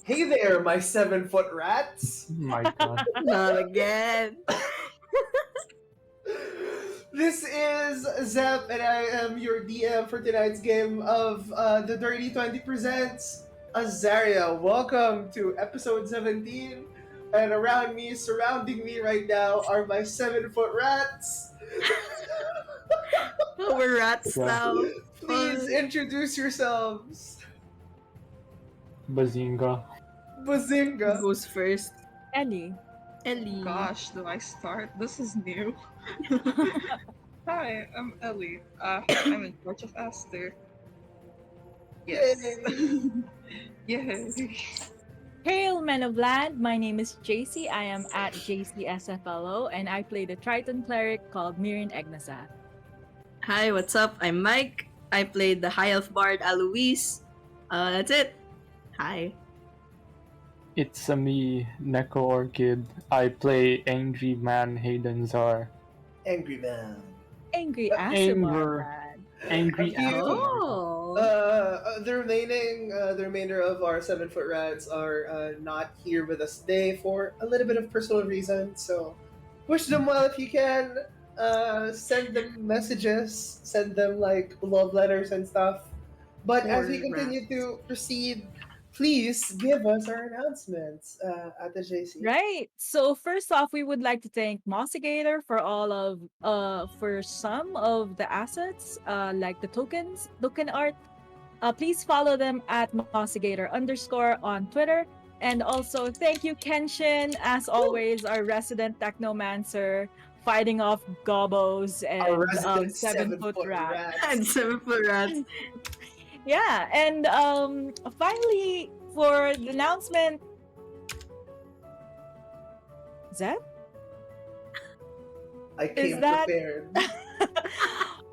Hey there, my 7 foot rats! My God. Not again. This is Zep, and I am your DM for tonight's game of the Dirty 20 Presents Azaria. Welcome to episode 17, and around me, surrounding me right now, are my 7 foot rats. Oh, we're rats Yeah. now. Please Fun. introduce yourselves. Bazinga. Bazinga. Who goes first? Ellie. Ellie. Gosh, do I start? This is new. Hi, I'm Ellie. I'm in charge of Aster. Yes. Yay. Hail, men of land. My name is JC. I am at JCSFLO, and I play the Triton cleric called Mirin Egnaza. Hi, what's up? I'm Mike. I played the High Elf Bard Alois. That's it. Hi. It's me, Neko Orchid. I play Angry Man Hayden Zar. Angry man. Angry Anger. Asimar man. Angry A few- Oh. The remainder of our 7 foot rats are not here with us today for a little bit of personal reason. So, wish them well if you can. Send them messages, send them like love letters and stuff. But as we Poor continue rats. to proceed, please give us our announcements at the JC. Right. So first off, we would like to thank Mossigator for all of for some of the assets, like the token art. Please follow them at Mossigator_ on Twitter. And also thank you, Kenshin, as always, our resident technomancer, fighting off gobos Our and resident 7 foot 7 foot rat. And 7 foot rats. Yeah, and finally for the announcement, Zeb? I came that- prepared.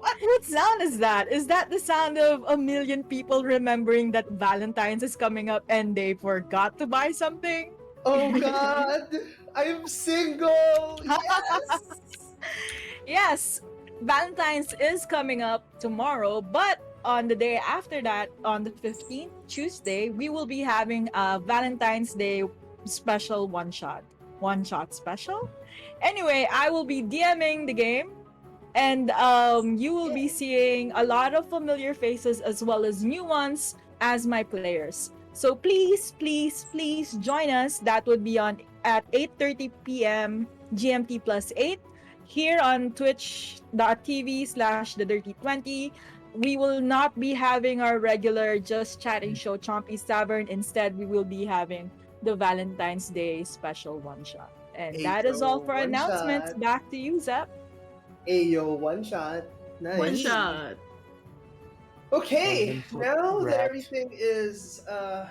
What sound is that? Is that the sound of a million people remembering that Valentine's is coming up and they forgot to buy something? Oh God, I'm single. Yes. Yes, Valentine's is coming up tomorrow, but on the day after that, on the 15th, Tuesday, we will be having a Valentine's Day special one shot special. Anyway, I will be DMing the game, and you will be seeing a lot of familiar faces as well as new ones as my players. So please, please, please join us. That would be on at 8:30 p.m. GMT plus 8 here on twitch.tv/the Dirty 20. We will not be having our regular just chatting show Chompy's Tavern. Instead, we will be having the Valentine's Day special one shot. And that is all for One announcements. shot. Back to you, Zep. Ayo, one shot. Nice. One shot. Okay, 7 foot now that rat. everything is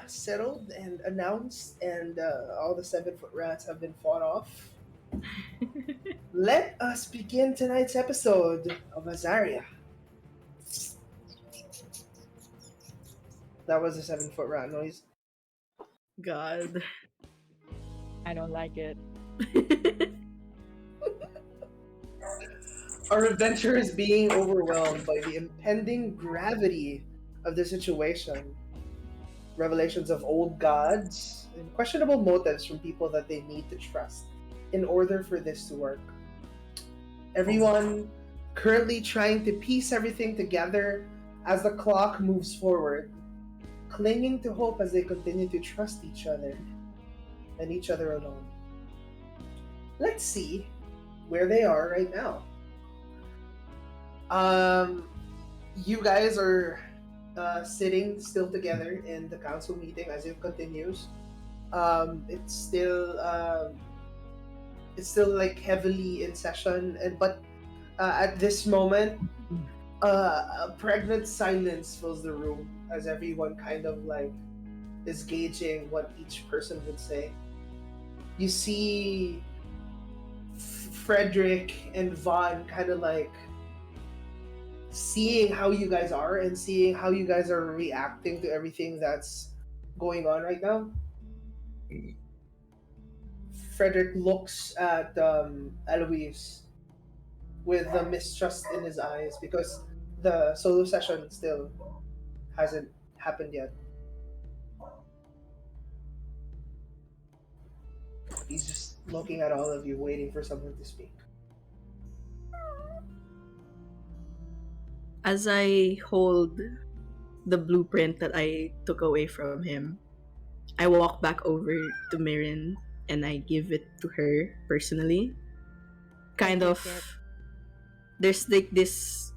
settled and announced, and all the 7 foot rats have been fought off, let us begin tonight's episode of Azaria. That was a 7 foot rat noise. God. I don't like it. Our adventure is being overwhelmed by the impending gravity of the situation. Revelations of old gods and questionable motives from people that they need to trust in order for this to work. Everyone currently trying to piece everything together as the clock moves forward, clinging to hope as they continue to trust each other and each other alone. Let's see where they are right now. You guys are sitting still together in the council meeting as it continues. It's still like heavily in session, but at this moment, a pregnant silence fills the room as everyone kind of like is gauging what each person would say. You see Frederick and Vaughn kind of like seeing how you guys are and seeing how you guys are reacting to everything that's going on right now. Frederick looks at Eloise with the mistrust in his eyes because the solo session still hasn't happened yet. He's just looking at all of you, waiting for someone to speak. As I hold the blueprint that I took away from him, I walk back over to Mirren and I give it to her personally. Kind take of, it. there's like this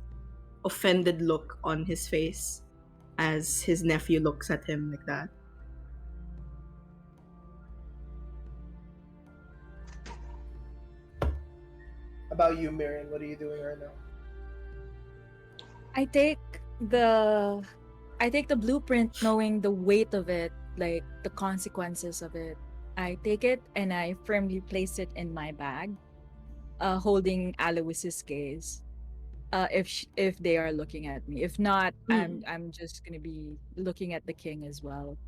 offended look on his face as his nephew looks at him like that. About you, Marion, what are you doing right now? I take the blueprint knowing the weight of it, like the consequences of it. I take it and I firmly place it in my bag, holding Alois's gaze. If they are looking at me. If not, I'm just gonna be looking at the king as well.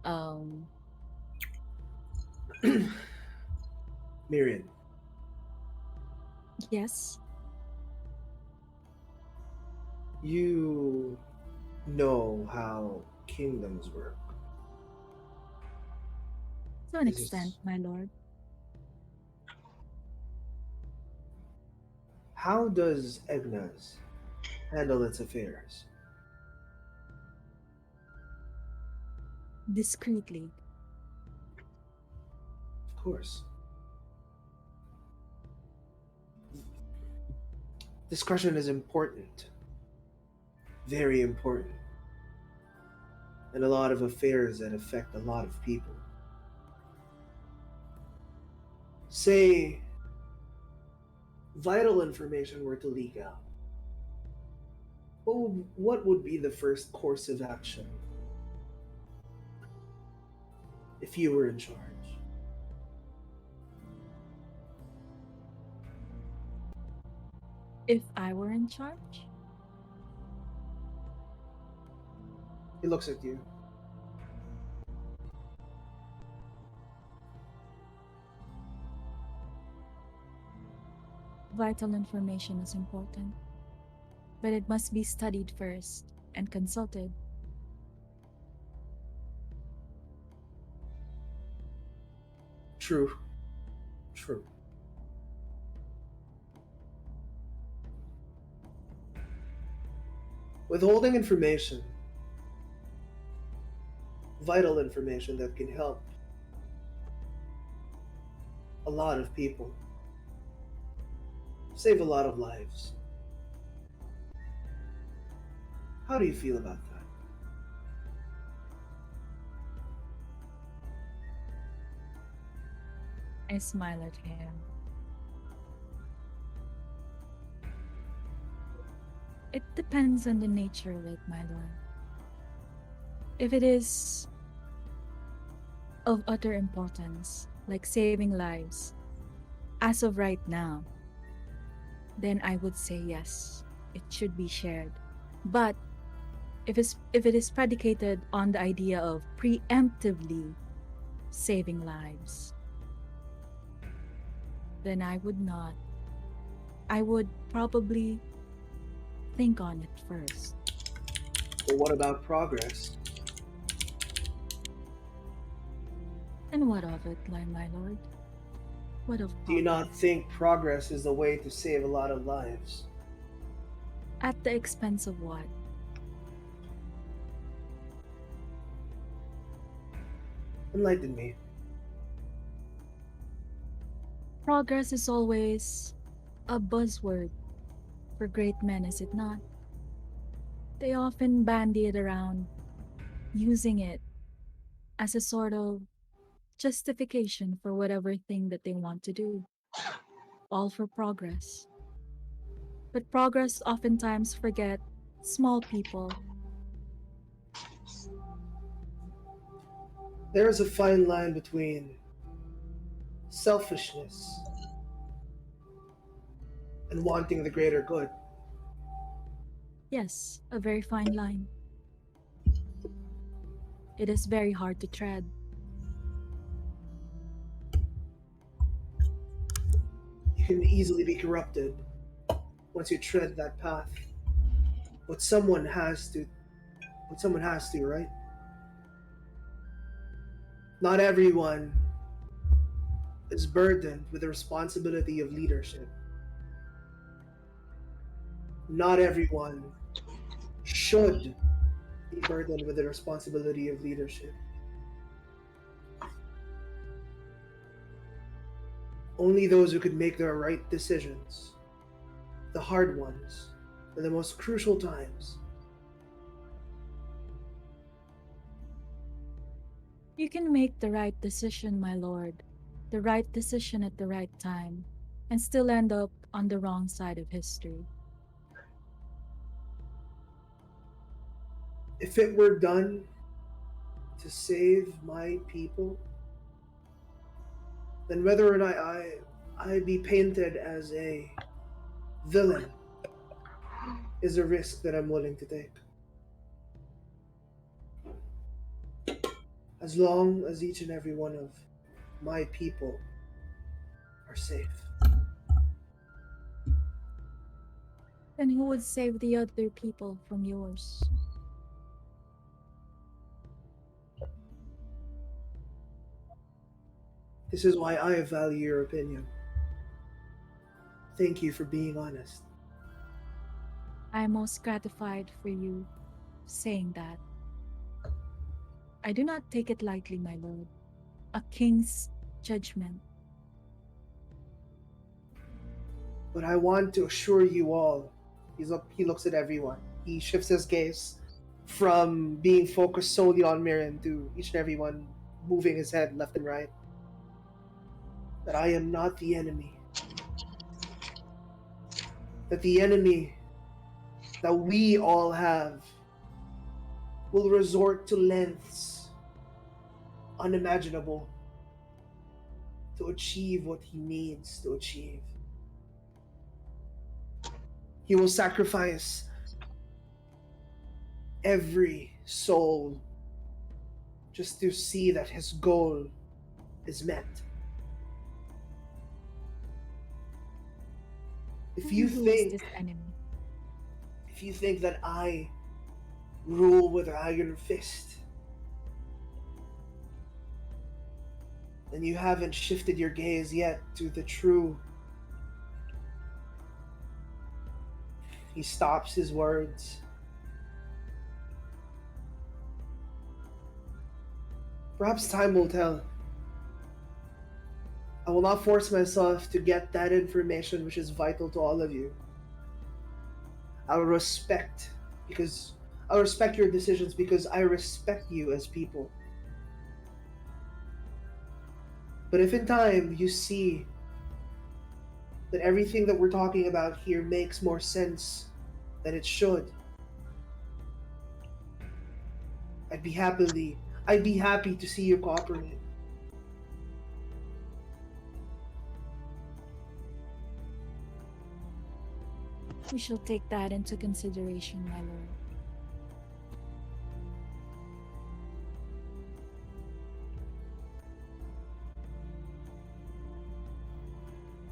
Um Marion, yes. you know how kingdoms work. To an This is- extent, my lord. How does Egnaz handle its affairs? Discreetly. Of course. Discretion is important. Very important. In a lot of affairs that affect a lot of people. Say, vital information were to leak out. What would be the first course of action if you were in charge? If I were in charge? He looks at you. Vital information is important, but it must be studied first and consulted. True. True. Withholding information, vital information that can help a lot of people, save a lot of lives. How do you feel about that? I smile at him. It depends on the nature of it, my lord. If it is of utter importance, like saving lives, as of right now, then I would say yes, it should be shared. But if it is predicated on the idea of preemptively saving lives, then I would not. I would probably think on it first. But what about progress? And what of it, my lord? What of Do you not progress? think progress is the way to save a lot of lives? At the expense of what? Enlighten me. Progress is always a buzzword for great men, is it not? They often bandy it around, using it as a sort of justification for whatever thing that they want to do, all for progress. But progress oftentimes forget small people. There is a fine line between selfishness and wanting the greater good. Yes, a very fine line. It is very hard to tread. You can easily be corrupted once you tread that path. But someone has to. Right? Not everyone is burdened with the responsibility of leadership. Not everyone should be burdened with the responsibility of leadership. Only those who could make the right decisions, the hard ones, in the most crucial times. You can make the right decision, my lord. The right decision at the right time, and still end up on the wrong side of history. If it were done to save my people, then whether or not I be painted as a villain is a risk that I'm willing to take. As long as each and every one of my people are safe. Then who would save the other people from yours? This is why I value your opinion. Thank you for being honest. I am most gratified for you saying that. I do not take it lightly, my lord. A king's judgment. But I want to assure you all, he looks at everyone. He shifts his gaze from being focused solely on Mirren to each and everyone, moving his head left and right. That I am not the enemy. That the enemy that we all have will resort to lengths unimaginable to achieve what he needs to achieve. He will sacrifice every soul just to see that his goal is met. If you Who is think this enemy? if you think that I rule with an iron fist, then you haven't shifted your gaze yet to the true. He stops his words. Perhaps time will tell. I will not force myself to get that information which is vital to all of you. I'll respect your decisions because I respect you as people. But if in time you see that everything that we're talking about here makes more sense than it should, I'd be happy to see you cooperate. We shall take that into consideration, my lord.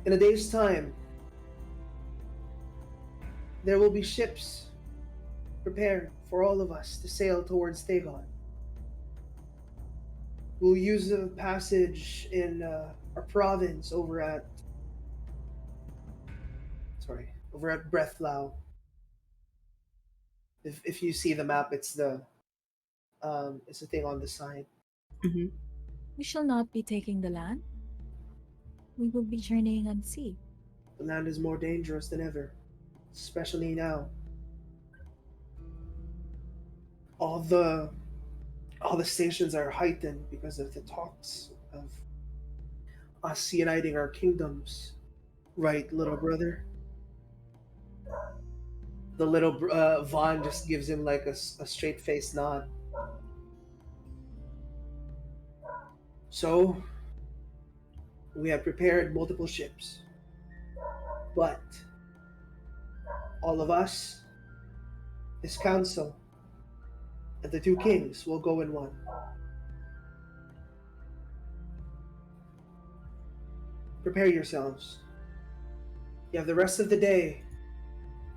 In a day's time, there will be ships prepared for all of us to sail towards Thegon. We'll use the passage in our province over at Breathlau. If you see the map, it's the thing on the side. Mm-hmm. We shall not be taking the land. We will be journeying on sea. The land is more dangerous than ever, especially now. All the stations are heightened because of the talks of us uniting our kingdoms. Right, little brother? The little Vaughn just gives him like a straight face nod. So, we have prepared multiple ships. But, all of us, this council, and the two kings will go in one. Prepare yourselves. You have the rest of the day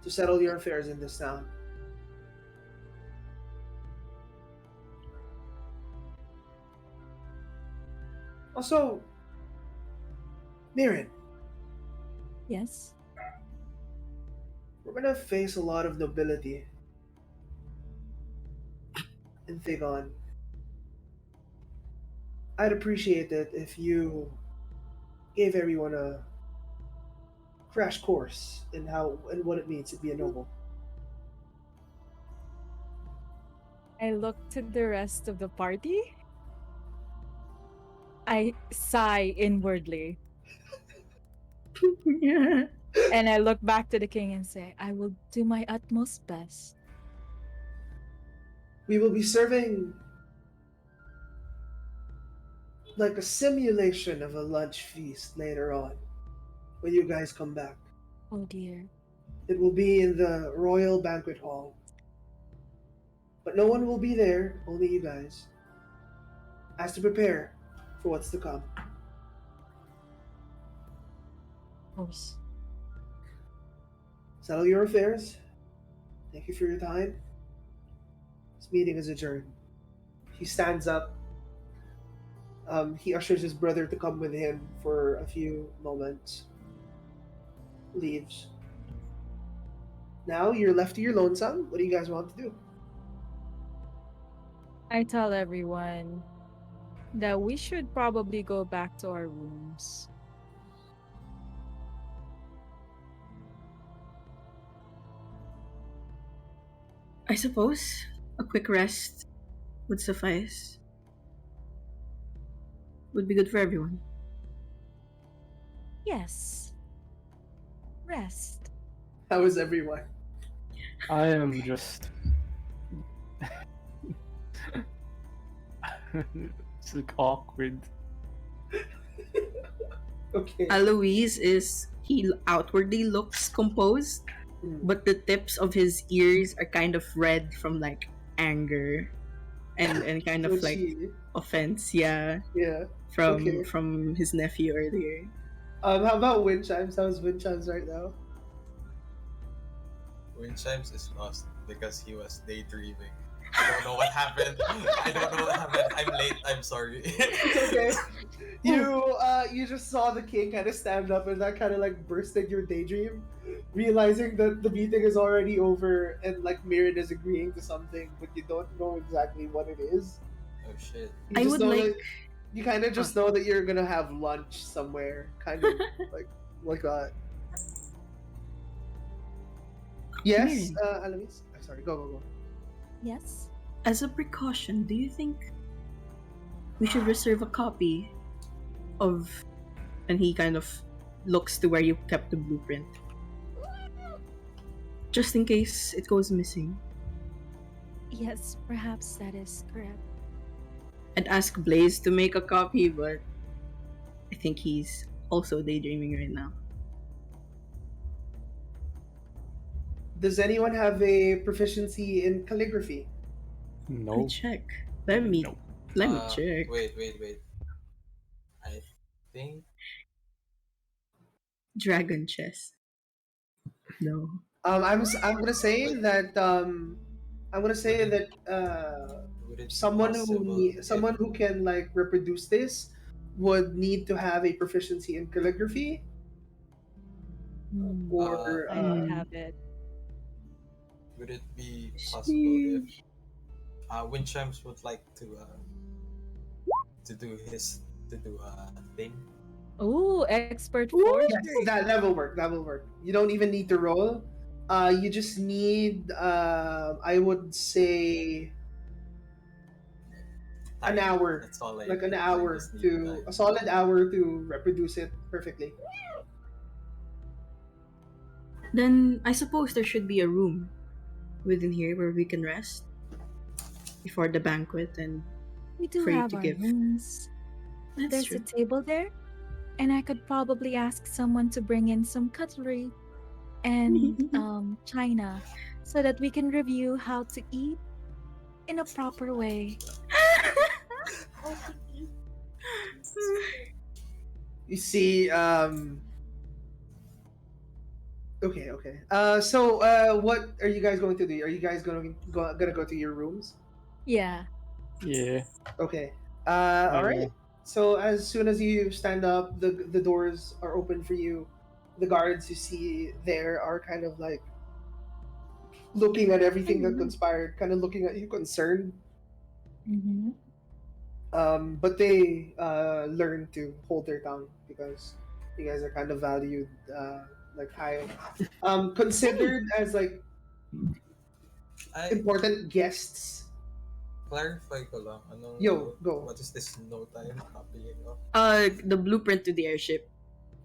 to settle your affairs in this town. Also, Mirren, Yes. we're gonna face a lot of nobility in Thegon. I'd appreciate it if you gave everyone a crash course in how and what it means to be a noble. I look to the rest of the party. I sigh inwardly. Yeah. And I look back to the king and say, I will do my utmost best. We will be serving like a simulation of a lunch feast later on when you guys come back. Oh dear. It will be in the royal banquet hall. But no one will be there, only you guys. As to prepare for what's to come. Of course. Settle your affairs. Thank you for your time. This meeting is adjourned. He stands up. He ushers his brother to come with him for a few moments. Leaves. Now you're left to your lonesome. What do you guys want to do? I tell everyone that we should probably go back to our rooms. I suppose a quick rest would suffice. Would be good for everyone. Yes. Rest. How is everyone? I am just. It's like awkward. Okay. Alois he outwardly looks composed, but the tips of his ears are kind of red from like anger and kind of like Gucci. offense, yeah, Yeah. from Okay. from his nephew earlier. How about wind chimes? How's wind chimes right now? Wind Chimes is lost because he was daydreaming. I don't know what happened. I don't know what happened. I'm late. I'm sorry. Okay. You just saw the king kind of stand up and that kind of like bursted your daydream, realizing that the meeting is already over and like Mirren is agreeing to something, but you don't know exactly what it is. Oh shit. You I just would know like- that, you kind of just know that you're gonna have lunch somewhere, kind of like that. Yes, Alamis. I'm sorry. Go. Yes. As a precaution, do you think we should reserve a copy of? And he kind of looks to where you kept the blueprint, just in case it goes missing. Yes, perhaps that is correct. I'd ask Blaze to make a copy, but I think he's also daydreaming right now. Does anyone have a proficiency in calligraphy? Let No. me check. Let me No. check. Wait. I think Dragon chess. No. I'm gonna say that would it be someone possible someone who can like reproduce this would need to have a proficiency in calligraphy or I don't have it. would it be possible if Wind Chimes would like to do a thing? Oh, expert Ooh. forge. yes, that will work. That will work. You don't even need to roll. You just need I would say an Time. hour, That's all I like an need. I hour just need to time. a solid hour to reproduce it perfectly. Then I suppose there should be a room within here where we can rest before the banquet, and We do For you have to our give. rooms. that's There's true. a table there, and I could probably ask someone to bring in some cutlery and china so that we can review how to eat in a proper way. You see, okay. So, what are you guys going to do? Are you guys gonna go to your rooms? Yeah. Yeah. Okay. I All right. So as soon as you stand up, the doors are open for you. The guards you see there are kind of like looking at everything that conspired, kind of looking at you concerned. Mm-hmm. But they learn to hold their tongue because you guys are kind of valued like high. Considered as like I important guests. clarify ko lang. Anong Yo, note? go. What is this note I am copying of? The blueprint to the airship.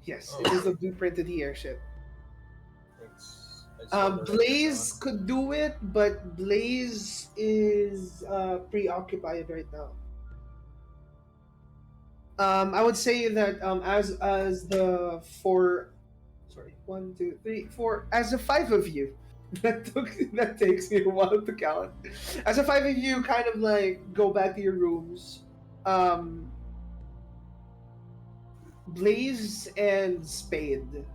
Yes, Oh, it is a okay. blueprint to the airship. I just wanna write it Blaze down. could do it, but Blaze is preoccupied right now. I would say that as the four, sorry, one, two, three, four, as the five of you, that takes me a while to count. As the five of you kind of like go back to your rooms, um, Blaze and Spade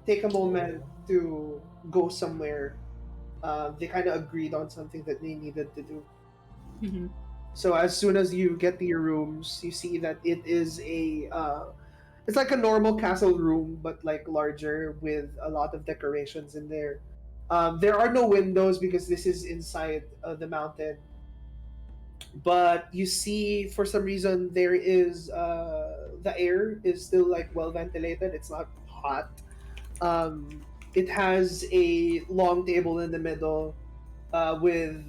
take a moment to go somewhere. They kind of agreed on something that they needed to do. Mhm. So as soon as you get to your rooms, you see that it is it's like a normal castle room, but like larger with a lot of decorations in there. There are no windows because this is inside the mountain. But you see, for some reason, there is the air is still like well ventilated. It's not hot. It has a long table in the middle with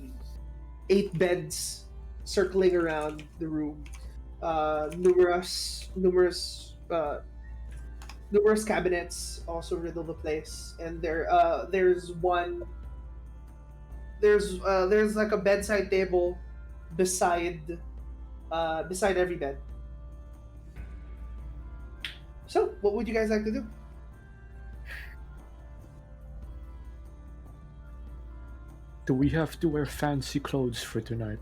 8 beds circling around the room. Numerous cabinets also riddle the place, and there's like a bedside table beside every bed. So, what would you guys like to do? Do we have to wear fancy clothes for tonight?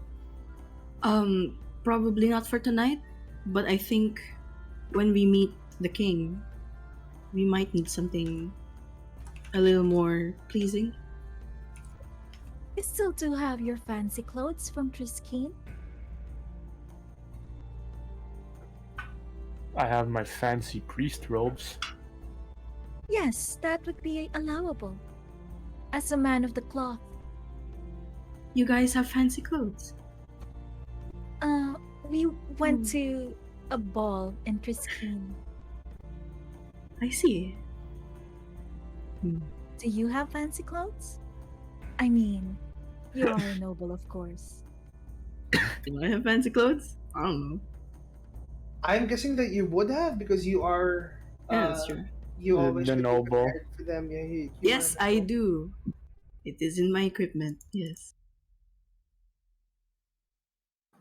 Probably not for tonight, but I think when we meet the king, we might need something a little more pleasing. You still do have your fancy clothes from Triskeen? I have my fancy priest robes. Yes, that would be allowable. As a man of the cloth. You guys have fancy clothes. We went to a ball in Triskeen. I see. Do you have fancy clothes? I mean, you are a noble, of course. Do I have fancy clothes? I don't know. I'm guessing that you would have because you are. Yeah, that's true. You always The should be noble. prepared for them. Yeah, you Yes, are- I do. It is in my equipment. Yes.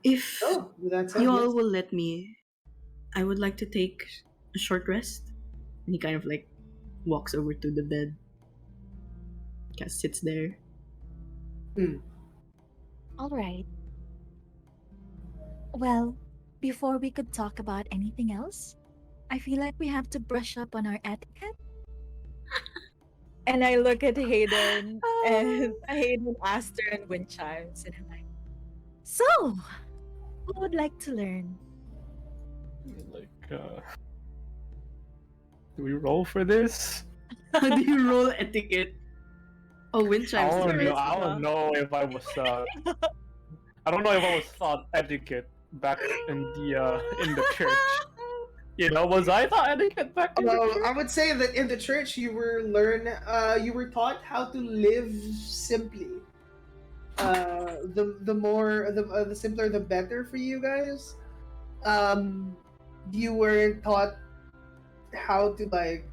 If Oh, with that said, you yes. all will let me, I would like to take a short rest. And he kind of like walks over to the bed. Just sits there. All right. Well, before we could talk about anything else, I feel like we have to brush up on our etiquette. And I look at Hayden and Hayden, Aster, and wind chimes, and I'm like, So, who would like to learn? Like, do we roll for this? How do you roll etiquette? Oh, wind chimes. I don't know. charisma. I don't know if I was. I don't know if I was taught etiquette back in the church. You know, was I taught etiquette back in the church? I would say that in the church you were taught how to live simply. The simpler the better for you guys. You weren't taught how to like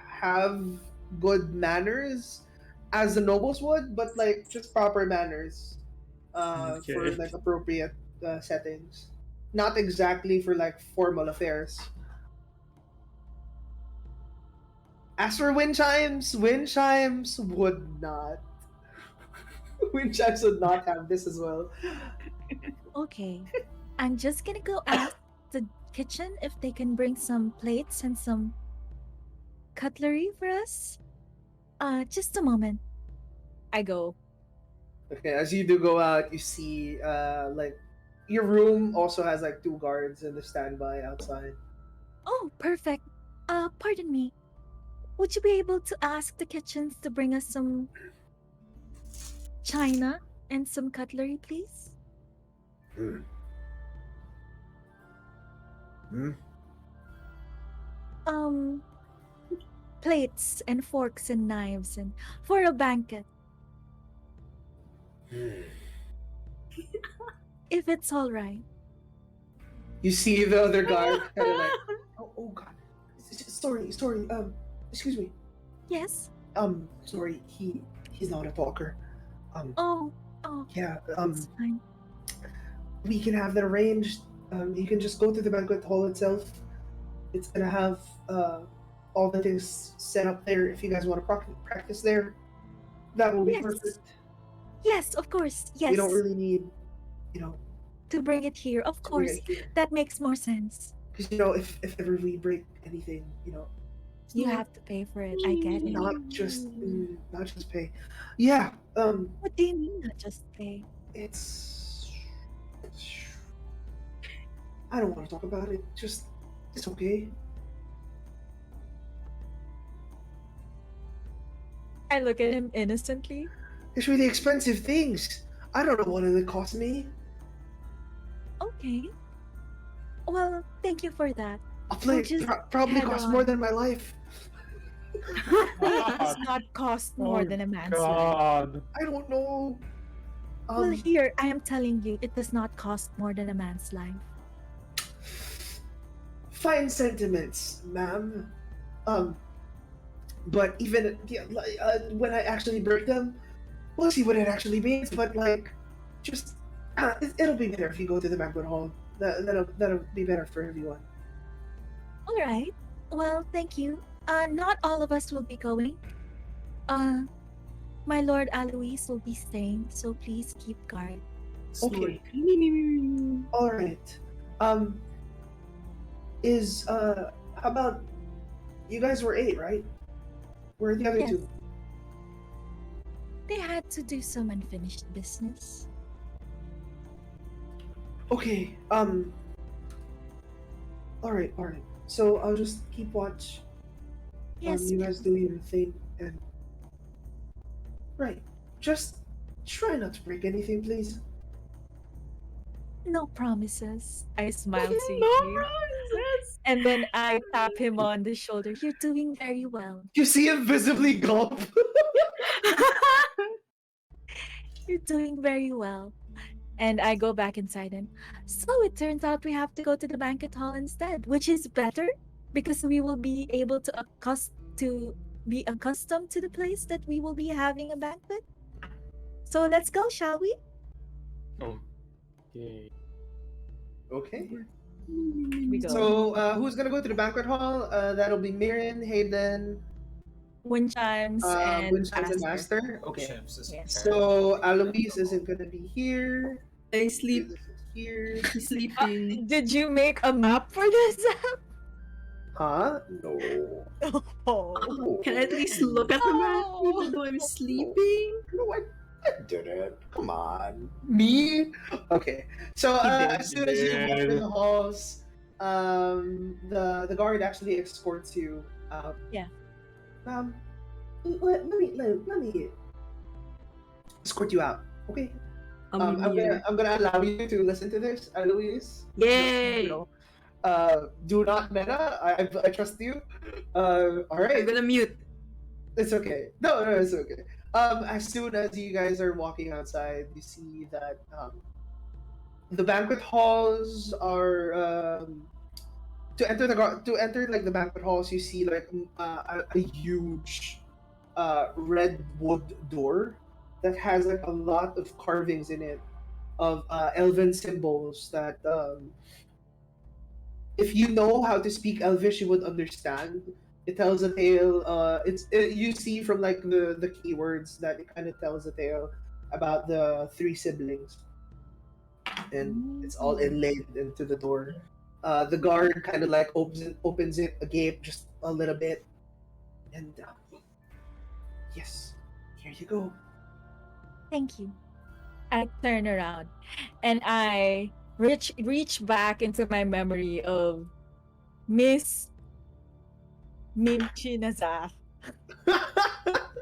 have good manners as the nobles would, but like just proper manners for Okay. like appropriate settings. Not exactly for like formal affairs. As for wind chimes would not. Wind chimes would not have this as well. Okay. I'm just gonna go ask the kitchen if they can bring some plates and some cutlery for us. Just a moment. I go. Okay, as you do go out, you see like your room also has like 2 guards in the standby outside. Oh, perfect. Pardon me. Would you be able to ask the kitchens to bring us some china and some cutlery, please? Hmm. Hmm. Um, plates and forks and knives and for a banquet, if it's all right. You see the other guard kind of like, oh god, sorry. Excuse me. Yes? Sorry. He's not a talker. Oh, Yeah. it's fine. We can have that arranged. You can just go to the banquet hall itself. It's gonna have all the things set up there. If you guys want to practice there, that will be Yes. perfect. Yes, of course. Yes. We don't really need, to bring it here, of course. That makes more sense. because if ever we break anything, You have to pay for it. I get it. not just pay. Yeah. What do you mean not just pay? It's. I don't want to talk about it. Just, it's okay. I look at him innocently. It's really expensive things. I don't know what it cost me. Okay. Well, thank you for that. A plate just probably head cost on. more than my life. It does not cost more Oh, than a man's life. God. I don't know. Well, here, I am telling you, it does not cost more than a man's life. Fine sentiments, ma'am. But even when I actually break them, we'll see what it actually means. But just it'll be better if you go to the banquet hall. That'll be better for everyone. All right. Well, thank you. Not all of us will be going. My Lord Alois will be staying, so please keep guard. Okay. All right. How about you guys were 8, right? Where are the other Yes. 2? They had to do some unfinished business. Okay. All right. So I'll just keep watch. Yes. You guys do your thing, and right. Just try not to break anything, please. No promises. I smile No sweetly. promises. And then I tap him on the shoulder. You're doing very well. You see him visibly gulp. You're doing very well. And I go back inside him. So it turns out we have to go to the banquet hall instead, which is better because we will be able to be accustomed to the place that we will be having a banquet. So let's go, shall we? Okay. Okay. We go. So who's gonna go to the banquet hall? That'll be Mirren, Hayden, Wind chimes and Winston's and Aster. Master. Okay. Chips is Yes. So Alois isn't gonna be here. I sleep. This is here. He's sleeping. Did you make a map for this? Huh? No. Oh. Can I at least look at the map Oh. even though I'm sleeping? No, I didn't. Come on. Me? Okay. So He did. as soon as you walk in the halls, the guard actually escorts you out. Yeah. Let me escort you out. Okay. I'm gonna allow you to listen to this, Alois. Yay! Do not meta. I trust you. All right. I'm gonna mute. It's okay. No, it's okay. As soon as you guys are walking outside, you see that the banquet halls are to enter the banquet halls. You see a huge red wood door that has a lot of carvings in it of elven symbols that if you know how to speak Elvish, you would understand. It tells a tale. You see from the keywords that it kind of tells a tale about the 3 siblings, and it's all inlaid into the door. The guard kind of opens it a gate just a little bit, and yes, here you go. Thank you. I turn around and I reach back into my memory of Miss Mimchi Nazar,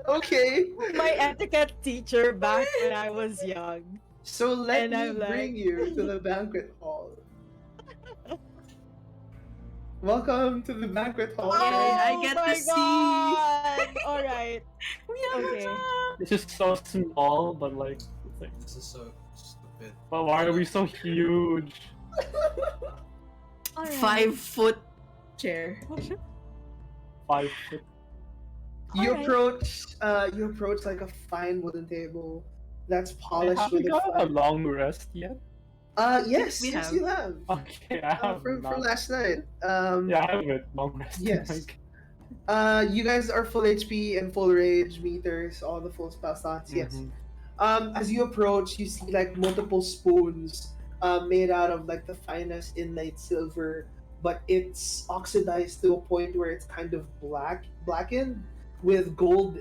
Okay. my etiquette teacher back when I was young. So let And me I'm like- bring you to the banquet hall. Welcome to the banquet hall. Yay, friends. I get to see. All right. Okay. This is so small, but like, it's like, This is so stupid. but why are we so huge? All right. 5-foot chair. 5 foot. You Alright. approach like a fine wooden table that's I polished haven't with a got a fine... long rest yet. Yes, We yes, have. you have. Okay, I have For not. last night. Yeah, I have it. Long rest. Yes. Like, You guys are full HP and full rage meters, all the full spell slots. Yes. As you approach, you see like multiple spoons, made out of like the finest inlaid silver, but it's oxidized to a point where it's kind of blackened with gold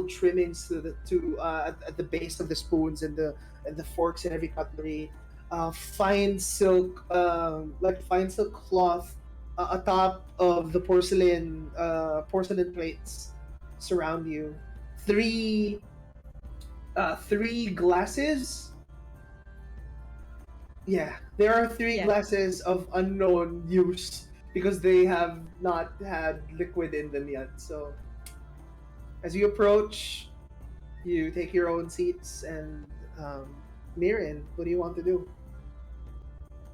trimmings at the base of the spoons and the forks and every cutlery. Fine silk, like fine silk cloth atop of the porcelain plates surround you. Three glasses. Yeah, there are three Yeah. glasses of unknown use because they have not had liquid in them yet. So, as you approach, you take your own seats, and Mirin, what do you want to do?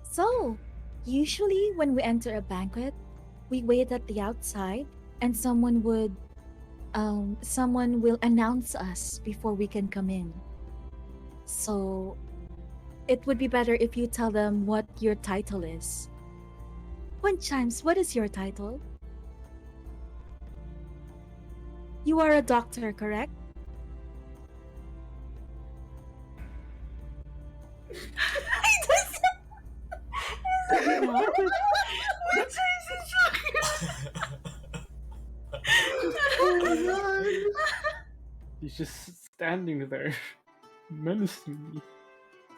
So, usually when we enter a banquet, we wait at the outside and someone will announce us before we can come in. So, it would be better if you tell them what your title is. Wind Chimes, what is your title? You are a doctor, correct? That's why he's Oh my god! he's just standing there, menacing me.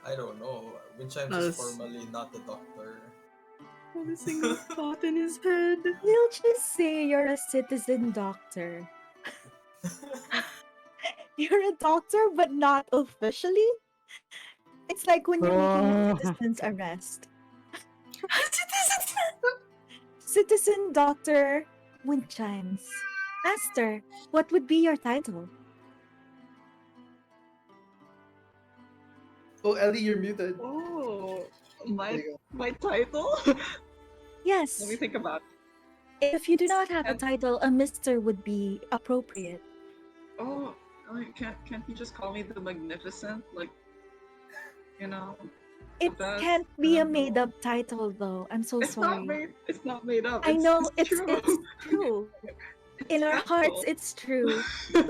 I don't know. Winchimes That is was- formally not the doctor. Having a single thought in his head. We'll just say you're a citizen doctor. You're a doctor, but not officially? It's like when you're making a citizen's arrest. Citizen Doctor Wind Chimes. Aster, what would be your title? Oh, Ellie, you're muted. Oh, There my you go. my title. Yes. Let me think about. If you do not have a And- title, a mister would be appropriate. Oh, can't you just call me the Magnificent? Like, you know, It That's- can't be a no. made-up title, though. I'm so it's sorry. not made. It's not made up. I know it's true. true. In our hearts, it's true.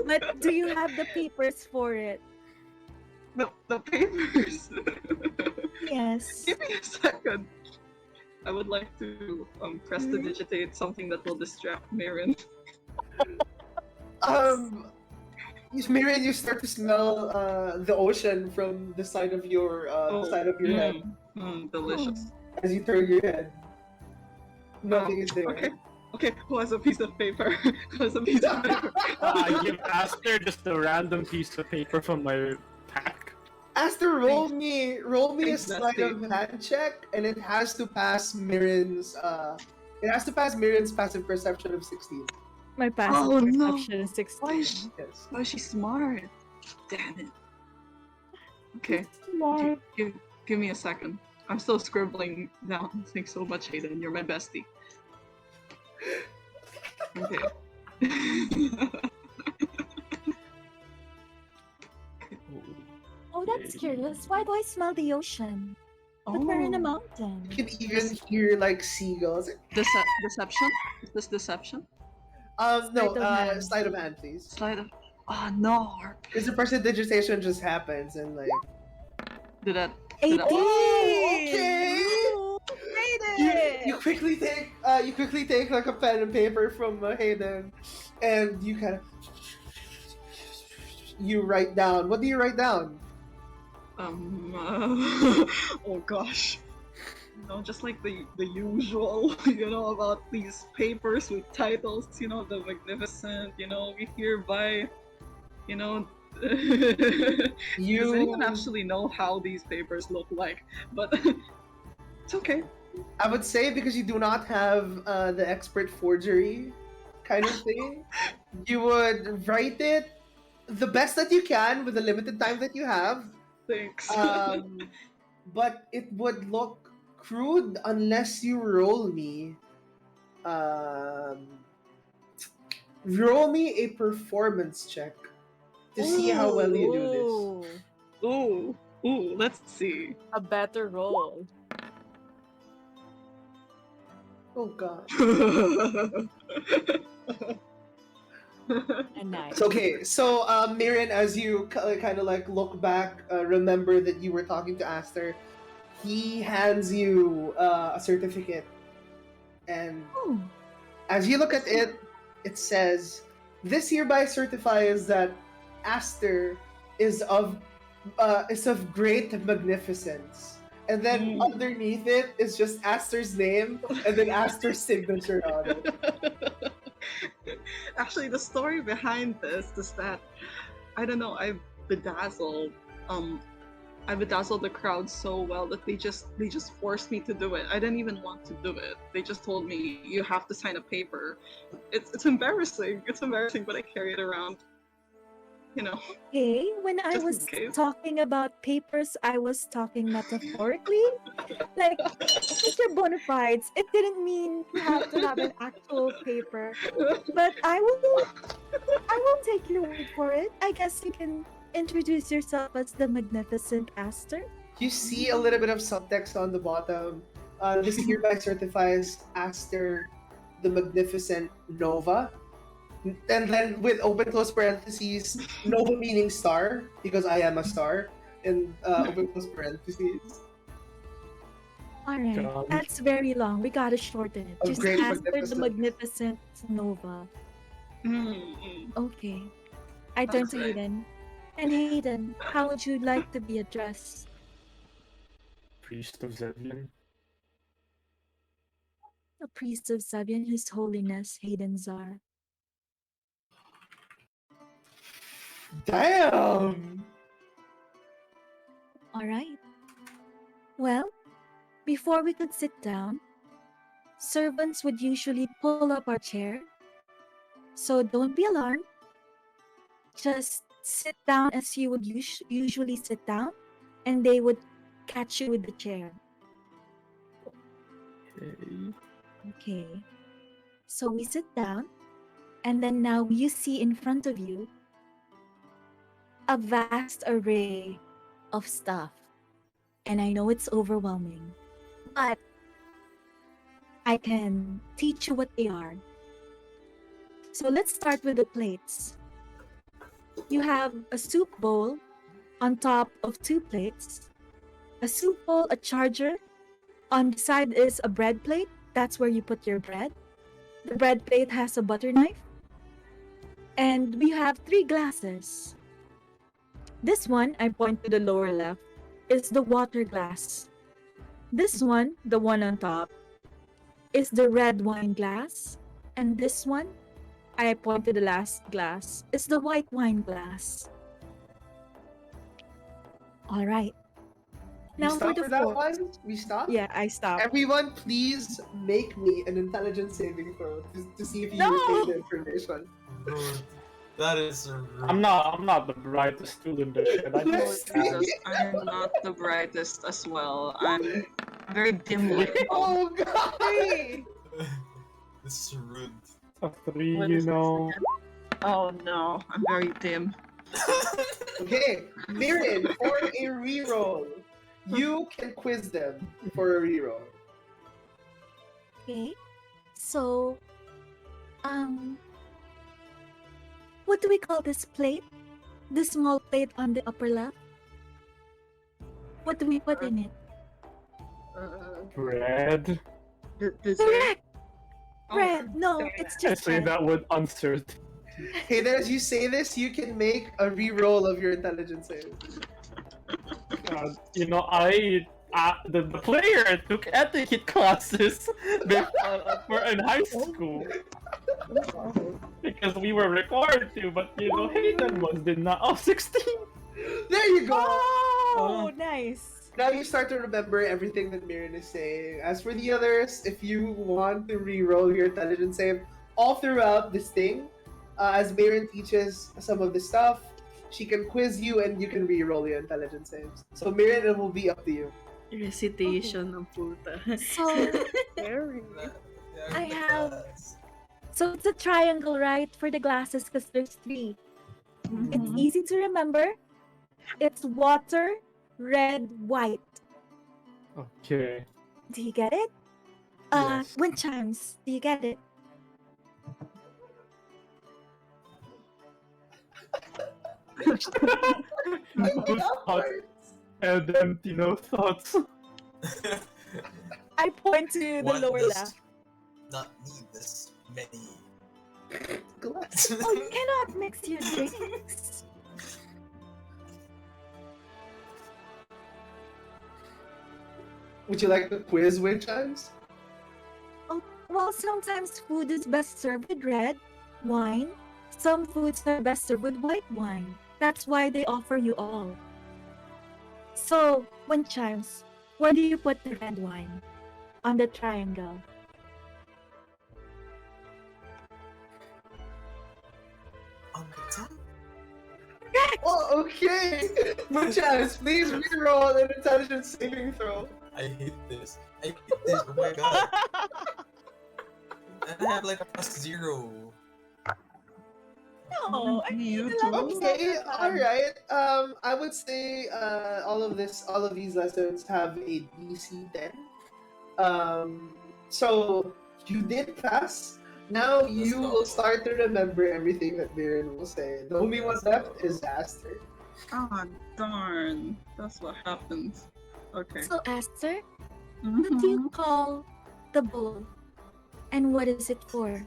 But do you have the papers for it? the papers. Yes. Give me a second. I would like to prestidigitate something that will distract Marin. Mirin, you start to smell the ocean from the side of your head Delicious. as you turn your head. Nothing is there. Okay. Okay, who has a piece of paper? Who has a piece of paper? I give Aster just a random piece of paper from my pack. Aster, roll me a Thanks, sleight Dusty. of hand check, and it has to pass Mirin's passive perception of 16. My passive Oh, no. perception is 16. Why is she, Yes. why is she smart? Damn it. Okay, Smart. give me a second. I'm still scribbling down. Thanks so much, Hayden. You're my bestie. Okay. Oh, that's curious. Why do I smell the ocean? But we're in a mountain. You can even hear like seagulls. Deception? Is this deception? No, Sleight of hand. sleight of hand, please. Slide of. Oh no! Because the prestidigitation just happens and like. Did that? 18! Okay. Hayden! You quickly take like a pen and paper from Hayden, and you kind of write down. What do you write down? Oh gosh. Just like the usual, about these papers with titles, the magnificent, we hereby, you know. Does anyone actually know how these papers look like? But it's okay. I would say because you do not have the expert forgery kind of thing, you would write it the best that you can with the limited time that you have. Thanks. But it would look crude unless you um, roll me a performance check to see how well you do Ooh, Ooh, let's see. a better roll. this. Oh god. And nice. Okay, so Miriam, as you kind of like look back, remember that you were talking to Aster. He hands you a certificate, and Oh, as you look at it, it says, "This hereby certifies that Aster is of great magnificence." And then underneath it is just Aster's name, and then Aster's signature on it. Actually, the story behind this is that I don't know. Bedazzled. I bedazzled the crowd so well that they just forced me to do it. I didn't even want to do it. They just told me you have to sign a paper. It's embarrassing. It's embarrassing, but I carry it around. okay. When I Just in was case. talking about papers, I was talking metaphorically. Like, with your bona fides, it didn't mean you have to have an actual paper. But I will take your word for it. I guess you can introduce yourself as the magnificent Aster. You see a little bit of subtext on the bottom. This hereby certifies Aster the Magnificent Nova. And then with open close parentheses, Nova meaning star, because I am a star, and open close parentheses. Alright, God. that's very long. We gotta shorten it. Of Just great Aster the magnificence. magnificent Nova. Mm-mm. Okay. I turn to Okay. Hayden. And Hayden, how would you like to be addressed? Priest of Zevian. A priest of Sabian, His Holiness Hayden Zar. Damn! Alright. Well, before we could sit down, servants would usually pull up our chair. So don't be alarmed. Just sit down as you would usually sit down, and they would catch you with the chair. Okay. Okay. So we sit down, and then now you see in front of you a vast array of stuff. And I know it's overwhelming, but I can teach you what they are. So let's start with the plates. You have a soup bowl on top of 2 plates, a soup bowl, a charger. On the side is a bread plate. That's where you put your bread. The bread plate has a butter knife. And we have 3 glasses. This one, I point to the lower left, is the water glass. This one, the one on top, is the red wine glass. And this one, I point to the last glass, is the white wine glass. All right. We Now for stop the for that fork. one? We stop? Yeah, I stopped. Everyone, please make me an intelligence saving throw to see if you No! retain the information. Rude. That is rude. I'm not the brightest student in this shit. I know Yes. it. Jesus, I'm not the brightest as well. I'm very dim-witted. Oh god! 3. This is rude. A 3, What you is this know. again? Oh no, I'm very dim. Okay, Mirren, for a reroll, you can quiz them for a reroll. Okay. So, what do we call this plate? The small plate on the upper left? What do we put in it? Bread. Dessert. Correct! Oh, Bread! No, dang it's I just say bread. that with uncertainty. Hey, then as you say this, you can make a reroll of your intelligence save. You know, the player took etiquette classes in high school because we were required to, but you know, Hayden did not. Oh, 16. There you go. Oh, nice. Now you start to remember everything that Mirren is saying. As for the others, if you want to re-roll your intelligence save all throughout this thing, as Mirren teaches some of the stuff, she can quiz you and you can re-roll your intelligence saves. So Mirren, it will be up to you. Recitation ng puta. So Very. I have- so it's a triangle, right? For the glasses, because there's 3. It's easy to remember. It's water, red, white. Okay. Do you get it? Yes. Wind chimes. Do you get it? Whose thoughts and empty no thoughts. I point to the One lower does left. not need this many. Glass. Oh, you cannot mix your drinks. Would you like to quiz wind chimes? Well, sometimes food is best served with red wine. Some foods are best served with white wine. That's why they offer you all. So, wind chimes, where do you put the red wine? On the triangle. On the top? Oh, okay. Wind chimes, please re-roll an intelligence saving throw. I hate this. I hate this. Oh my god. And I have like a +0. No, I You need too. Okay, all right. I would say all of these lessons have a DC 10. So you did pass. Now you will start to remember everything that Mirren will say. The only one left is Aster. Ah, darn. That's what happens. Okay. So, Aster, what do you call the bowl? And what is it for?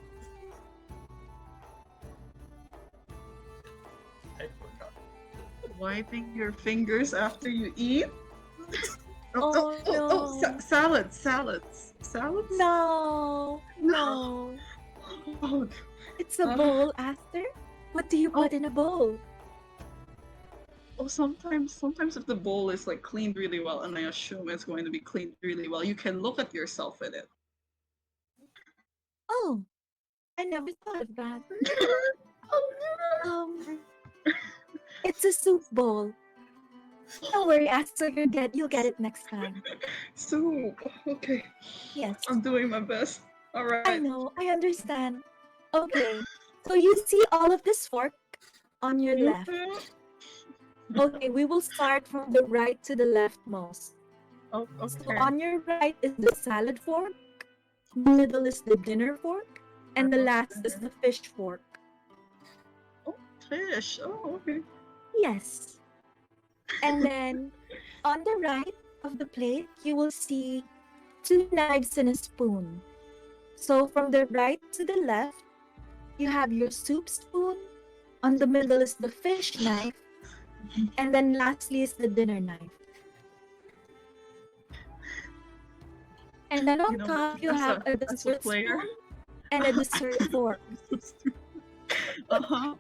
I forgot. Wiping your fingers after you eat? Oh, no. Salads. No, no. Oh, It's a bowl, Aster. What do you put in a bowl? sometimes if the bowl is like cleaned really well, and I assume it's going to be cleaned really well, you can look at yourself in it. Oh, I never thought of that. It's a soup bowl. Don't worry, Aster, you'll get it next time. So, okay, Yes, I'm doing my best. All right. I know, I understand. Okay, so you see all of this fork on your left. Okay, we will start from the right to the leftmost. Oh, So okay. on your right is the salad fork, middle is the dinner fork, and the last is the fish fork. Oh, fish. Oh, okay. Yes. And then on the right of the plate, you will see 2 knives and a spoon. So from the right to the left, you have your soup spoon. On the middle is the fish knife. And then lastly is the dinner knife. And then on You know, top, you as have a- a as a dessert player. spoon and a dessert fork. Uh-huh.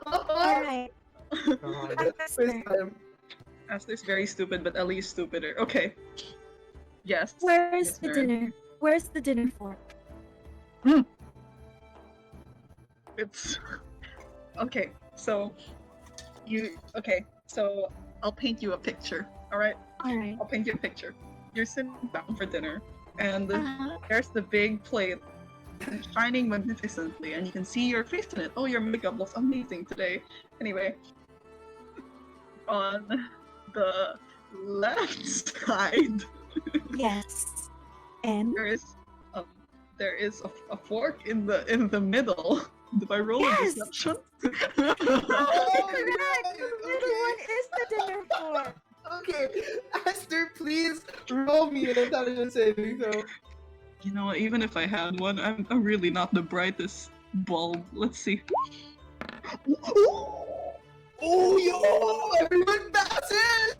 All right. First time. Aster's very stupid, but at least stupider. Okay. Yes. Where's Yes, the Mary. dinner? Where's the dinner fork? It's okay. So So I'll paint you a picture. All right. All right. I'll paint you a picture. You're sitting down for dinner, and Uh-huh. there's the big plate shining magnificently, and you can see your face in it. Oh, your makeup looks amazing today. Anyway, on the left side, Yes. And there is a fork in the middle. Did I roll Yes! a deception? oh, correct. The middle one is the dinner fork. Okay, Aster, please roll me an intelligence saving throw. You know, even if I had one, I'm really not the brightest bulb. Let's see. Oh, yo! Everyone passes!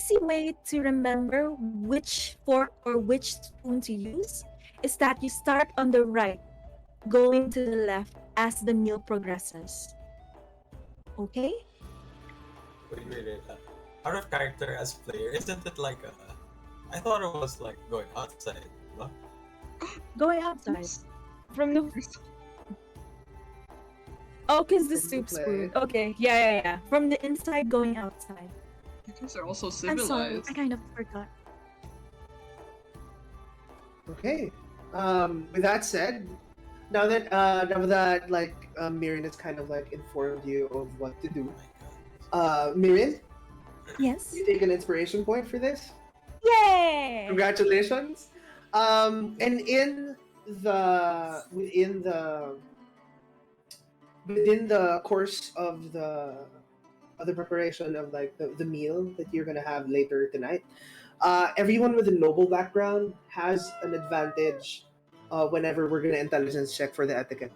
easy way to remember which fork or which spoon to use is that you start on the right, going to the left as the meal progresses. Okay? Wait. Out of character as player, isn't it like a? I thought it was like going outside. What? Going outside. Oops. From the Oh, cause the From the soup play. spoon. Okay, yeah. From the inside going outside. You guys are also I'm sorry, civilized. I kind of forgot. Okay. With that said, now that like Miriam has kind of like informed you of what to do, Miriam, Yes. you take an inspiration point for this. Yay! Congratulations. And within the course of the preparation of like the meal that you're gonna have later tonight, everyone with a noble background has an advantage whenever we're gonna intelligence check for the etiquette.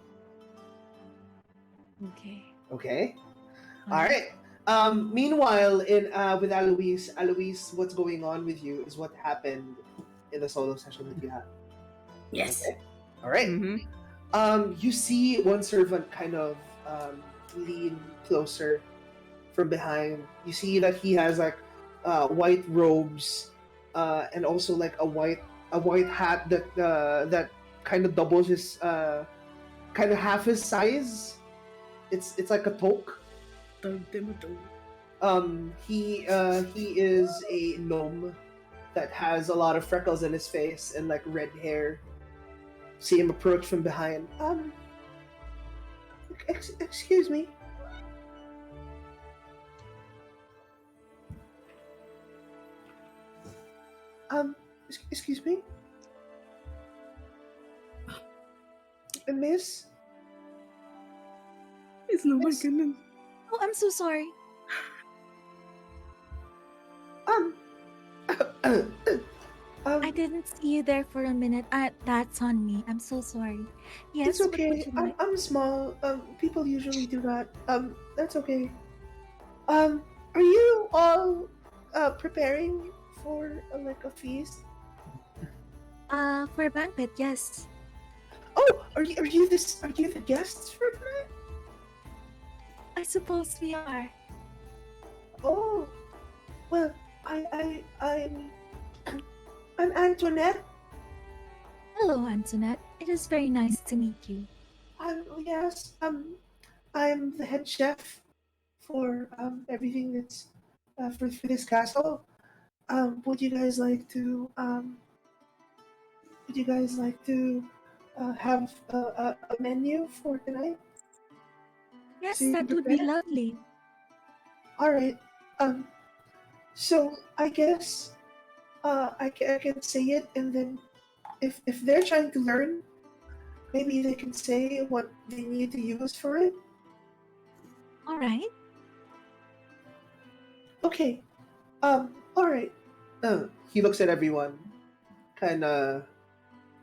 Okay. Okay. All right. Meanwhile, in with Alois, what's going on with you is what happened in the solo session that you had. Yes. Okay. All right. You see one servant kind of lean closer from behind. You see that he has like white robes and also like a white hat that kind of doubles his kind of half his size. It's like a toque. He is a gnome that has a lot of freckles in his face and like red hair. See him approach from behind. Excuse me. Excuse me. Miss? It's no my Miss- goodness. Oh, I'm so sorry. I didn't see you there for a minute. That's on me. I'm so sorry. Yes, It's what would okay. you like? I'm small. People usually do that. That's okay. Are you all preparing for like a feast? For a banquet, yes. Oh, are you the guests for tonight? I suppose we are. Oh, well, I'm Antoinette. Hello, Antoinette. It is very nice to meet you. Yes, I'm the head chef for everything that's for this castle. Would you guys like to have a menu for tonight? Yes, So you that can would be prepare? lovely. All right. So I guess I can say it, and then if they're trying to learn, maybe they can say what they need to use for it. All right. Okay. All right. He looks at everyone, kind of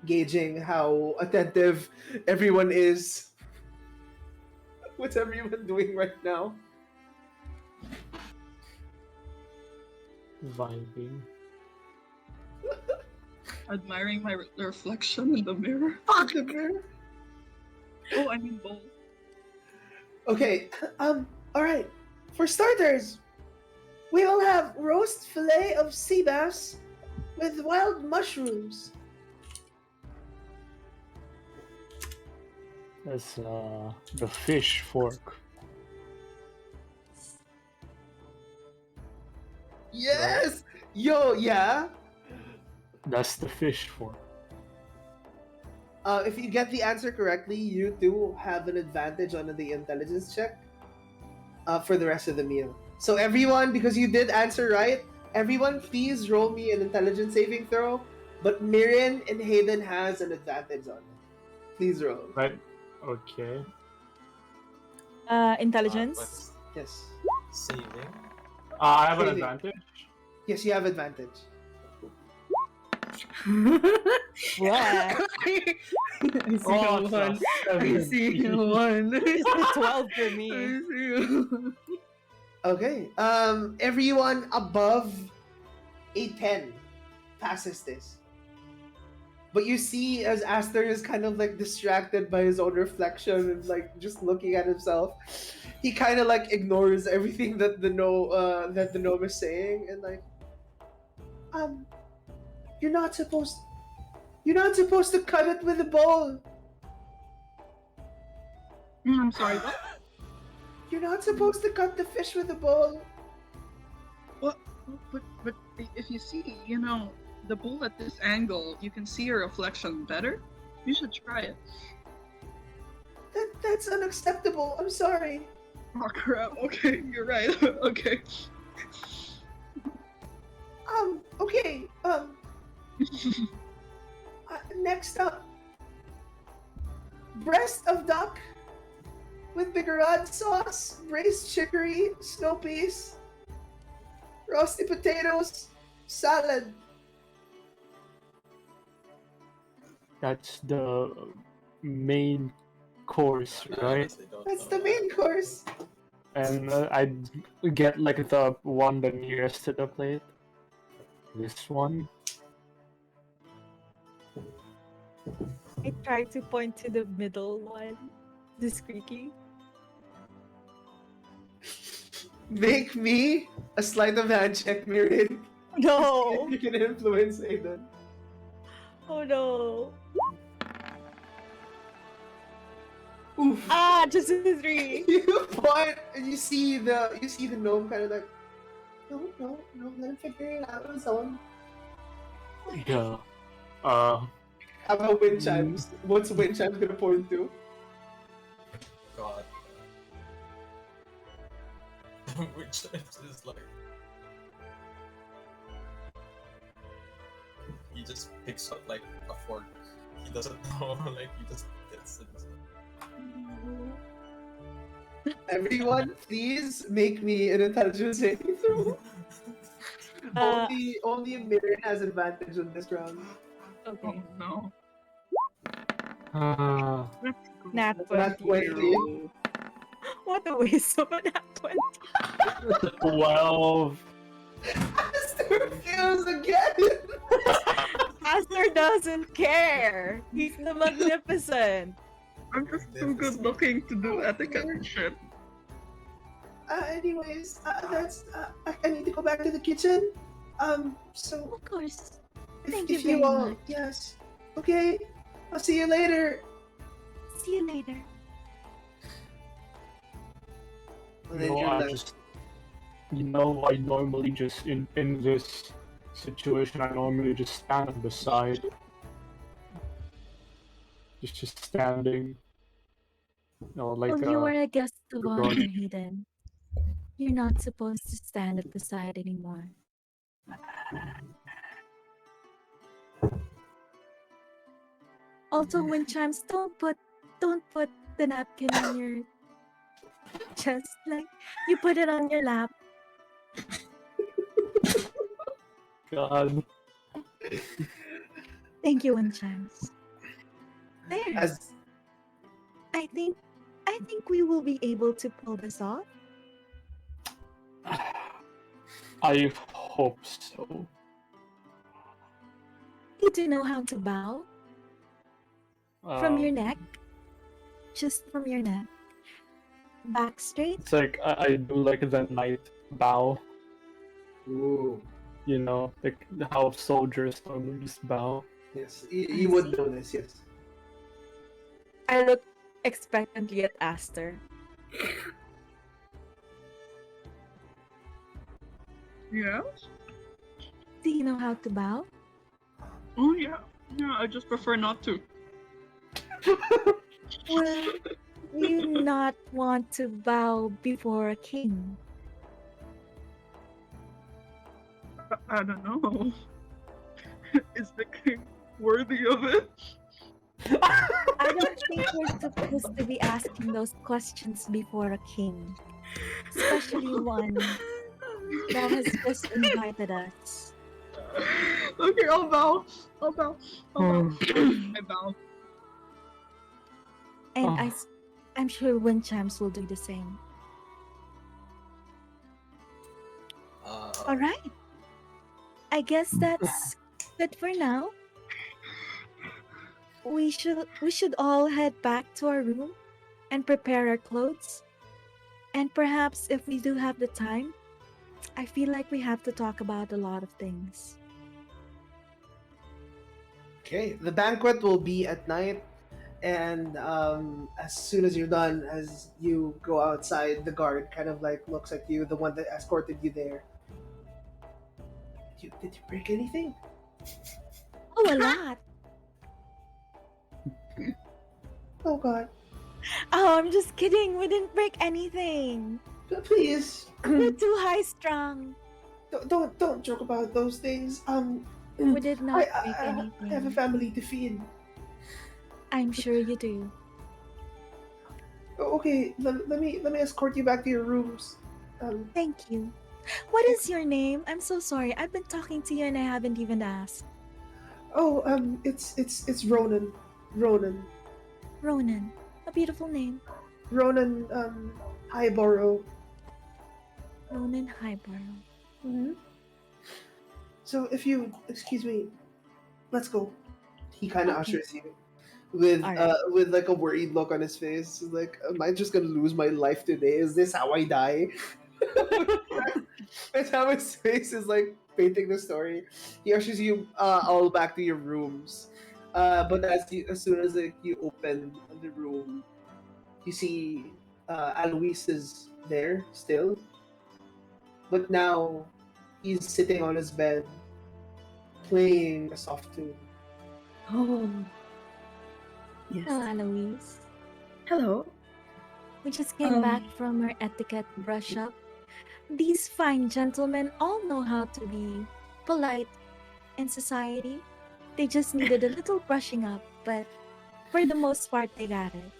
gauging how attentive everyone is. What's everyone doing right now? Vibing. Admiring my reflection in the mirror. Fuck the mirror. Oh, I mean both. Okay. All right. For starters, we will have roast fillet of sea bass with wild mushrooms. That's the fish fork. Yes. Yo, yeah. That's the fish fork. If you get the answer correctly, you do have an advantage on the intelligence check for the rest of the meal. So everyone, because you did answer right, everyone please roll me an intelligence saving throw. But Miriam and Hayden has an advantage on it. Please roll. Right? Okay. Intelligence. What's Yes. saving? I have an Saving. advantage. Yes, you have advantage. What? I see Oh, a it's one. a I see a 17. one. It's a 12 for I me. see a one. Okay. Everyone above a 10 passes this. But you see as Aster is kind of like distracted by his own reflection and like just looking at himself, he kind of like ignores everything that the gnome is saying and like, um, you're not supposed to cut it with a bowl. I'm sorry, what? You're not supposed to cut the fish with a bowl. What? But if you see, the bowl at this angle, you can see your reflection better. You should try it. That's unacceptable. I'm sorry. Oh crap. Okay, you're right. Okay. Okay. Next up, breast of duck with bigarad sauce, braised chicory, snow peas, roasted potatoes, salad. That's the main course, I right? honestly don't That's know. the main course. And I'd get like the one the nearest to the plate. This one. I try to point to the middle one discreetly. Make me a sleight of hand check, Mirin. No! You can influence Aiden. Oh no! Oof. Ah, just a 3! You point and you see the gnome kind of like, no, let him figure it out on his own. Yeah. How about wind chimes? What's wind chimes gonna point to? God. Which is like. He just picks up like a fork. He doesn't know, like he just gets it. Everyone, please make me an intelligence saving throw. Only Mirin has advantage on this round. Okay. Oh no. Nat Nat 20. 20. What a waste of a nat 20. 12. Aster fails again! Aster doesn't care. He's the magnificent. I'm just too good looking to do etiquette shit. Anyways, I need to go back to the kitchen. So Of course. if, Thank you if you very all, much. yes, okay, I'll see you later. See you later. And then No, you're I left. just, I normally just in this situation, I normally just stand on the side, just standing, like Well, you are a guest of honor, guard. Hayden. You're not supposed to stand at the side anymore. Also, wind chimes, don't put the napkin on your chest. Like you put it on your lap. God. Thank you, wind chimes. There. As I think we will be able to pull this off. I hope so. You do know how to bow from your neck, just from your neck, back straight. It's like I do like the knight bow. ooh, Like how soldiers normally just bow. yes, you would know this, yes. I look expectantly at Aster. Yeah? Do you know how to bow? Oh yeah. Yeah, I just prefer not to. Well, you not want to bow before a king. I don't know. Is the king worthy of it? I don't think we're supposed to be asking those questions before a king, especially one that has just invited us. Okay, I'll bow. I'll bow. I bow. And Oh. I'm sure wind chimes will do the same. All right. I guess that's good for now. We should all head back to our room and prepare our clothes. And perhaps if we do have the time, I feel like we have to talk about a lot of things. Okay, the banquet will be at night, and as soon as you're done, as you go outside, the guard kind of like looks at you, the one that escorted you there. Did you break anything? Oh, a lot. Oh God! Oh, I'm just kidding. We didn't break anything. Please, We're too high strung. don't joke about those things. We did not break I have a anything. family to feed. I'm sure you do. Okay, let me escort you back to your rooms. Um, Thank you. What is your name? I'm so sorry. I've been talking to you and I haven't even asked. it's Ronan, Ronan, Ronan. A beautiful name. Ronan, Highborough. Ronan Highborough. Mm-hmm. So if you excuse me, let's go. He kind of Okay. ushers you Alright. with like a worried look on his face. He's like, am I just gonna lose my life today? Is this how I die? That's how his face is like painting the story. He ushers you all back to your rooms. But as soon as like, you open the room, you see Alois is there still, but now he's sitting on his bed playing a soft tune. Oh. Yes. Hello, Eloise. Hello. We just came back Um, from our etiquette brush up. These fine gentlemen all know how to be polite in society. They just needed a little brushing up, but for the most part, they got it.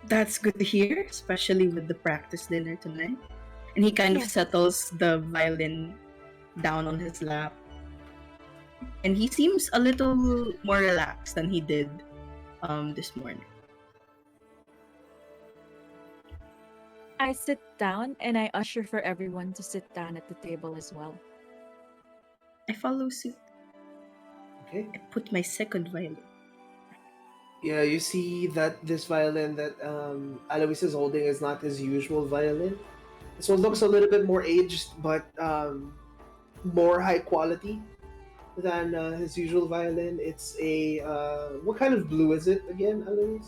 That's good to hear, especially with the practice dinner tonight. And he kind of Yes. settles the violin down on his lap. And he seems a little more relaxed than he did this morning. I sit down and I usher for everyone to sit down at the table as well. I follow suit. Okay. I put my second violin. Yeah, you see that this violin that Alois is holding is not his usual violin. This one looks a little bit more aged, but more high quality than his usual violin. It's a what kind of blue is it again, Alois?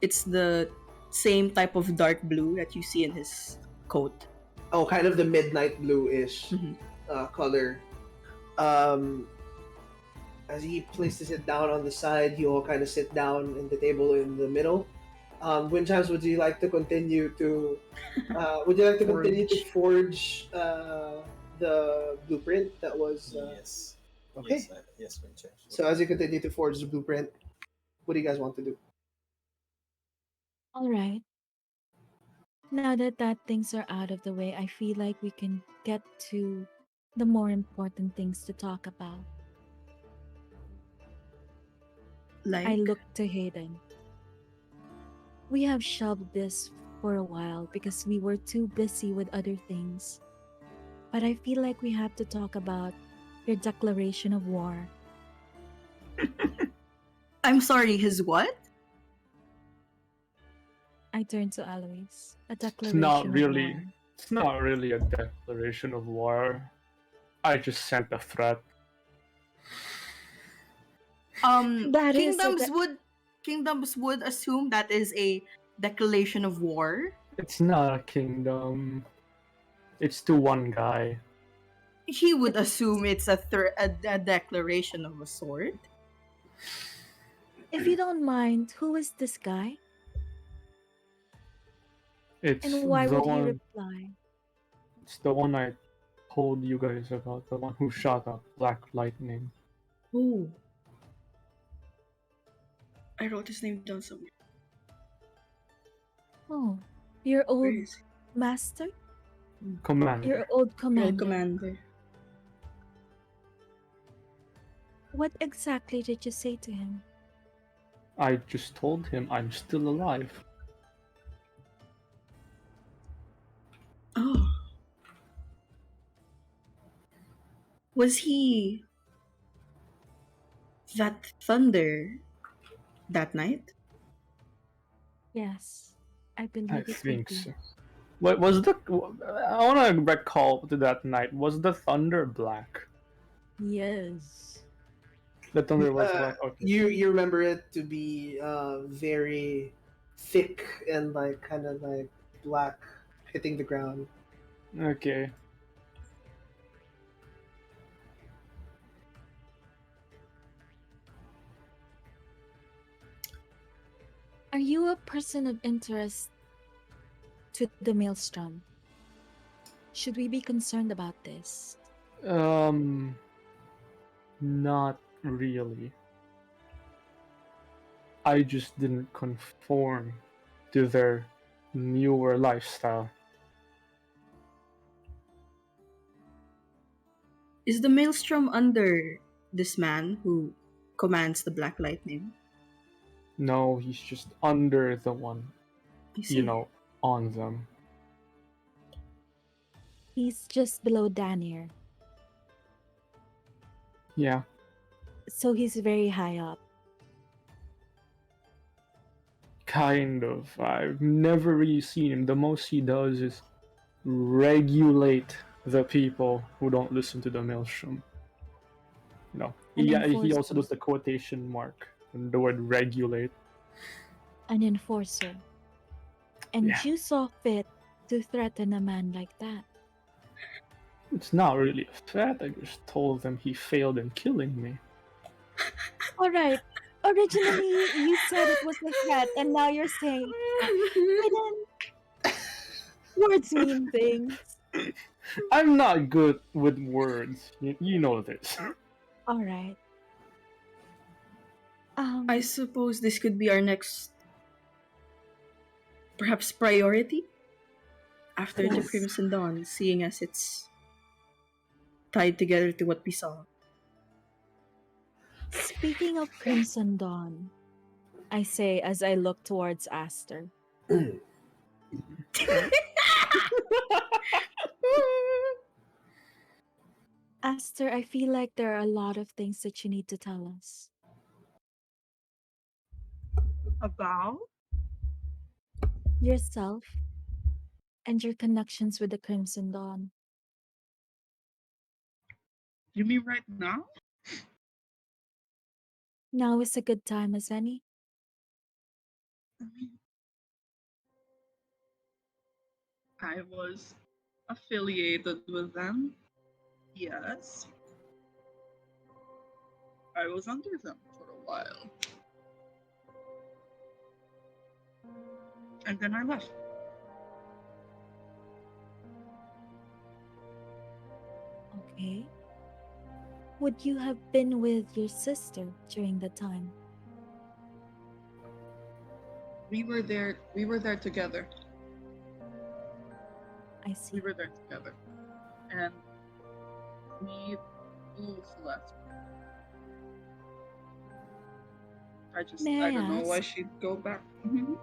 It's the same type of dark blue that you see in his coat. Oh, kind of the midnight blue-ish Mhm. color. Um, as he places it down on the side, you all kind of sit down in the table in the middle. Winchams, would you like to continue to? Would you like to continue to forge the blueprint that was? Yes. Okay. Yes, Winchester. So as you continue to forge the blueprint, what do you guys want to do? All right. Now that things are out of the way, I feel like we can get to the more important things to talk about. Like I look to Hayden. We have shelved this for a while because we were too busy with other things. But I feel like we have to talk about your declaration of war. I'm sorry, his what? I turn to Alois. A It's declaration not of really. war. It's not really a declaration of war. I just sent a threat. That is a Kingdoms would assume that is a declaration of war. It's not a kingdom. It's to one guy. He would assume it's a declaration of a sort. If you don't mind, who is this guy? It's And why the would he one. reply? It's the one I told you guys about. The one who shot up Black Lightning. Oh. I wrote his name down somewhere. Oh, your old Where is master? Commander. Your old he? commander. Old commander. What exactly did you say to him? I just told him I'm still alive. Oh. Was he that thunder that night? Yes, I I believe it would think be. so. What was the? I want to recall to that night. Was the thunder black? Yes. The thunder was black. Okay. You remember it to be very thick and like kind of like black, hitting the ground. Okay. Are you a person of interest to the maelstrom? Should we be concerned about this? Not really. I just didn't conform to their newer lifestyle. Is the maelstrom under this man who commands the Black Lightning? No, he's just under the one, I see. on them. He's just below Danir, Yeah, so he's very high up. kind of. I've never really seen him. The most he does is regulate the people who don't listen to the maelstrom. He enforcer. also does the quotation mark and the word regulate. An enforcer. And Yeah. you saw fit to threaten a man like that. It's not really a threat. I just told them he failed in killing me. Alright. Originally, you said it was a threat, and now you're saying, words mean things. I'm not good with words. You know this. Alright. I suppose this could be our next, perhaps, priority after the Yes. Crimson Dawn, seeing as it's tied together to what we saw. Speaking of Crimson Dawn, I say as I look towards Aster. Aster, I feel like there are a lot of things that you need to tell us. About? Yourself and your connections with the Crimson Dawn. You mean right now? Now is a good time as any. I mean, I was affiliated with them. Yes. I was under them for a while. And then I left. Okay. Would you have been with your sister during the time? We were there together. I see. We were there together. And we both left. May I I don't know why ask? she'd go back. Mhm.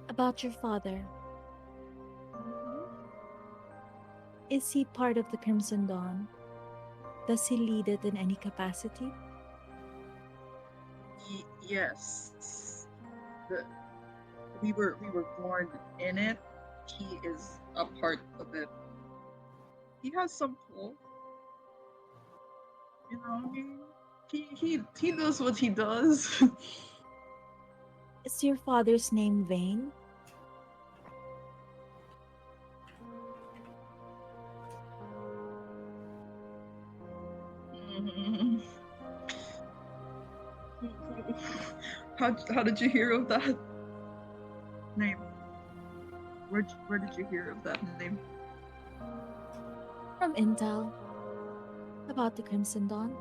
About your father. Is he part of the Crimson Dawn? Does he lead it in any capacity? Yes. We were born in it. He is a part of it. He has some pull. He knows what he does. Is your father's name Vane? Mhm. How did you hear of that name? Where did you hear of that name? From Intel. About the Crimson Dawn?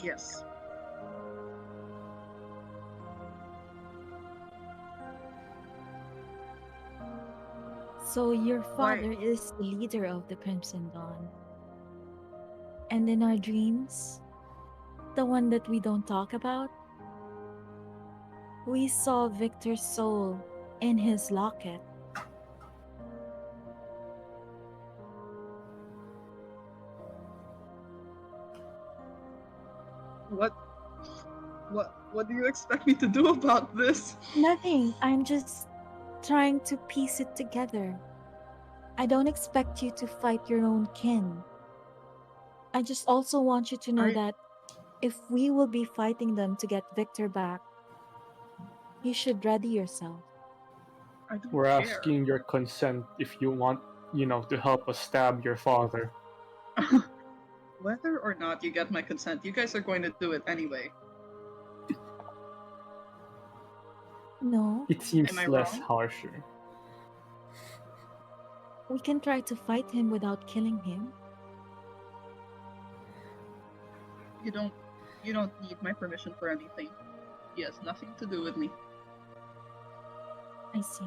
Yes. So your Why? father is the leader of the Crimson Dawn. And in our dreams, the one that we don't talk about, we saw Victor's soul in his locket. What do you expect me to do about this? Nothing. I'm just trying to piece it together. I don't expect you to fight your own kin. I just also want you to know I- that if we will be fighting them to get Victor back, you should ready yourself. I don't We're care. asking your consent if you want, to help us stab your father. Whether or not you get my consent, you guys are going to do it anyway. No, It seems Am I less wrong? harsher. we can try to fight him without killing him. You don't need my permission for anything. He has nothing to do with me. I see.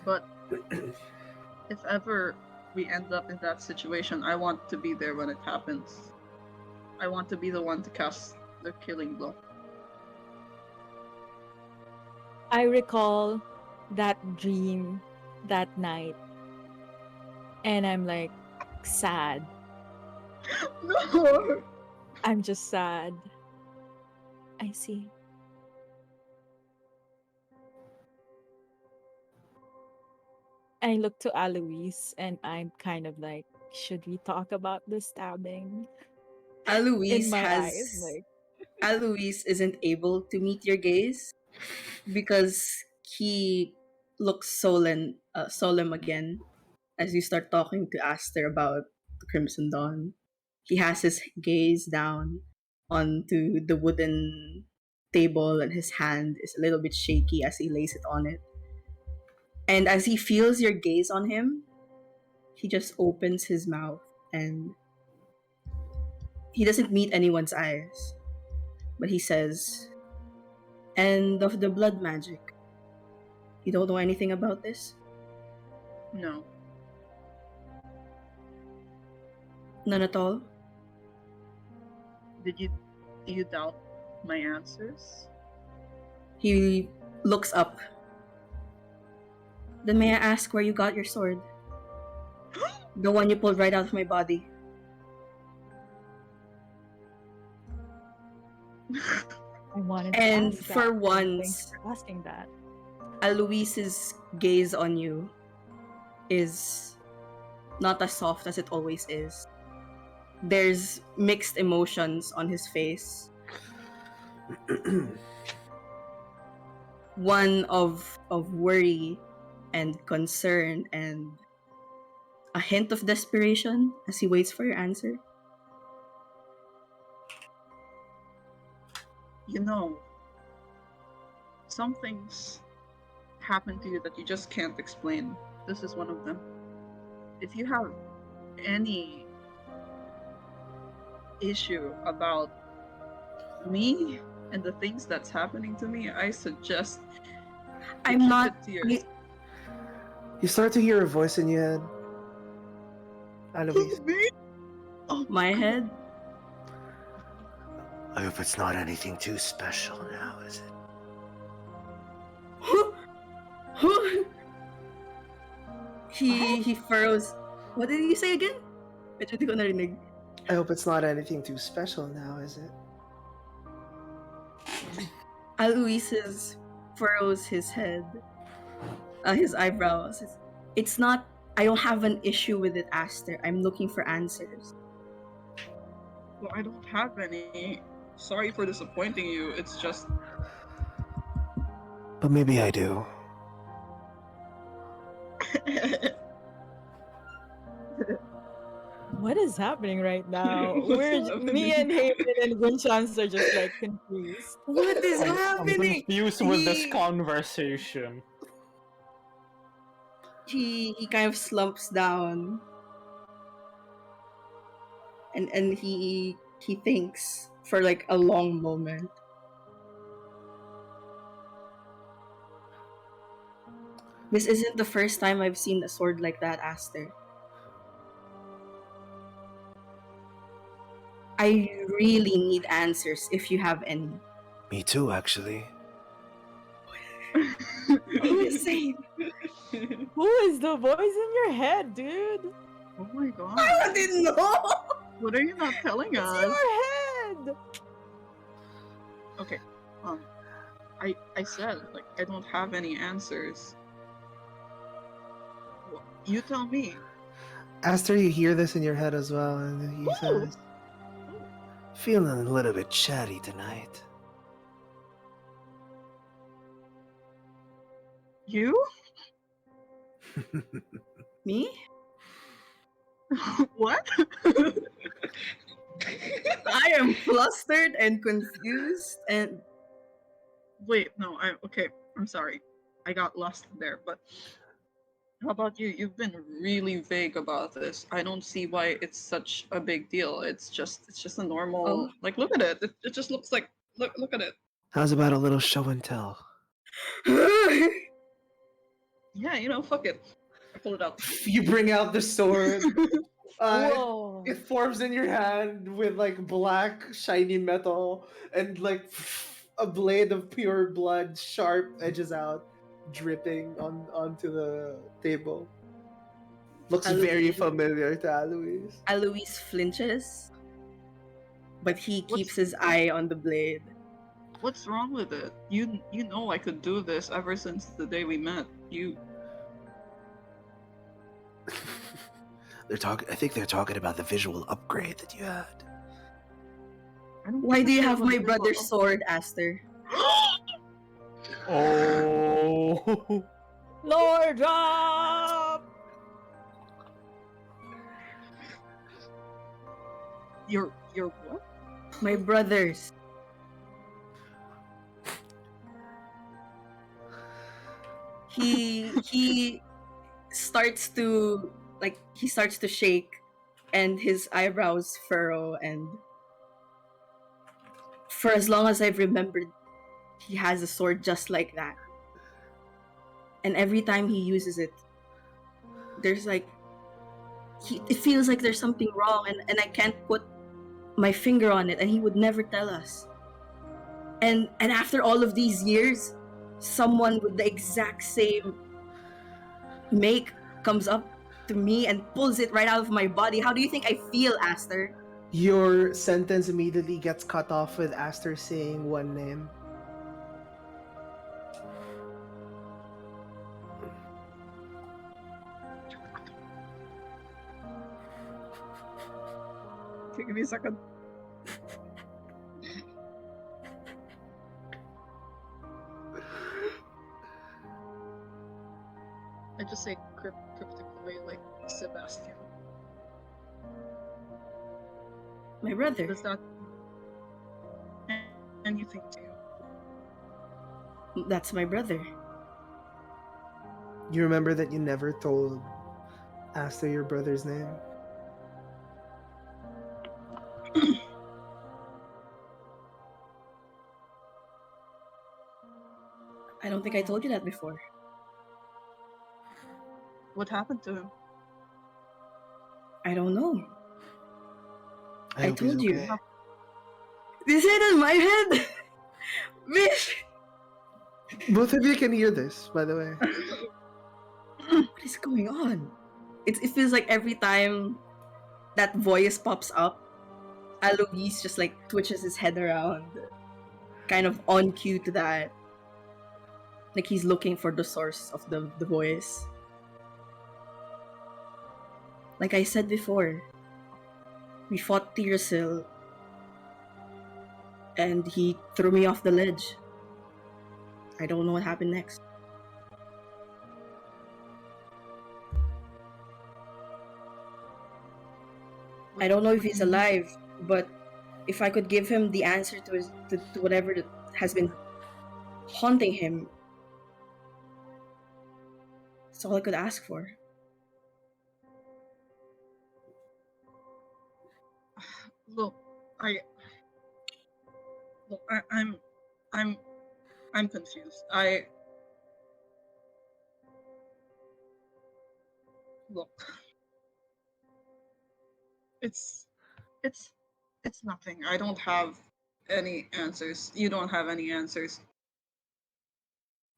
But if ever we end up in that situation, I want to be there when it happens. I want to be the one to cast the killing blow. I recall that dream that night, and I'm like sad. No! I'm just sad. I see. I look to Aloise, and I'm kind of like, should we talk about the stabbing? In my eyes, like, Alois isn't able to meet your gaze because he looks solemn again as you start talking to Aster about the Crimson Dawn. He has his gaze down onto the wooden table and his hand is a little bit shaky as he lays it on it. And as he feels your gaze on him, he just opens his mouth and he doesn't meet anyone's eyes. But he says, "And of the blood magic, you don't know anything about this? No. None at all? Do you doubt my answers? He looks up. Then may I ask where you got your sword? The one you pulled right out of my body." I wanted And to ask for that. once- Thanks for asking that. Aloise's gaze on you is not as soft as it always is. There's mixed emotions on his face. One of worry and concern and a hint of desperation as he waits for your answer. You know, some things happen to you that you just can't explain. This is one of them. If you have any issue about me and the things that's happening to me, I suggest I'm keep not. it to yourself. You start to hear a voice in your head. Alois. Me? Oh My head? I hope it's not anything too special now, is it? He furrows. What did you say again? Medyo di ko narinig. I hope it's not anything too special now, is it? Aloysius furrows his head, his eyebrows. It's not. I don't have an issue with it, Aster. I'm looking for answers. Well, I don't have any. Sorry for disappointing you. It's just But maybe I do. What is happening right now? What's Me and Hayden and Winchance are just like confused. What is I'm happening? confused with this He- conversation. He kind of slumps down, and he thinks for like a long moment. This isn't the first time I've seen a sword like that, Aster. I really need answers if you have any. Me too, actually. Insane. Who is the voice in your head, dude? Oh my god. I didn't know. What are you not telling It's us? your head. Okay. I said like I don't have any answers. Well, you tell me. Aster, you hear this in your head as well, and he says, Feeling a little bit chatty tonight. You? Me? What? I am flustered and confused and Wait, no, okay, I'm sorry. I got lost there, but how about you? You've been really vague about this. I don't see why it's such a big deal. It's just a normal Oh. like look at it. It just looks like look at it. How's about a little show and tell? Yeah, fuck it. I pull it out. you bring out the sword. Whoa. It forms in your hand with like black shiny metal and like a blade of pure blood, sharp edges out, dripping onto the table. Looks very Alois. familiar to Alois. Alois flinches, but he What's- keeps his eye on the blade. What's wrong with it? You know I could do this ever since the day we met. I think they're talking about the visual upgrade that you had. I don't Why give a do you shit have about my the brother's visual sword, Aster? Oh. Lord drop. Your what? My brother's. He starts to shake and his eyebrows furrow, and for as long as I've remembered, he has a sword just like that. And every time he uses it, there's like it feels like there's something wrong, and I can't put my finger on it, and he would never tell us. And after all of these years, someone with the exact same make comes up to me and pulls it right out of my body. How do you think I feel, Aster? Your sentence immediately gets cut off with Aster saying one name. Okay, give me a second. I just say cryptically like Sebastian. My brother. Does that anything to you? That's my brother. You remember that you never told Aster your brother's name? I don't think I told you that before. What happened to him? I don't know. I hope he's told you. okay. This head on my head! Bish! Both of you can hear this, by the way. What is going on? It feels like every time that voice pops up, Alois just like twitches his head around, kind of on cue to that. Like he's looking for the source of the voice. Like I said before, we fought Tirasil, and he threw me off the ledge. I don't know what happened next. I don't know if he's alive, but if I could give him the answer to whatever that has been haunting him, that's all I could ask for. Look, I'm confused. Look. It's nothing. I don't have any answers. You don't have any answers.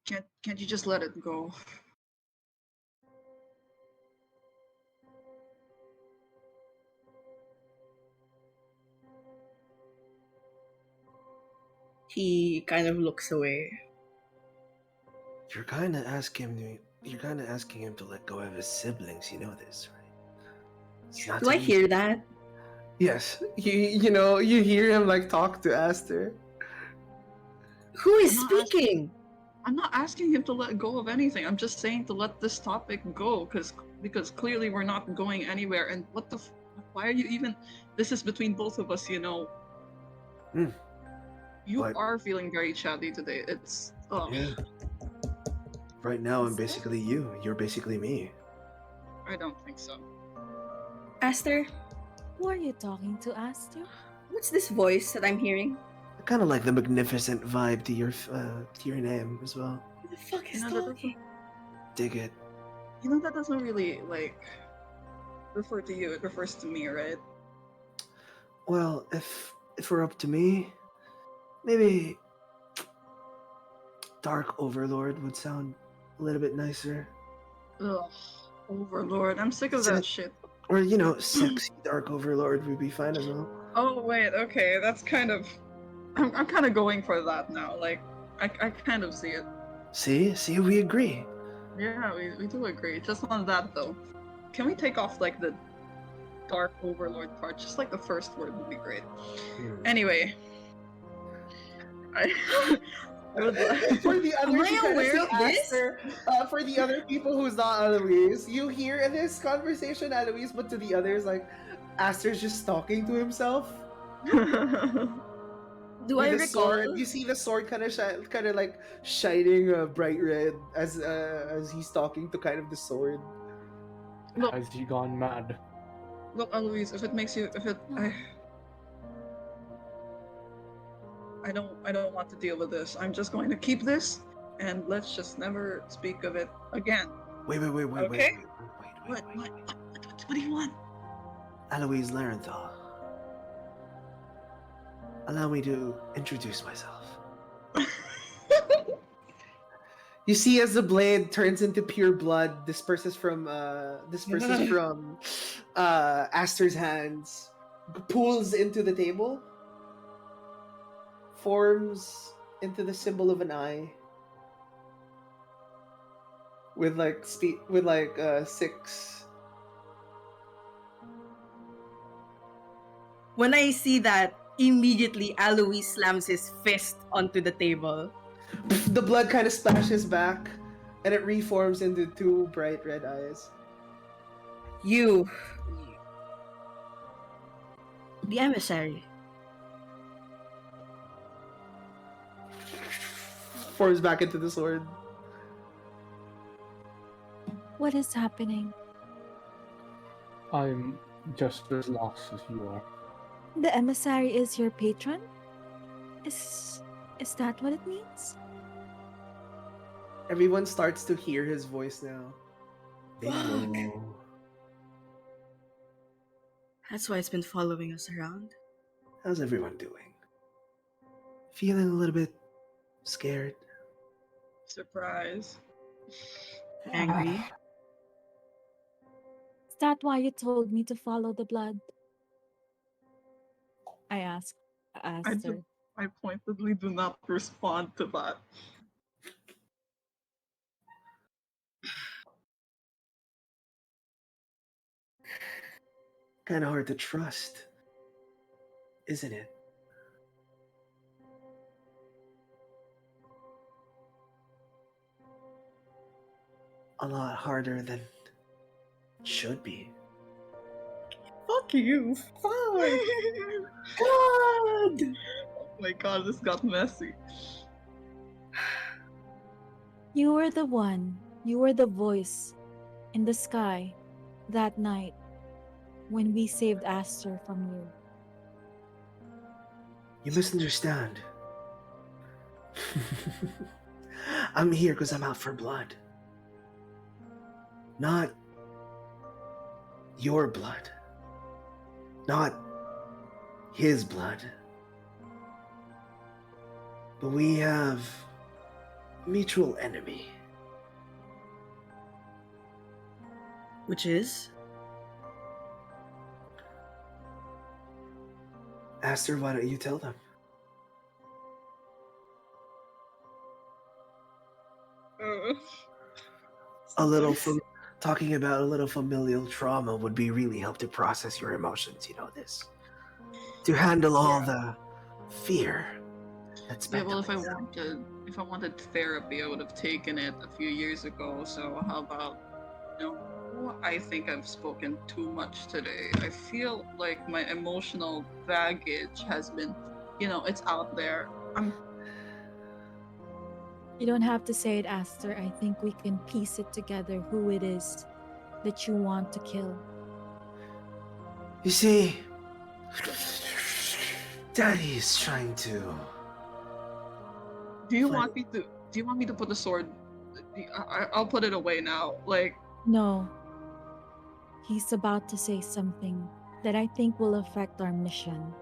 Can't you just let it go? He kind of looks away. You're kind of asking him to let go of his siblings. You know this, right? It's not Do I too hear easy. that? Yes, you hear him like talk to Aster. Who is I'm not speaking? I'm not asking him to let go of anything. I'm just saying to let this topic go because clearly we're not going anywhere. And why are you even? This is between both of us, you know. Hmm. You But- are feeling very chatty today. It's Yeah. Right now, I'm Is it? basically you. You're basically me. I don't think so. Aster, Who are you talking to, Aster? what's this voice that I'm hearing? I kind of like the magnificent vibe to your name as well. Who the fuck is You know, that talking? Dig it. that doesn't really like refer to you. It refers to me, right? Well, if it were up to me, maybe Dark Overlord would sound a little bit nicer. Ugh, Overlord. I'm sick of Isn't that it- shit. Or sexy Dark Overlord would be fine as well. Oh wait, okay, that's kind of. I'm kind of going for that now. Like, I kind of see it. See, we agree. Yeah, we do agree. Just on that though. Can we take off like the Dark Overlord part? Just like the first word would be great. Anyway. I would For the Am others I who kinda aware see of this? Aster, for the other people who's not Eloise, you hear in this conversation Eloise, but to the others, like, Aster's just talking to himself. Do With I the recall? sword, you see the sword kind of like shining bright red as he's talking to kind of the sword. Look, Has he gone mad? look, Eloise, if it makes you, if it, I don't want to deal with this. I'm just going to keep this, and let's just never speak of it again. Wait. Okay. What do you want? Eloise Larenthal. Allow me to introduce myself. You see as the blade turns into pure blood, disperses from Aster's hands, pulls into the table, forms into the symbol of an eye, with six. When I see that, immediately Alois slams his fist onto the table. The blood kind of splashes back, and it reforms into two bright red eyes. You. The emissary. Forms back into the sword. What is happening? I'm just as lost as you are. The emissary is your patron? Is that what it means? Everyone starts to hear his voice now. Bingo. That's why it's been following us around. How's everyone doing? Feeling a little bit scared? Surprise. Angry. Is that why you told me to follow the blood? I asked Aster. I pointedly do not respond to that. Kind of hard to trust, isn't it? A lot harder than it should be. Fuck you. Fuck. God. Oh my god, this got messy. You were the one. You were the voice in the sky that night when we saved Aster from you. You misunderstand. I'm here because I'm out for blood. Not your blood. Not his blood. But we have a mutual enemy. Which is? Aster, why don't you tell them? A little talking about a little familial trauma would be really help to process your emotions, you know this. To handle all the fear that's Yeah, pent well, up inside. if I wanted therapy, I would have taken it a few years ago. So how about, I think I've spoken too much today. I feel like my emotional baggage has been, it's out there. You don't have to say it, Aster. I think we can piece it together who it is that you want to kill. You see, Daddy is trying to. Do you Fine. want me to? Do you want me to put the sword? I'll put it away now. Like, No. He's about to say something that I think will affect our mission.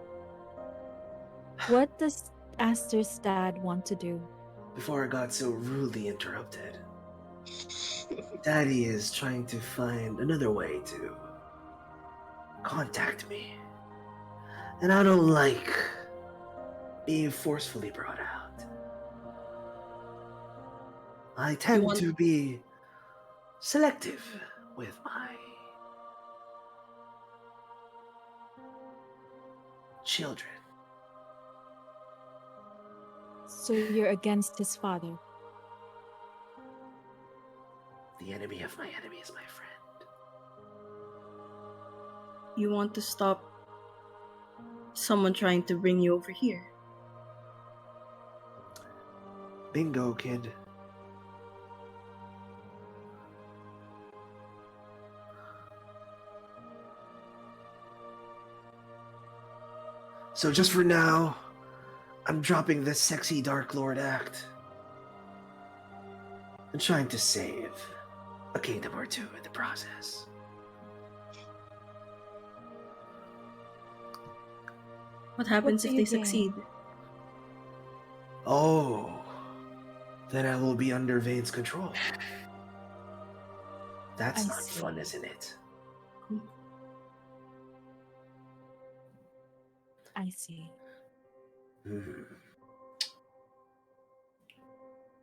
What does Aster's dad want to do? Before I got so rudely interrupted, Daddy is trying to find another way to contact me. And I don't like being forcefully brought out. I tend want- to be selective with my children. So you're against his father. The enemy of my enemy is my friend. You want to stop someone trying to bring you over here? Bingo, kid. So just for now, I'm dropping this sexy Dark Lord act and trying to save a kingdom or two in the process. What happens do if you they gain? succeed? Oh, then I will be under Vane's control. That's I not see. fun, isn't it? I see.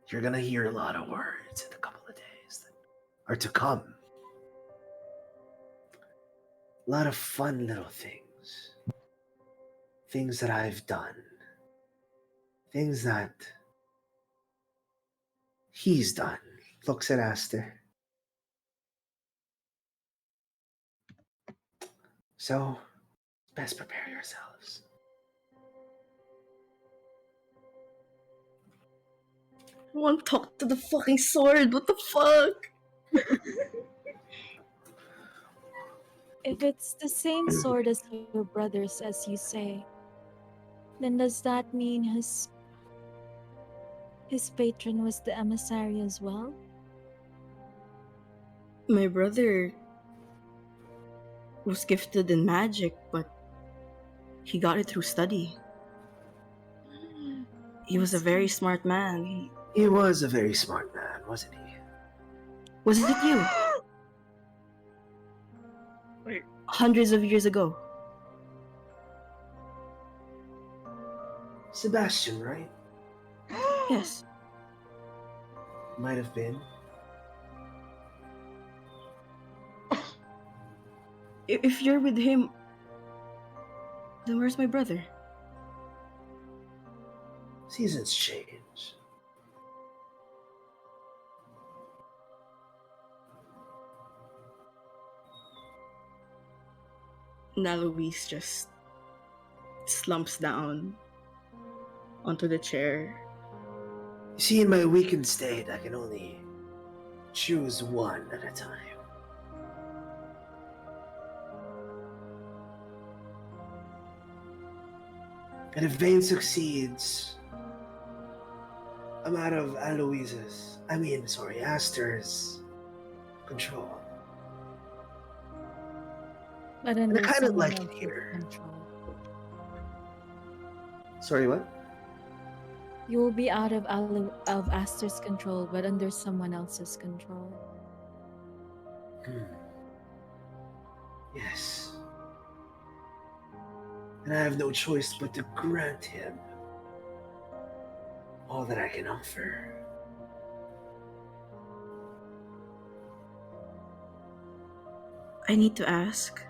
You're gonna hear a lot of words in a couple of days that are to come. A lot of fun little things. Things that I've done. Things that he's done. Looks at Aster. So, best prepare yourselves. I want to talk to the fucking sword. What the fuck? If it's the same sword as your brother's, as you say, then does that mean his patron was the emissary as well? My brother was gifted in magic, but he got it through study. He was a very smart man. He was a very smart man, wasn't he? Was it you? Wait. Hundreds of years ago. Sebastian, right? Yes. Might have been. If you're with him, then where's my brother? Seasons change. Now Louise just slumps down onto the chair. You see, in my weakened state, I can only choose one at a time. And if Vane succeeds, I'm out of Aster's control. But And I under kind of someone like it else's here. control. Sorry, what? You will be out of Aster's control, but under someone else's control. Yes. And I have no choice but to grant him all that I can offer. I need to ask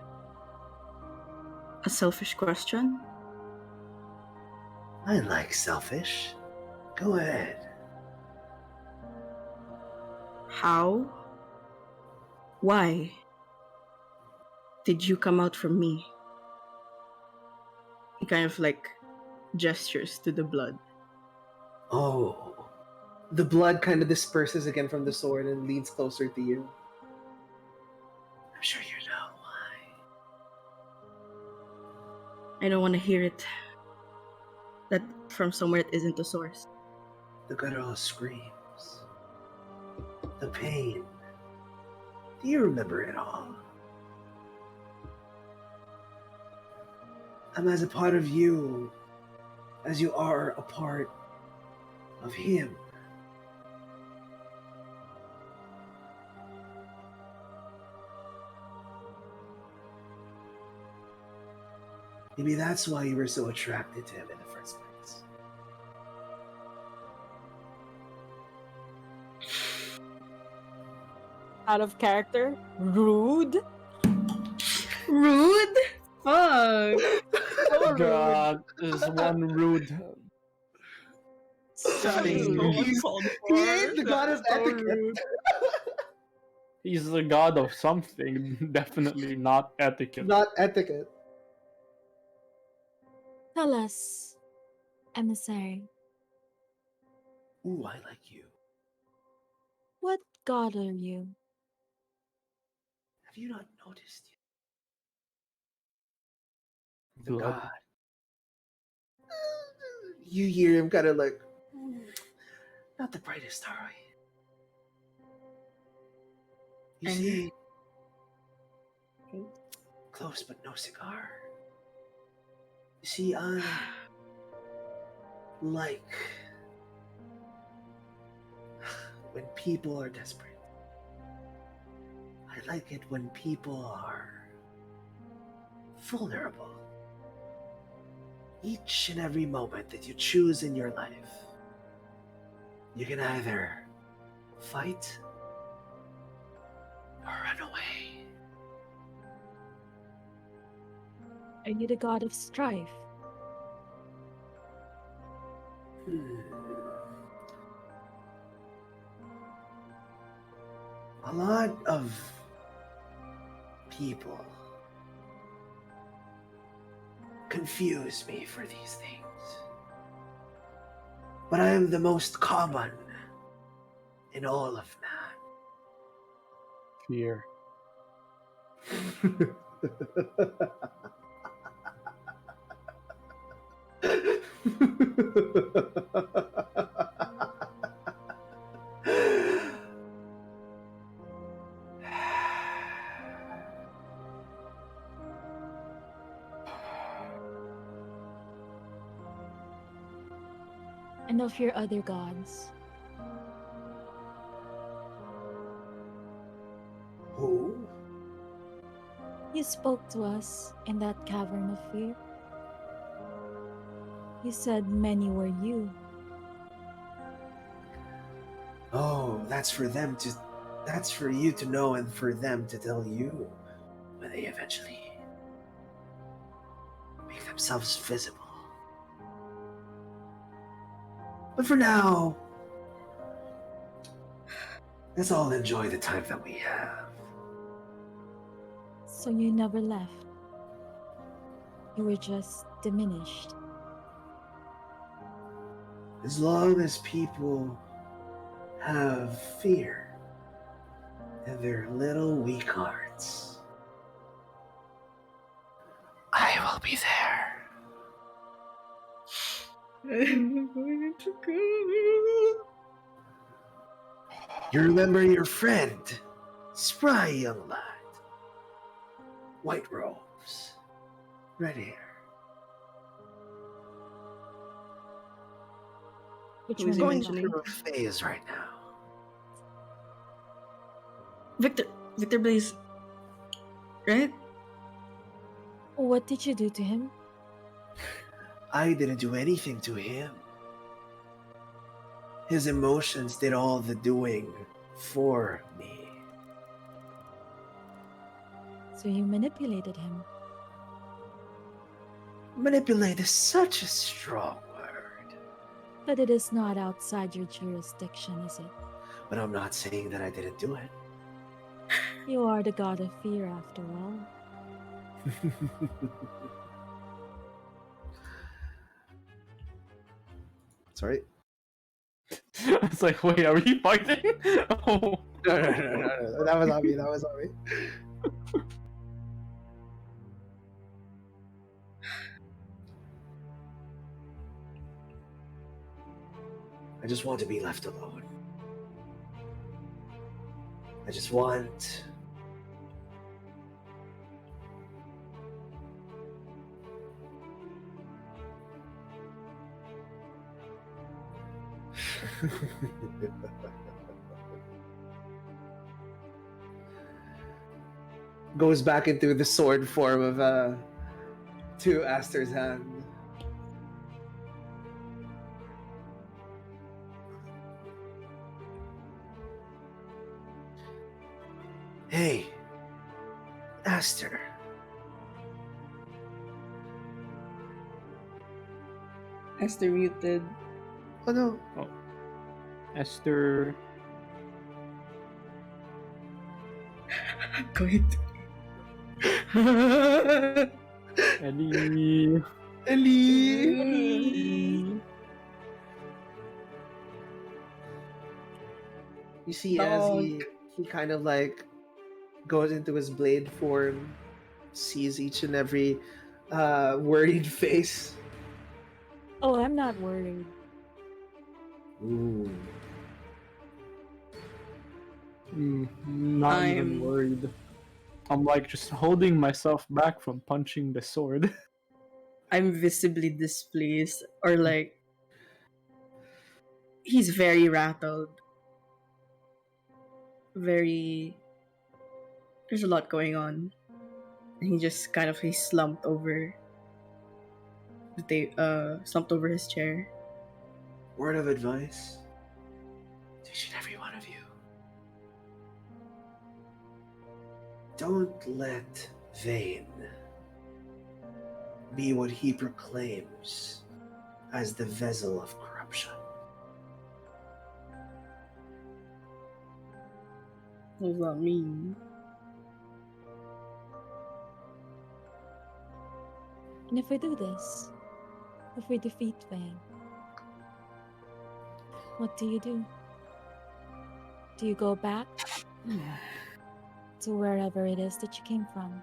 a selfish question. I like selfish. Go ahead. How? Why did you come out from me? He kind of like gestures to the blood. Oh, The blood kind of disperses again from the sword and leans closer to you. I'm sure you know why. I don't want to hear it. That from somewhere that isn't the source. The girl screams. The pain. Do you remember it all? I'm as a part of you as you are a part of him. Maybe that's why you were so attracted to him in the first place. Out of character. Rude. Rude? Fuck. So rude. God, is one rude. So That is so rude. uncalled He for. is the god of That is so etiquette. rude. He's the god of something, definitely not etiquette. Not etiquette. Tell us, Emissary, Ooh, I like you. what god are you? Have you not noticed yet? The Blood. god. You hear him kind of like, Not the brightest, are we? You And- see, close but no cigar. You see, I like when people are desperate. I like it when people are vulnerable. Each and every moment that you choose in your life, you can either fight or run away. Are you the god of strife? A lot of people confuse me for these things. But I am the most common in all of man. Fear. And of your other gods? Who? You spoke to us in that cavern of fear. You said many were you. Oh, that's for them to. That's for you to know and for them to tell you when they eventually make themselves visible. But for now, let's all enjoy the time that we have. So you never left. You were just diminished. As long as people have fear in their little weak hearts, I will be there. You remember your friend, spry young lad, white robes, red hair. Which Who one is am I he Going mentioning? through a phase right now. Victor Blaze. Right? What did you do to him? I didn't do anything to him. His emotions did all the doing for me. So you manipulated him. Manipulate is such a strong word. But it is not outside your jurisdiction, is it? But I'm not saying that I didn't do it. You are the god of fear, after all. Sorry. It's like, wait, are we fighting? Oh. No. That was on me. That was on me. I just want to be left alone. I just want... Goes back into the sword form of to Aster's hand. Hey, Aster. Aster muted. Oh no. Esther. Go ahead. Ellie. Ellie. You see, as he kind of like goes into his blade form, sees each and every worried face. Oh, I'm not worried. Ooh. Not even I'm- worried. I'm like just holding myself back from punching the sword. I'm visibly displeased, or like, he's very rattled. Very. There's a lot going on. And he just kind of he's slumped over slumped over his chair. Word of advice to each and every one of you. Don't let Vane be what he proclaims as the vessel of corruption. What does that mean? And if we do this, if we defeat Vane, what do you do? Do you go back to wherever it is that you came from,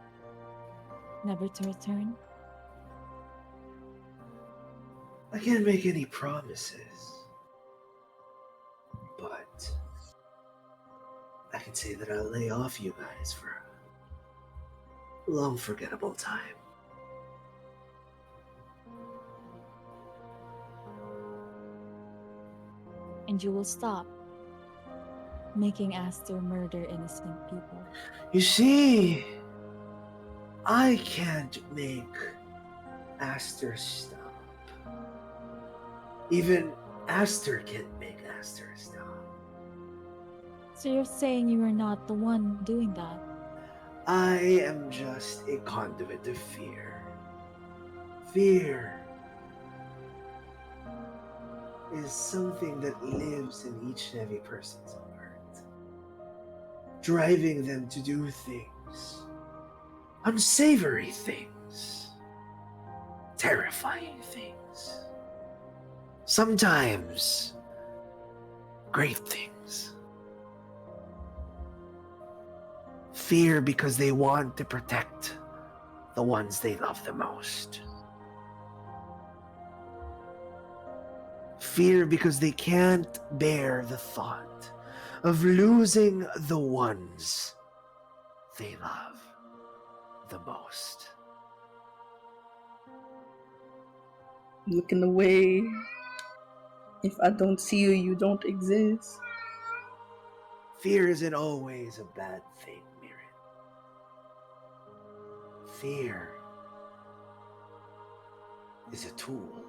never to return? I can't make any promises, but I can say that I'll lay off you guys for a long, forgettable time. And you will stop making Aster murder innocent people. You see, I can't make Aster stop. Even Aster can't make Aster stop. So you're saying you are not the one doing that? I am just a conduit of fear. Fear is something that lives in each and every person's heart, driving them to do things, unsavory things, terrifying things, sometimes great things. Fear because they want to protect the ones they love the most. Fear because they can't bear the thought of losing the ones they love the most. Looking away. If I don't see you, you don't exist. Fear isn't always a bad thing, Mirren. Fear is a tool.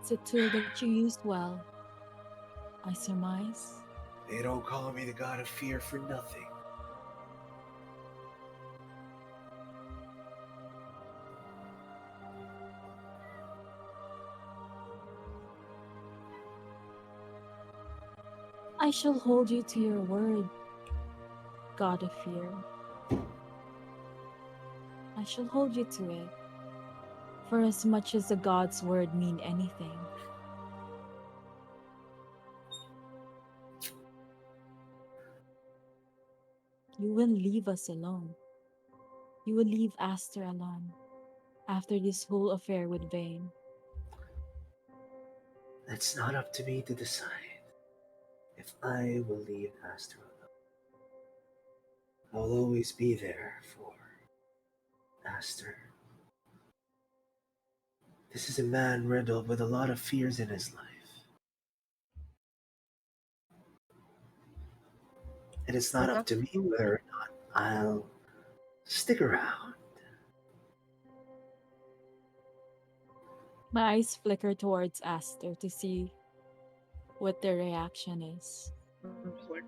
It's a tool that you used well, I surmise. They don't call me the god of fear for nothing. I shall hold you to your word, God of Fear. I shall hold you to it. For as much as a god's word mean anything, you will leave us alone. You will leave Aster alone after this whole affair with Vane. That's not up to me to decide if I will leave Aster alone. I'll always be there for Aster. This is a man riddled with a lot of fears in his life. And it's not up to me whether or not I'll stick around. My eyes flicker towards Aster to see what their reaction is. I'm just like,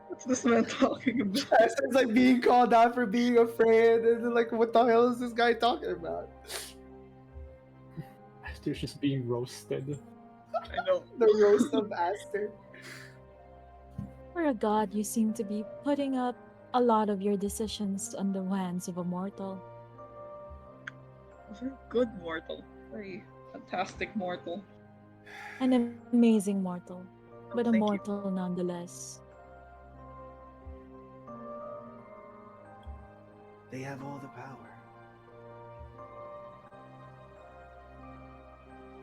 what's this man talking about? Aster's like being called out for being afraid, and they're like, what the hell is this guy talking about? Aster's just being roasted. I know. The roast of Aster. For a god, you seem to be putting up a lot of your decisions on the hands of a mortal. A very good mortal. Very fantastic mortal. An amazing mortal, but a thank you. mortal nonetheless. They have all the power.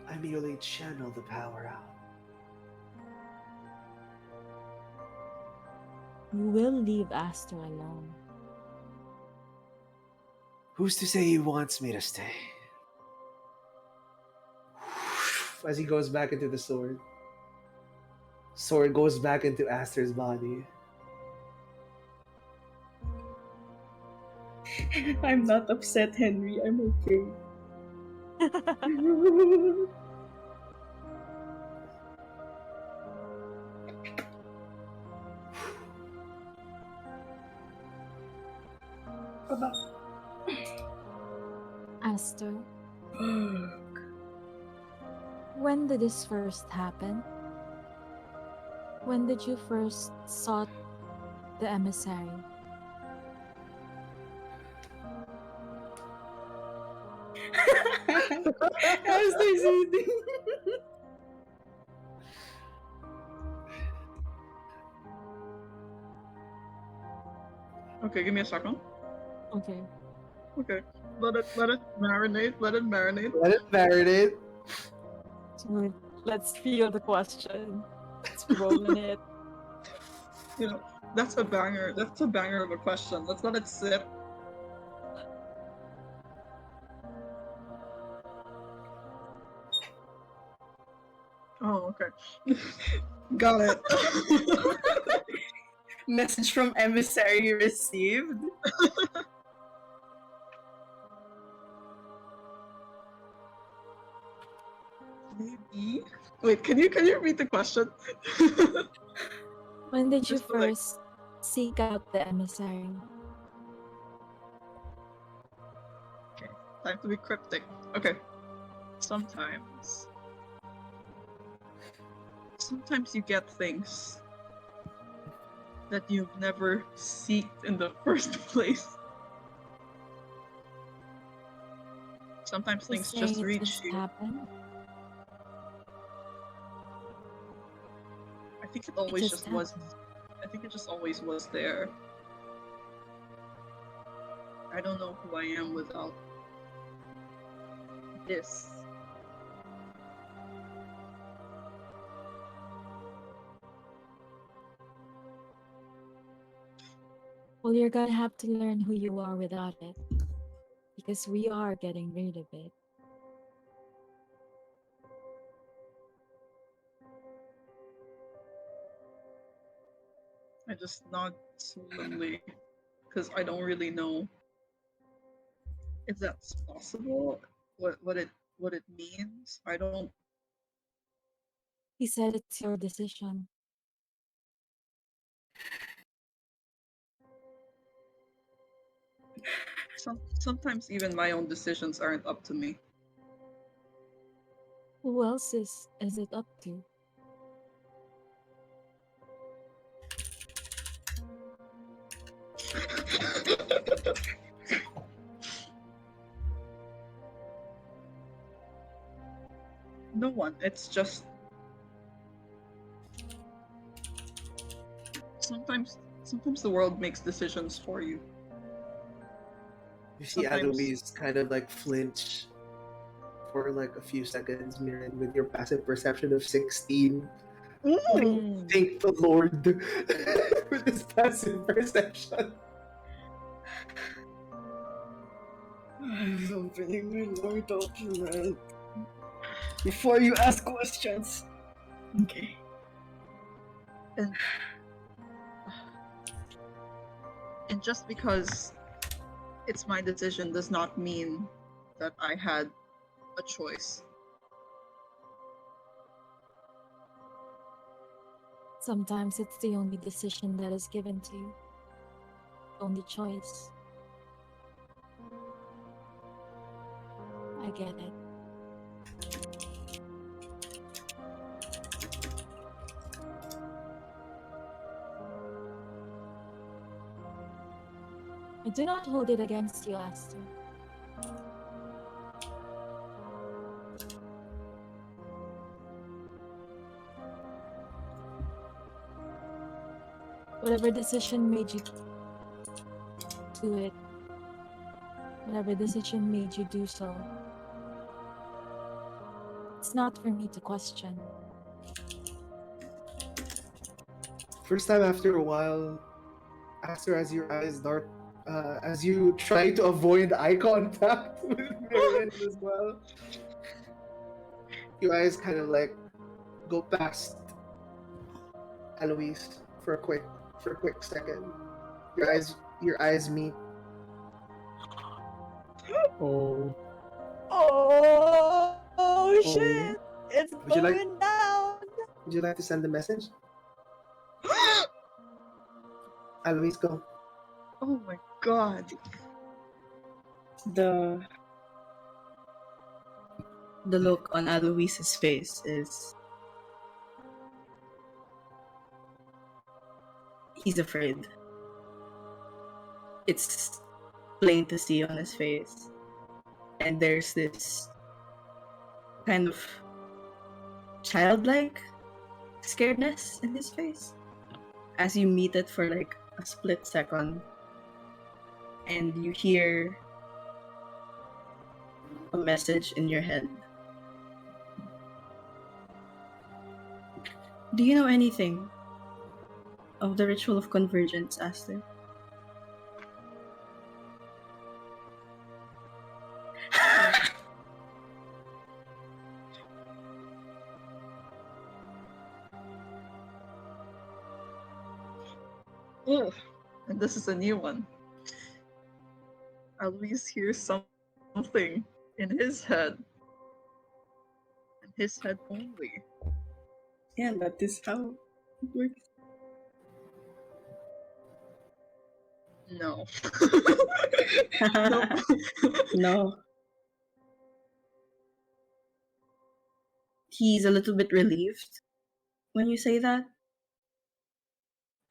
I merely channel the power out. You will leave Aster alone. Who's to say he wants me to stay? As he goes back into the sword. Sword goes back into Aster's body. I'm not upset, Henry. I'm okay. Aster, when did this first happen? When did you first sought the emissary? Aster's eating. Okay, give me a second. Okay. Okay. Let it marinate. Let it marinate. Let it marinate. So let's feel the question. Let's roll in it. You know, that's a banger. That's a banger of a question. Let's let it sit. Oh, okay. Got it. Message from emissary received. Maybe. Wait, can you repeat the question? When did you Just to, like- first seek out the emissary? Time to be cryptic. Okay. Sometimes you get things that you've never seeked in the first place. Sometimes You things say just it reach just you. happened? I think it always just just was. I think it just always was there. I don't know who I am without this. Well, you're gonna have to learn who you are without it. Because we are getting rid of it. I just nod solemnly because I don't really know if that's possible. What it means. I don't. He said it's your decision. Sometimes even my own decisions aren't up to me. Who else is it up to? No one. It's just sometimes the world makes decisions for you. You see Sometimes- Alois kind of like flinch for like a few seconds, Mirren, with your passive perception of 16. Mm. Thank the Lord for this passive perception. I'm opening my Lord document. Before you ask questions. Okay. And just because it's my decision does not mean that I had a choice. Sometimes it's the only decision that is given to you. Only choice. I get it. I do not hold it against you, Aster. Whatever decision made you do it, whatever decision made you do so, it's not for me to question. First time after a while, Aster, as your eyes dart, as you try to avoid eye contact with Mirren as well, your eyes kind of like go past Alois for a quick second. Your eyes meet. Oh, Oh shit! It's Would you like- going down. Would you like to send a message? Alois, go. Oh my god. The look on Alois's face is he's afraid. It's plain to see on his face. And there's this kind of childlike scaredness in his face as you meet it for like a split second and you hear a message in your head. Do you know anything of the ritual of convergence, Aster? Ugh. And this is a new one. At least hears something in his head. In his head only. Yeah, that is how it works. No. No. He's a little bit relieved when you say that.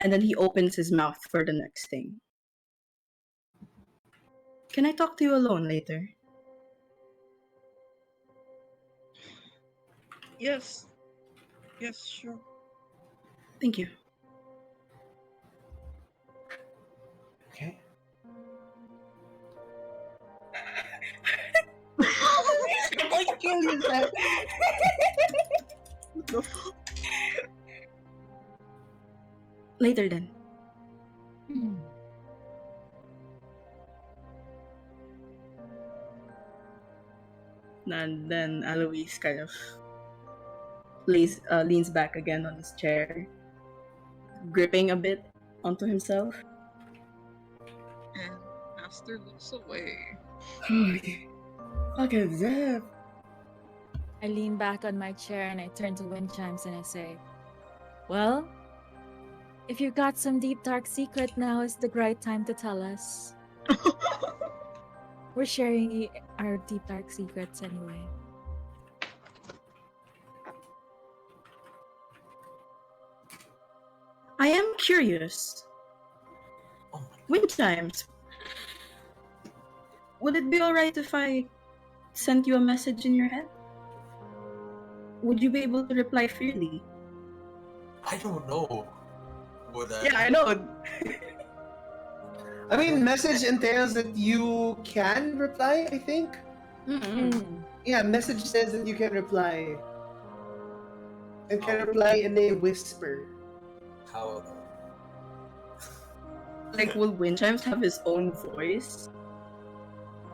And then he opens his mouth for the next thing. Can I talk to you alone later? Yes. Yes, sure. Thank you. Okay. Don't kill yourself. Later then. And then Alois kind of leans back again on his chair, gripping a bit onto himself. And Aster looks away. Look at that. I lean back on my chair and I turn to Wind Chimes and I say, well, if you've got some deep dark secret, now is the right time to tell us. We're sharing our deep dark secrets anyway. I am curious. Oh my Wind Chimes, would it be alright if I sent you a message in your head? Would you be able to reply freely? I don't know. Would I? Yeah, I know. I mean, message entails that you can reply, I think. Yeah, message says that you can reply. And can Oh. reply in a whisper. How though? Like, will Wind Chimes have his own voice?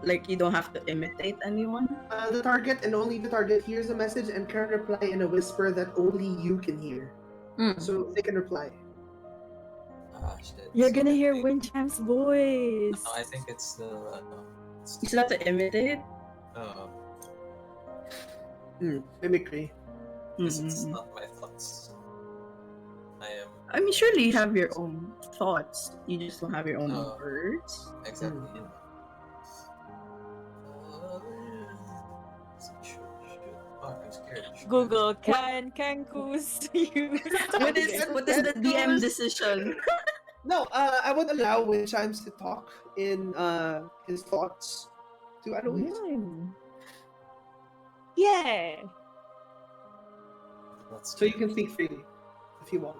Like, you don't have to imitate anyone? The target and only the target hears the message and can reply in a whisper that only you can hear. So they can reply. Ah, shit. You're So gonna I hear think- Wind Chimes' voice. No, I think it's the. You still have to imitate? Mimicry. It's not my thoughts. I am I mean, surely you have your own thoughts. You just don't have your own No. words. exactly. Oh, I'm scared. Google, can Kenkus use? What is the DM decision? No, I would allow Wind Chimes to talk in his thoughts to Eloise. Yeah. That's So you can speak freely if you want.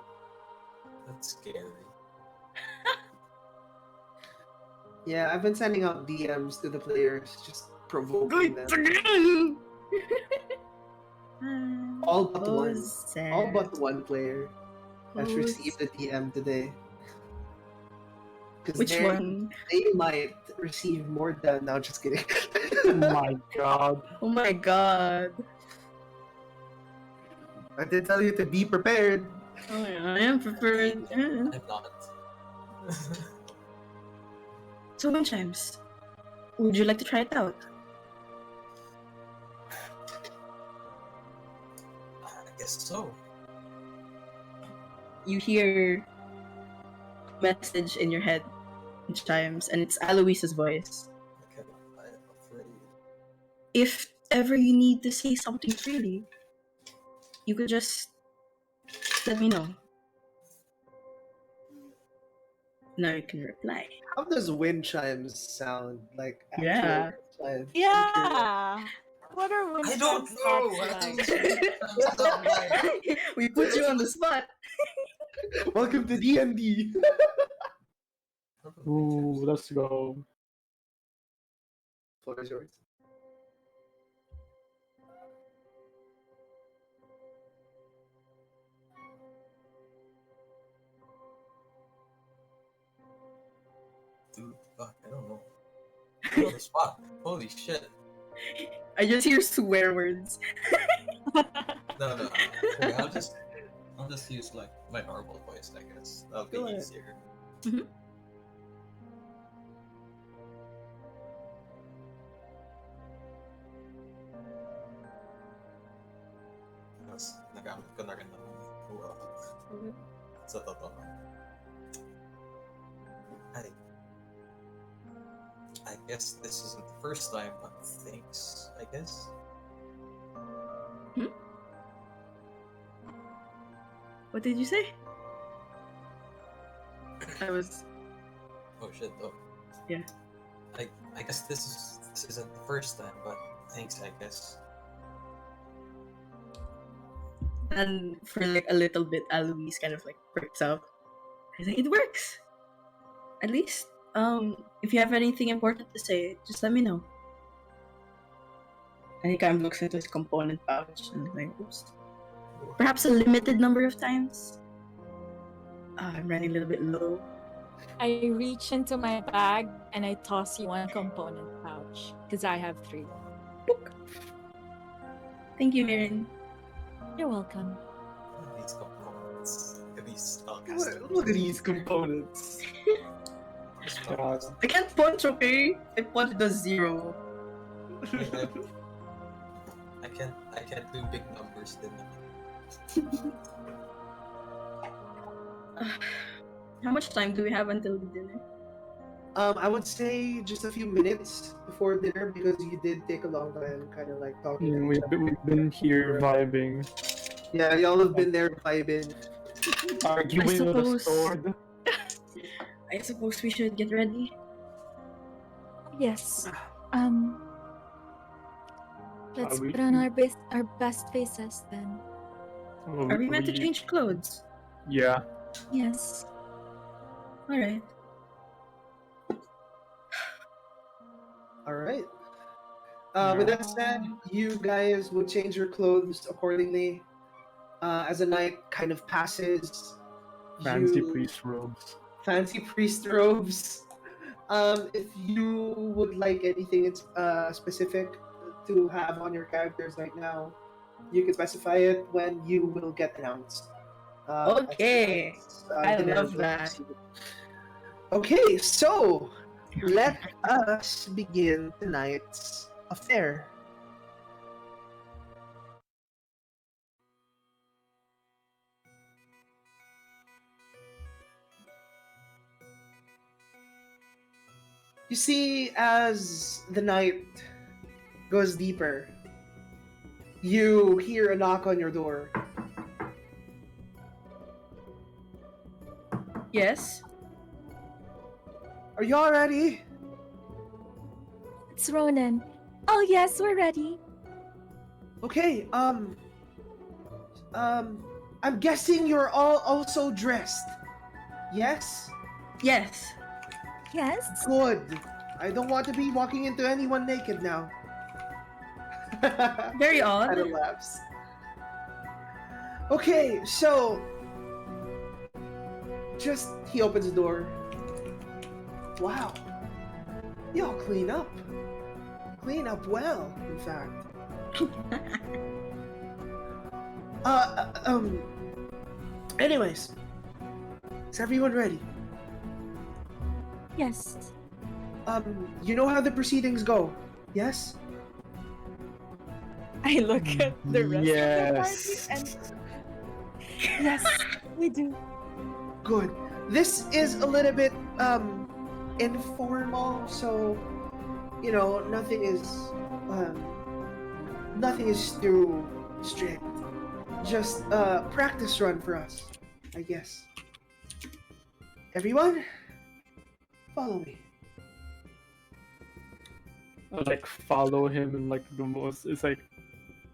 That's scary. Yeah, I've been sending out DMs to the players, just provoking them. All but one. All but one player has received a DM today. 'Cause Which they- one? They might receive more than. No, just kidding. Oh my god. Oh my god. I did tell you to be prepared. Oh, yeah, I am prepared. I'm not. So, Wind Chimes, would you like to try it out? I guess so. You hear a message in your head, Wind Chimes, and it's Aloise's voice. Okay, I'm afraid. If ever you need to say something freely, you could just let me know. Now you can reply. How does Wind Chimes sound like? Actual Yeah. Chimes? Yeah. What are Wind I don't Chimes' know. thoughts like? We put you on the spot. Welcome to D&D. Ooh, let's go. Floor is yours. Dude, fuck, I don't know. I'm on the spot. Holy shit. I just hear swear words. No. Okay, I'll just use like my normal voice, I guess. That'll be Go ahead. easier. Mhm. Mas nagamit ko na rin naman. Wow. Sa totoo. I guess this isn't the first time, but thanks, I guess. What did you say? I was. Oh shit, though. Yeah. I guess this isn't the first time, but thanks, I guess. And for like a little bit, Aloise kind of like perks up. I think it works. At least, if you have anything important to say, just let me know. And he kind of looks into his component pouch and like, oops. Perhaps a limited number of times. I'm running a little bit low. I reach into my bag and I toss you one component pouch because I have 3. Thank you, Mirin. You're welcome. These components. These Look at these components. God. I can't punch, okay? I punch the 0. I can't do big numbers then. How much time do we have until the dinner? I would say just a few minutes before dinner because you did take a long time, kind of like talking. to each We've been here vibing, Yeah, y'all have been there vibing. arguing with a suppose- sword. I suppose we should get ready. Yes. Let's we- put on our best faces then. Are we meant to change clothes? Yeah. Yes. Alright. All right. With that said, you guys would change your clothes accordingly. As the night kind of passes, Fancy you- priest robes. fancy priest robes. If you would like anything specific to have on your characters right now, you can specify it when you will get announced. Okay. I dinner love will that. proceed. Okay, so let us begin tonight's affair. You see, as the night goes deeper, you hear a knock on your door. Yes? Are y'all ready? It's Ronan. Oh yes, we're ready. Okay, I'm guessing you're all also dressed. Yes? Yes. Yes. Good. I don't want to be walking into anyone naked now. Very odd. Kind of laughs. Okay, so he opens the door. Wow. Y'all clean up. Clean up well, in fact. Anyways, is everyone ready? Yes. You know how the proceedings go, yes? I look at the rest Yes. of the party and yes, we do. Good. This is a little bit informal, so you know nothing is too strict. Just practice run for us, I guess. Everyone, follow me. I, like, follow him in like the most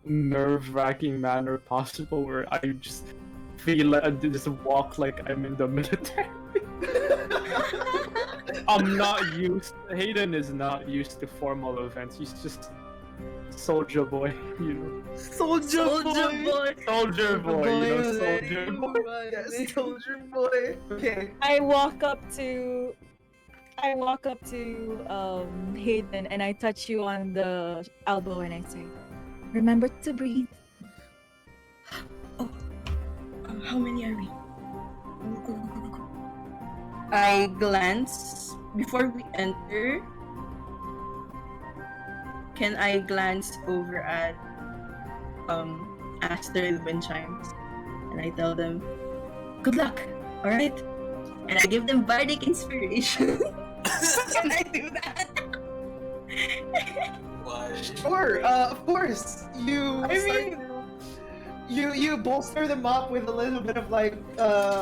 nerve-wracking manner possible, where I just feel like I just walk like I'm in the military. I'm not used. Hayden is not used to formal events. He's just soldier boy, you know. Soldier boy. Soldier boy, you know. Soldier boy. Yes, soldier boy. Okay. I walk up to Hayden and I touch you on the elbow and I say, Remember to breathe. How many are we? I glance before we enter. Can I glance over at Aster the wind chimes, and I tell them, "Good luck, all right?" And I give them bardic inspiration. Can I do that? Why? Sure. Of course. You bolster them up with a little bit of like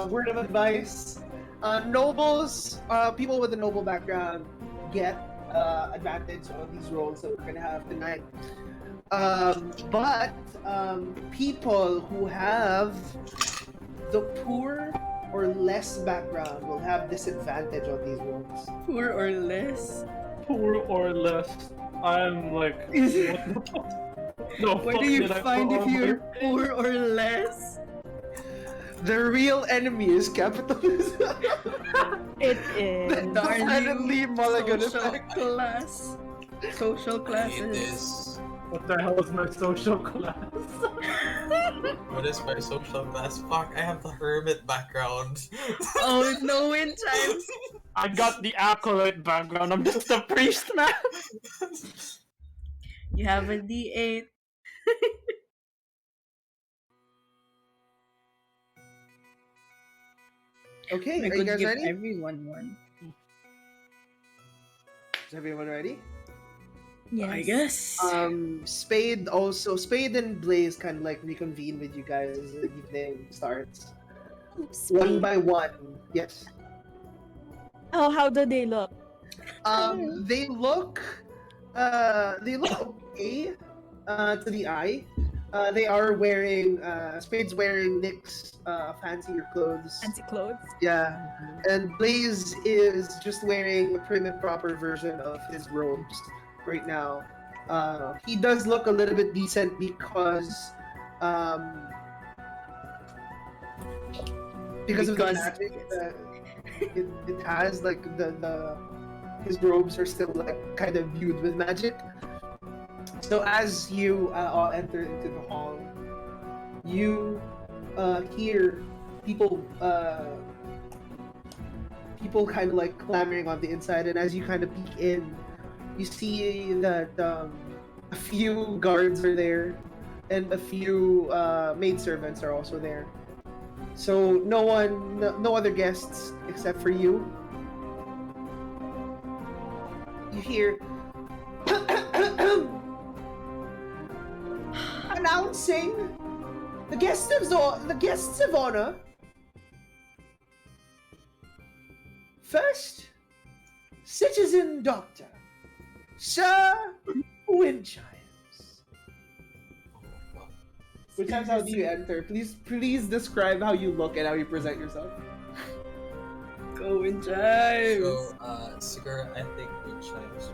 word of advice. Nobles, people with a noble background get advantage on these rolls that we're gonna have tonight. But people who have the poor or less background will have disadvantage on these rolls. Poor or less? Poor or less. I'm like, what the fuck? No, What fuck do you did I find put if on my you're face? poor or less? The real enemy is capitalism. it The is. definitely mulligan social effect. class. Social It classes. is. What the hell is my social class? What is my social class? Fuck, I have the hermit background. Oh, no wind chimes. I got the acolyte background. I'm just a priest, man. You have a D8. Okay, I are you could guys give ready? everyone one. Is everyone ready? Yes. I guess. Spade and Blaze kind of like reconvene with you guys as the evening starts. Oh, One Spade. by one. Yes. Oh, how do they look? They look okay to the eye. They are wearing Spade's wearing Nick's fancier clothes. Fancy clothes. Yeah. And Blaze is just wearing a prim and proper version of his robes right now. He does look a little bit decent um, because of the Because- magic that it has. Like the his robes are still like kind of viewed with magic. So as you all enter into the hall, you hear people people kind of like clamoring on the inside, and as you kind of peek in, you see that a few guards are there, and a few maidservants are also there. So no other guests except for you. You hear announcing the guests of honor. First, Citizen Doctor, Sir Windchimes. Oh my god. Windchimes, how do you enter? Please describe how you look and how you present yourself. Go in chimes. So, Sigurd, I think Wind Chimes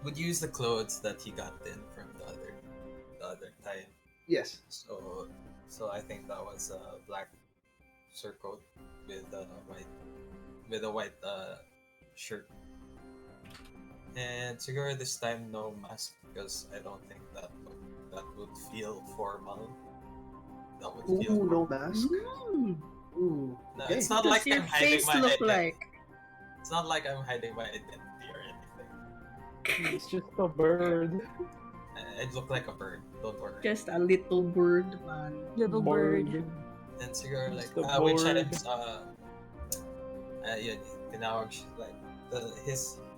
would use the clothes that he got in from the other time. Yes. So I think that was a black surcoat with a white shirt. And Sigurd this time no mask because I don't think that would feel formal. That would feel Ooh, no mask. Ooh. No, Okay. it's not Does like your I'm hiding face my look identity. like? It's not like I'm hiding my identity or anything. It's just a bird. I look like a bird. Don't worry. Just a little bird, man. Little bird. And Sigurd like Just a Wind bird. Chimes yun, tinawag siya, like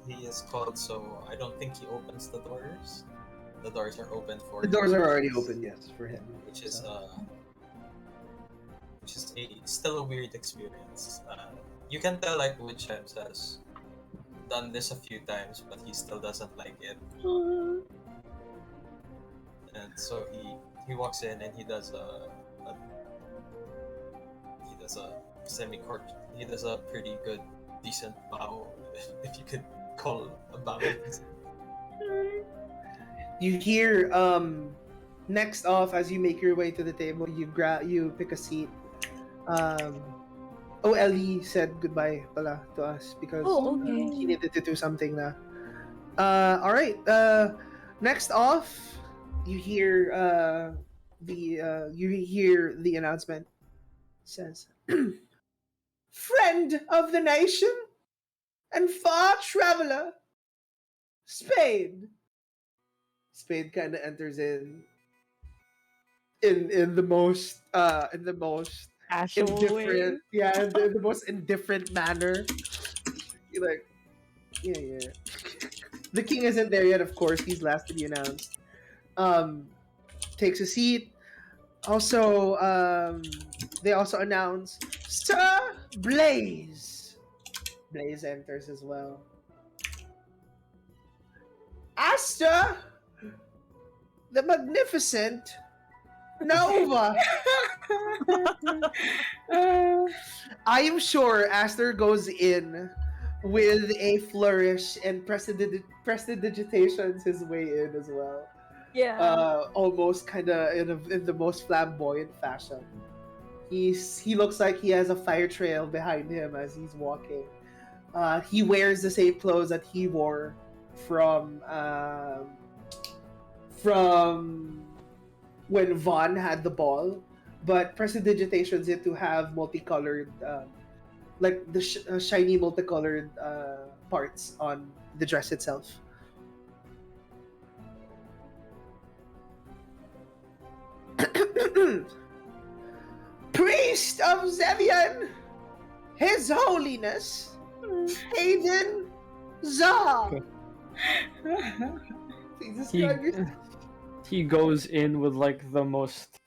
he is called, so I don't think he opens the doors. The doors are open for The doors are already open, yes, for him. which is So. still a weird experience. You can tell like Wind Chimes has done this a few times, but he still doesn't like it. And so he walks in and he does a semi-court. He does a pretty good, decent bow, if you could call a bow. You hear next off as you make your way to the table, you pick a seat. Ellie said goodbye pala to us because Oh, okay. he needed to do something na. All right. Next off, you hear the announcement. It says, "Friend of the nation and far traveler, Spade." Spade kind of enters in the most Casual way. indifferent, yeah, the most indifferent manner. You're like, yeah. The king isn't there yet, of course. He's last to be announced. Takes a seat. Also, they also announce Sir Blaze. Blaze enters as well. Aster, the magnificent Nova. I am sure Aster goes in with a flourish and prestidigitations his way in as well. Yeah. Almost kind of in the most flamboyant fashion. He looks like he has a fire trail behind him as he's walking. He wears the same clothes that he wore from when Vaughn had the ball, but prestidigitations it to have multicolored like the shiny multicolored parts on the dress itself. Priest of Zevian, His Holiness Hayden Za. Please describe yourself. He goes in with like the most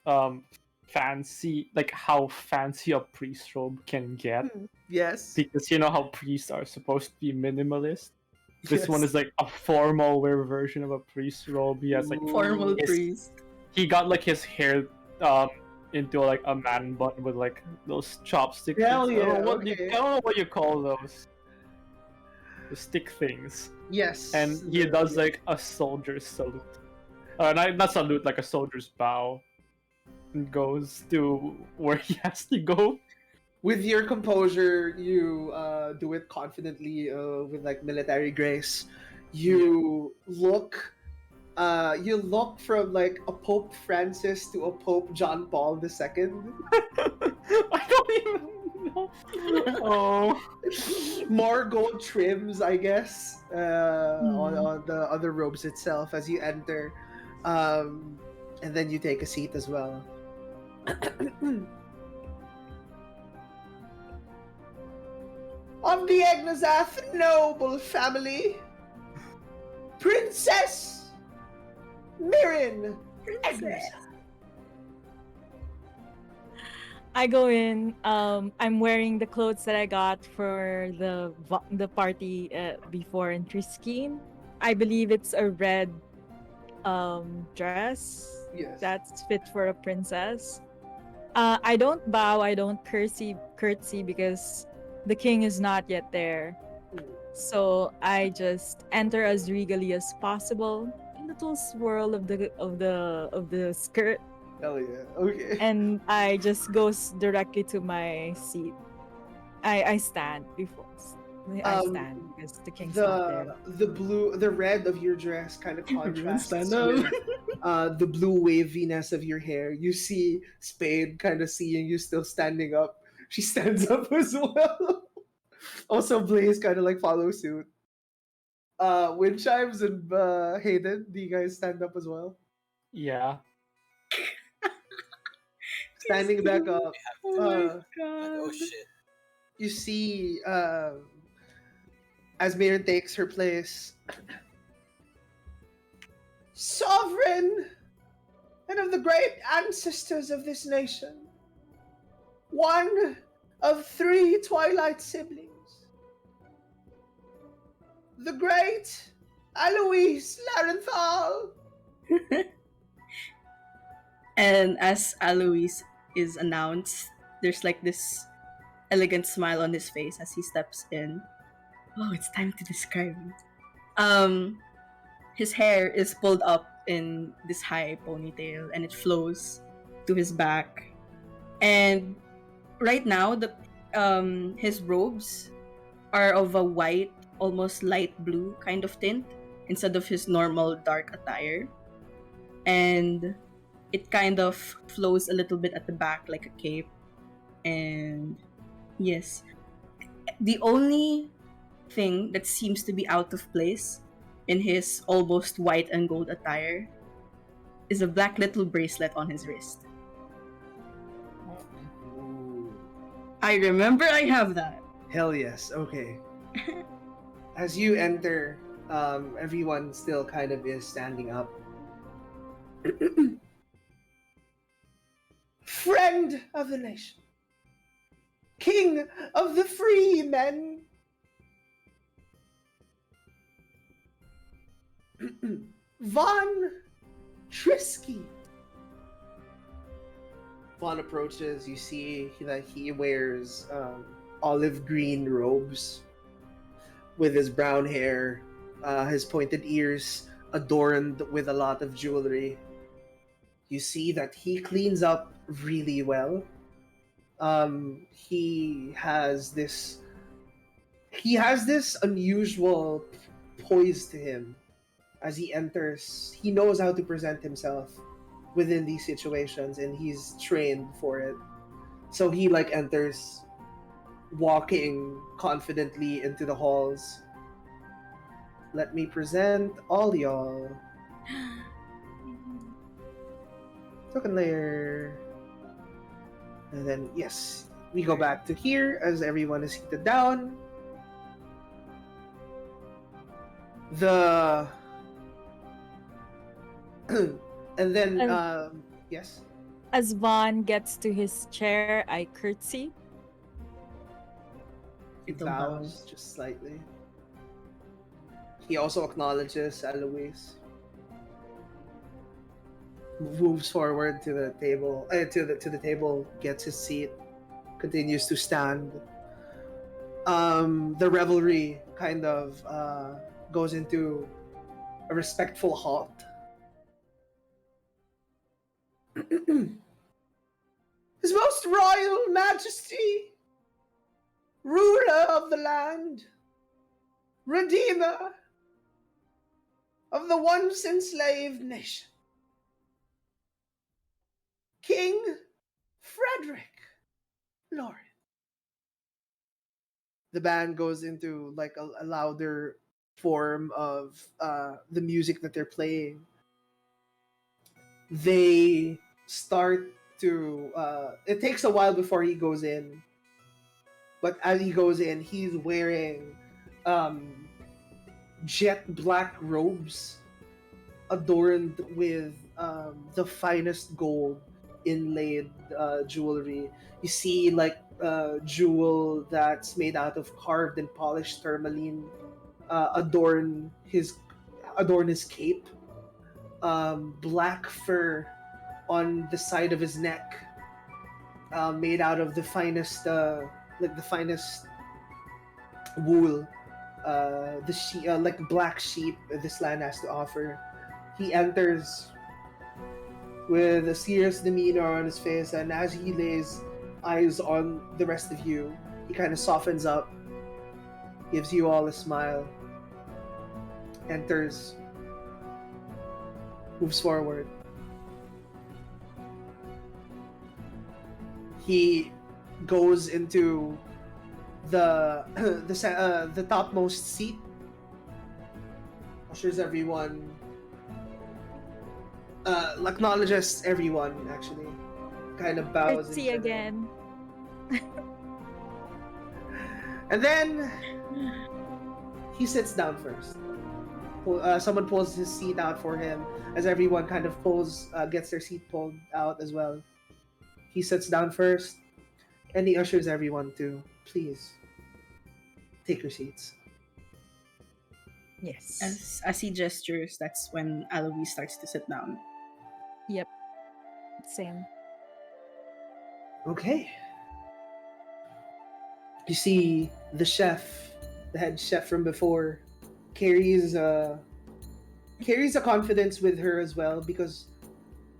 fancy, like how fancy a priest robe can get, Yes. because you know how priests are supposed to be minimalist. This one Yes. is like a formal wear version of a priest robe. He has like Formal his- priest. he got like his hair into like a man bun with like those chopsticks. Hell I don't know yeah, what okay. I don't know what you call those. The stick things. Yes. And he does like a soldier's salute. Not salute, like a soldier's bow. And goes to where he has to go. With your composure, you do it confidently with like military grace. You look from like a Pope Francis to a Pope John Paul II. I don't even know. Oh. More gold trims, I guess, on the other robes itself as you enter, and then you take a seat as well. Of the Agnazath noble family, Princess Mirren Agnazath. I go in. I'm wearing the clothes that I got for the party before in Triskeen. I believe it's a red dress Yes. that's fit for a princess. I don't bow. I don't curtsy because the king is not yet there. So I just enter as regally as possible. A little swirl of the skirt. Hell yeah. Okay. And I just goes directly to my seat. I stand before. I stand because the king's not there. the red of your dress kind of Everyone contrasts stand with up. the blue waviness of your hair. You see Spade kind of seeing you still standing up. She stands up as well. Also, Blaze kind of like follows suit. Wind Chimes and Hayden, do you guys stand up as well? Yeah. Standing back up. Oh my Uh, Oh god. shit. you see, as Mirren takes her place, Sovereign and of the great ancestors of this nation, one of 3 Twilight siblings, the great Alois Larenthal. And as Alois is announced, there's like this elegant smile on his face as he steps in. Oh, it's time to describe him. His hair is pulled up in this high ponytail and it flows to his back. And right now, his robes are of a white, almost light blue kind of tint instead of his normal dark attire. And it kind of flows a little bit at the back like a cape. And yes, the only thing that seems to be out of place in his almost white and gold attire is a black little bracelet on his wrist. I remember I have that. Hell yes, okay. As you enter, everyone still kind of is standing up. Friend of the nation, King of the free men, Von Trisky. Vaughn approaches. You see that he wears olive green robes with his brown hair, his pointed ears adorned with a lot of jewelry. You see that he cleans up really well. He has this unusual poise to him as he enters. He knows how to present himself within these situations and he's trained for it. So he like enters walking confidently into the halls. Let me present all y'all. Token layer. And then, yes, we go back to here as everyone is seated down. The... and then, yes? As Vaughn gets to his chair, I curtsy. He Little bows just slightly. He also acknowledges Eloise. Moves forward to the table, to the table, gets his seat, continues to stand. The revelry kind of goes into a respectful halt. His Most Royal Majesty, ruler of the land, redeemer of the once enslaved nation, King Frederick Lauren. The band goes into like a louder form of the music that they're playing. They start to it takes a while before he goes in, but as he goes in, he's wearing jet black robes adorned with the finest gold inlaid jewelry. You see like jewel that's made out of carved and polished tourmaline adorn his cape. Black fur on the side of his neck, made out of the finest wool, like black sheep this land has to offer. He enters with a serious demeanor on his face, and as he lays eyes on the rest of you, he kind of softens up, gives you all a smile, enters, moves forward. He goes into the topmost seat, ushers everyone, acknowledges everyone actually, kind of bows. Curtsy again. And then he sits down first. Someone pulls his seat out for him as everyone kind of gets their seat pulled out as well. He sits down first, and he ushers everyone to, please, take your seats. Yes. As he gestures, that's when Alois starts to sit down. Yep. Same. Okay. You see the head chef from before, carries a confidence with her as well, because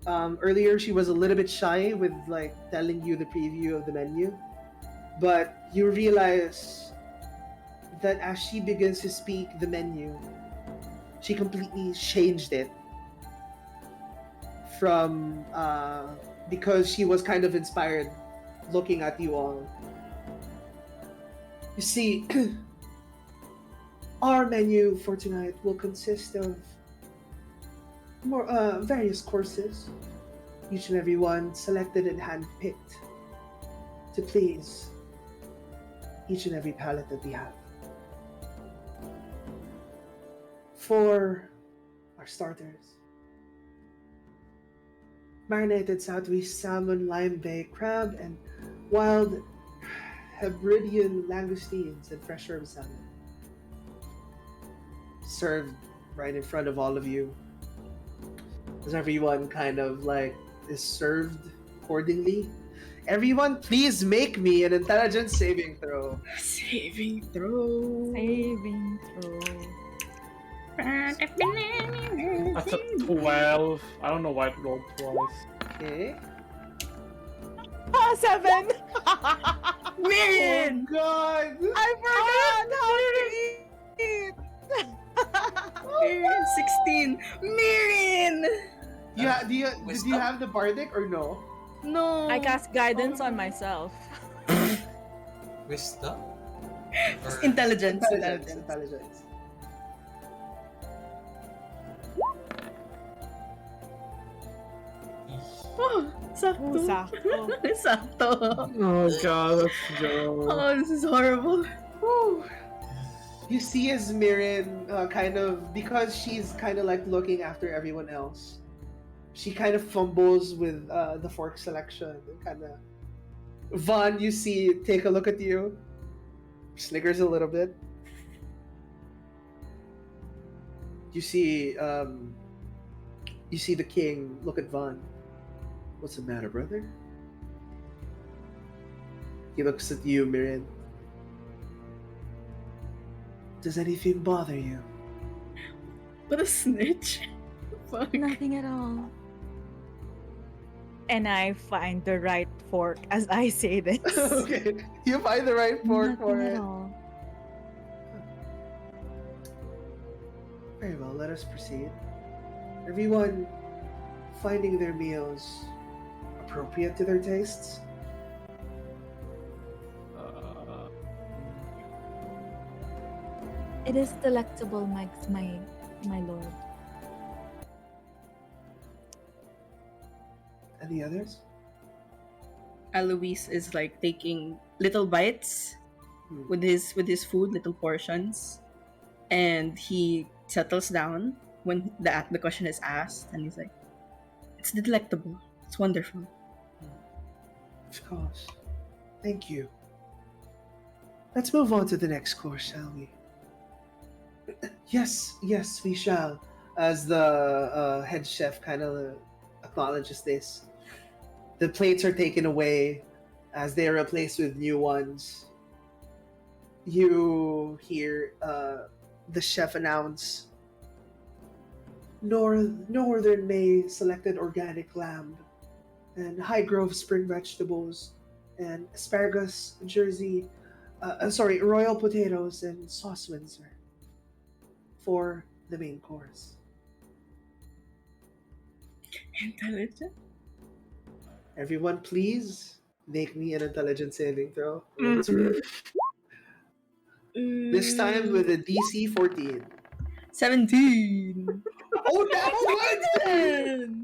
earlier she was a little bit shy with like telling you the preview of the menu, but you realize that as she begins to speak the menu, she completely changed it from because she was kind of inspired looking at you all. You see, our menu for tonight will consist of more various courses, each and every one selected and handpicked to please each and every palate that we have. For our starters, marinated southeast salmon, lime bay crab, and wild Hebridean langoustines and fresh herb salmon, served right in front of all of you, as everyone kind of like is served accordingly. Everyone, please make me an intelligence saving throw. Saving throw. Saving throw. That's a 12. I don't know why it rolled twice. Okay. 7! Marion! Oh God! I forgot how to eat! Marion, 16. Marion! Did you have the bardic or no? No. I cast guidance on myself. Wisdom? Or... Intelligence. Intelligence. Oh, sakto. Sakto. Sakto. Oh god, let's go. Oh, this is horrible. Whew. You see as Mirren kind of, because she's kind of like looking after everyone else, she kind of fumbles with the fork selection and kind of. Vaughn, you see, take a look at you, snickers a little bit. You see the king look at Vaughn. What's the matter, brother? He looks at you, Mirren. Does anything bother you? What a snitch. Fuck. Nothing at all. And I find the right fork as I say this. Okay, you find the right fork for Nothing it. at all. Very well, let us proceed. Everyone finding their meals appropriate to their tastes? It is delectable, my lord. Any others? Alois is like taking little bites with his food, little portions, and he settles down when the question is asked, and he's like, "It's delectable. It's wonderful." Of course. Thank you. Let's move on to the next course, shall we? Yes, we shall. As the head chef kind of acknowledges this, the plates are taken away as they are replaced with new ones. You hear the chef announce, Northern May selected organic lamb, and High Grove spring vegetables, and asparagus, royal potatoes, and sauce Windsor for the main course. Intelligent. Everyone, please make me an intelligence saving throw. This time with a DC 14. 17. Oh, that's good!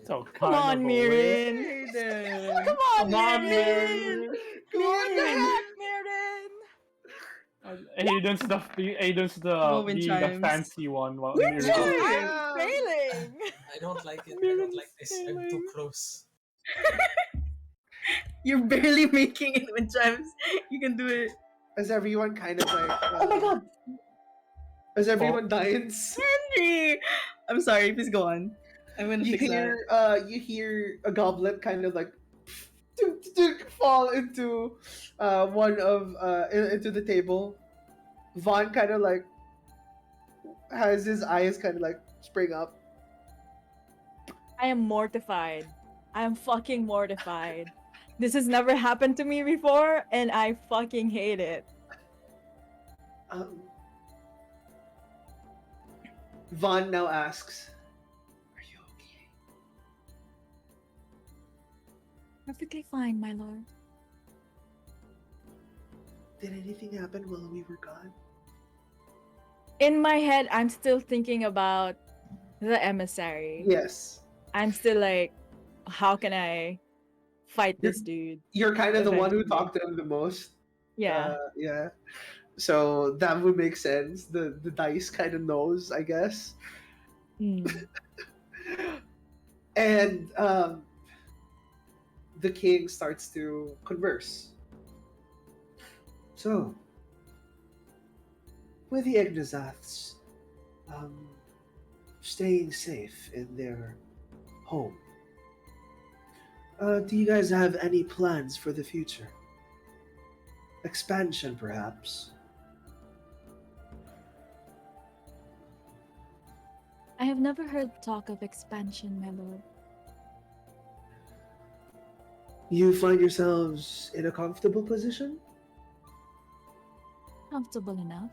So Come kind on, of a Mirren. Hayden. Come on, Come on, Mirren. Come on, What the man! heck, Mirren? Aiden's Moment being the chimes. fancy one, while Good Mirren's job. the- I'm failing. I don't like it. I don't like this. I'm too close. You're barely making it with chimes. You can do it. As everyone kind of like. Oh my god, As everyone dines, Henry! I'm sorry, please go on. I'm gonna you fix hear that. you hear a goblet kind of like fall into into the table. Vaughn kind of like has his eyes kind of like spring up. I am mortified. I am fucking mortified. This has never happened to me before, and I fucking hate it. Vaughn now asks, "Are you okay?" Perfectly fine, my lord. Did anything happen while we were gone? In my head, I'm still thinking about the emissary. Yes. I'm still like, how can I fight this dude? You're kind of the one who Eventually. talked to him the most. Yeah. Yeah. So that would make sense. The dice kind of knows, I guess. Hmm. And the king starts to converse. So, with the Egnazaths staying safe in their home, do you guys have any plans for the future? Expansion, perhaps? I have never heard talk of expansion, my lord. You find yourselves in a comfortable position? Comfortable enough.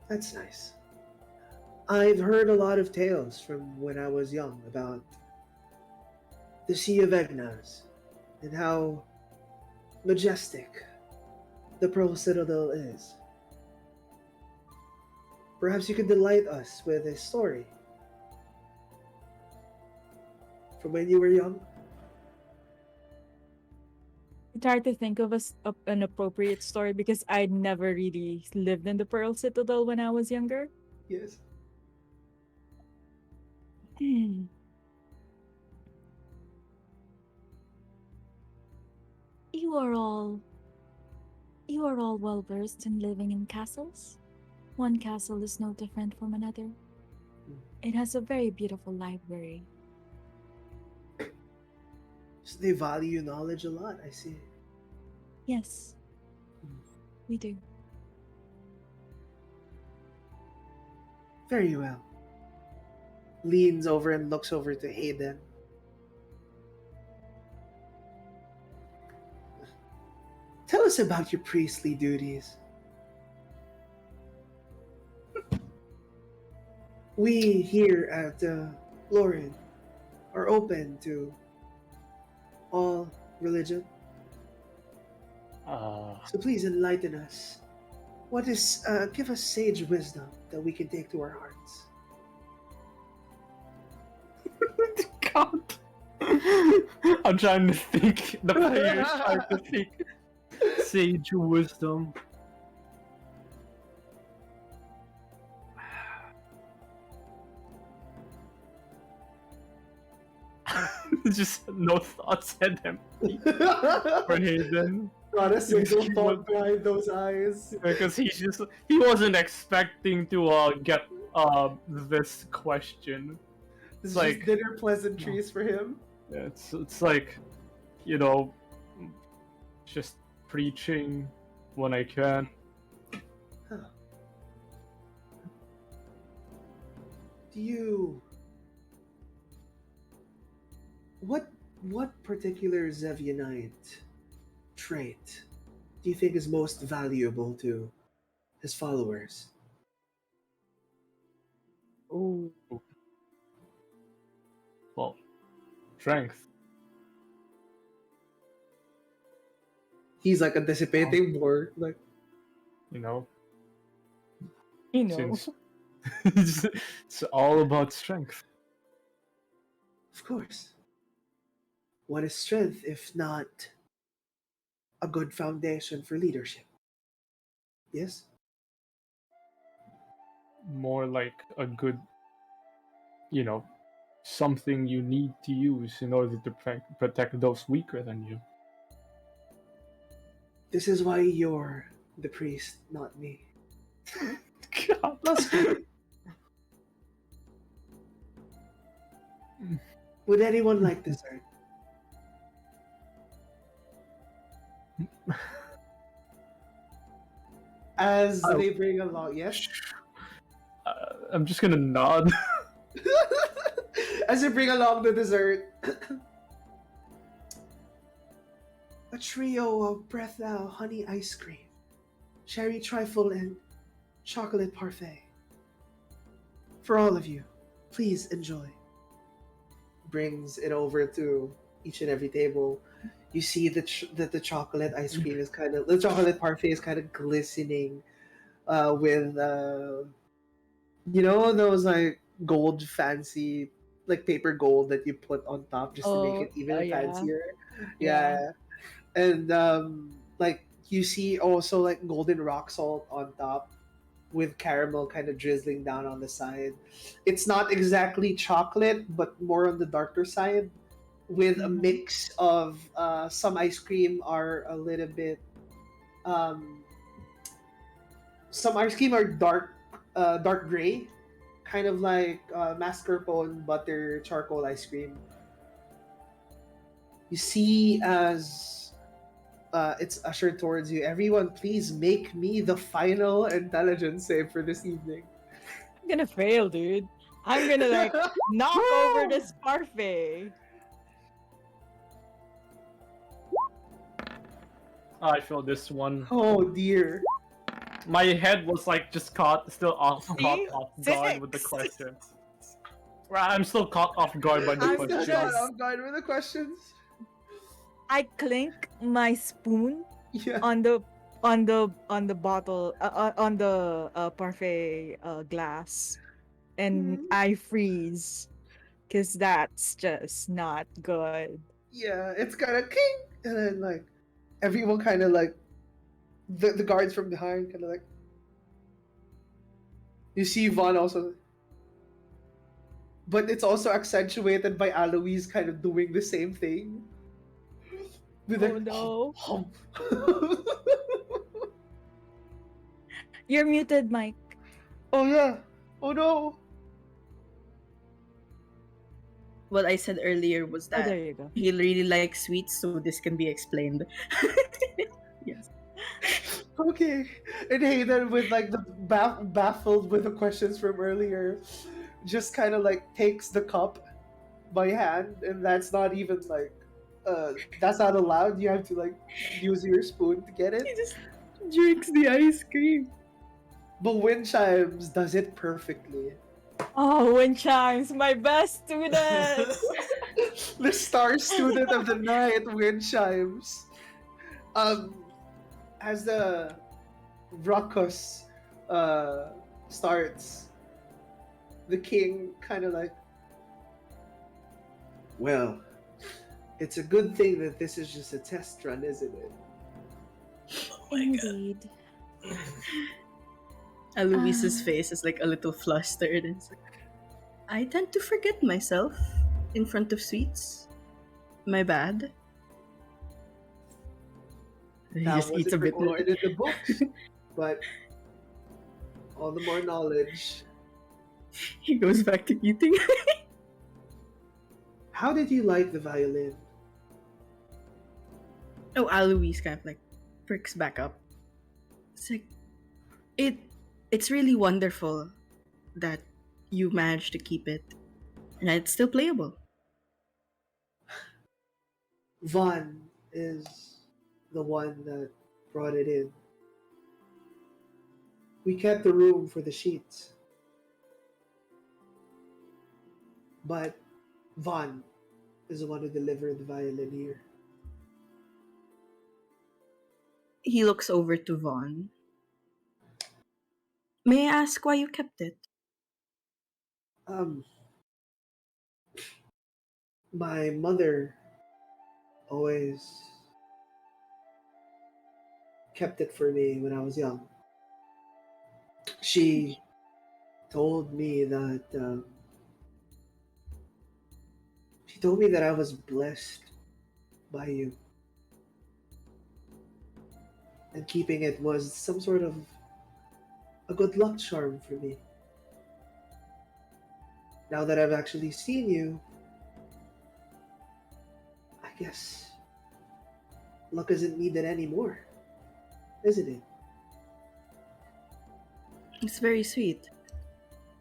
That's nice. I've heard a lot of tales from when I was young about the Sea of Egnaz and how majestic the Pearl Citadel is. Perhaps you could delight us with a story from when you were young. It's hard to think of an appropriate story because I never really lived in the Pearl Citadel when I was younger. Yes. Hmm. You are all well versed in living in castles. One castle is no different from another. It has a very beautiful library. So they value knowledge a lot, I see. Yes, we do. Very well. Leans over and looks over to Hayden. Tell us about your priestly duties. We here at Lauren are open to all religion. So please enlighten us. What is, give us sage wisdom that we can take to our hearts. God. I'm trying to think. The player is trying to think. Sage wisdom. Just no thoughts at him for Hayden. Not a single He thought was- behind those eyes. Because he wasn't expecting to get this question. This is like- just dinner pleasantries for him. It's like, you know, just preaching when I can. Do you... What particular Zevionite trait do you think is most valuable to his followers? Oh. Well, strength. He's like anticipating more. Like, You know, He knows. since it's all about strength. Of course. What is strength if not a good foundation for leadership? Yes? More like a good, you know, something you need to use in order to protect those weaker than you. This is why you're the priest, not me. God. That's good. Would anyone like dessert? as Oh. they bring along, yes? I'm just gonna nod. As they bring along the dessert, A trio of Breathal honey ice cream, cherry trifle, and chocolate parfait. For all of you, please enjoy. brings it over to each and every table. You see that the chocolate ice cream is the chocolate parfait is kind of glistening with you know those like gold fancy like paper gold that you put on top just to make it even yeah. fancier. Yeah. Yeah. And like you see also like golden rock salt on top with caramel kind of drizzling down on the side. It's not exactly chocolate, but more on the darker side, with a mix of some ice cream are a little bit some ice cream are dark gray, kind of like mascarpone butter charcoal ice cream. You see as it's ushered towards you. Everyone, please make me the final intelligence save for this evening. I'm gonna fail, dude. I'm gonna like knock over this parfait. I feel this one. Oh dear. My head was like just caught off guard with the Six. question. Well, I'm still caught off guard by the I'm still question. caught off guard with the questions. I clink my spoon Yeah. on the bottle on the parfait glass, and Mhm. I freeze because that's just not good. Yeah, it's kind of king, and then like everyone kind of like the guards from behind kind of like you see Vaughn also, but it's also accentuated by Aloise kind of doing the same thing with Oh like no. hum. You're muted, Mike. Oh yeah, oh no. What I said earlier was Oh, that there you go. he really likes sweets, so this can be explained. Yes. Okay, and Hayden with like the baffled with the questions from earlier, just kind of like takes the cup by hand, and that's not even like, that's not allowed. You have to like use your spoon to get He it. just drinks the ice cream. But Wind Chimes does it perfectly. Oh, wind chimes, my best student. The star student of the night, Wind Chimes. Um, as the ruckus starts, the king kind of like, well, it's a good thing that this is just a test run, isn't it? Oh my god. Indeed. Aloise's Ah. face is like a little flustered. And it's like, I tend to forget myself in front of sweets. My bad. He That just eats wasn't a bit more. recorded in the books, but all the more knowledge. He goes back to eating. How did you like the violin? Oh, Aloise kind of like perks back up. It's like it's really wonderful that you managed to keep it, and it's still playable. Vaughn is the one that brought it in. We kept the room for the sheets. But Vaughn is the one who delivered the violin here. He looks over to Vaughn. May I ask why you kept it? Um, my mother always kept it for me when I was young. She told me that she told me that I was blessed by you, and keeping it was some sort of a good luck charm for me. Now that I've actually seen you, I guess luck isn't needed anymore, isn't it? It's very sweet.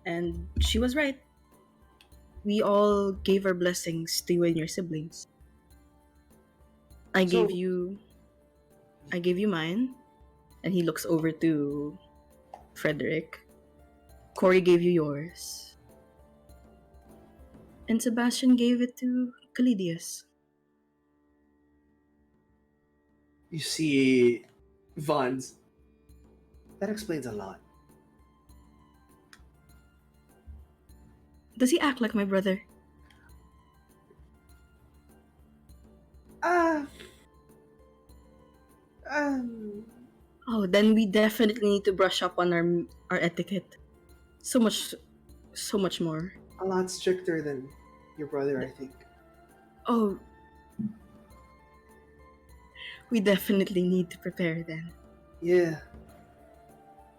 And she was right. We all gave our blessings to you and your siblings. I So- gave you mine, and he looks over to Frederick. Corey gave you yours. And Sebastian gave it to Calidius. You see, Vaughn's. That explains a lot. Does he act like my brother? Ah. Um. Oh, then we definitely need to brush up on our etiquette. So much more. A lot stricter than your brother, I think. Oh, we definitely need to prepare then. Yeah.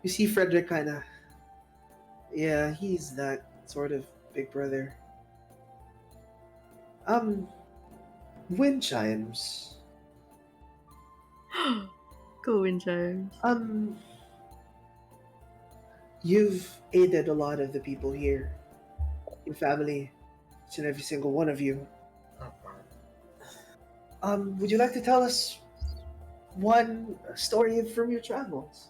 You see, Frederick kinda. Yeah, he's that sort of big brother. Wind chimes. Go in, James. You've aided a lot of the people here. Your family, each and every single one of you. Would you like to tell us one story from your travels?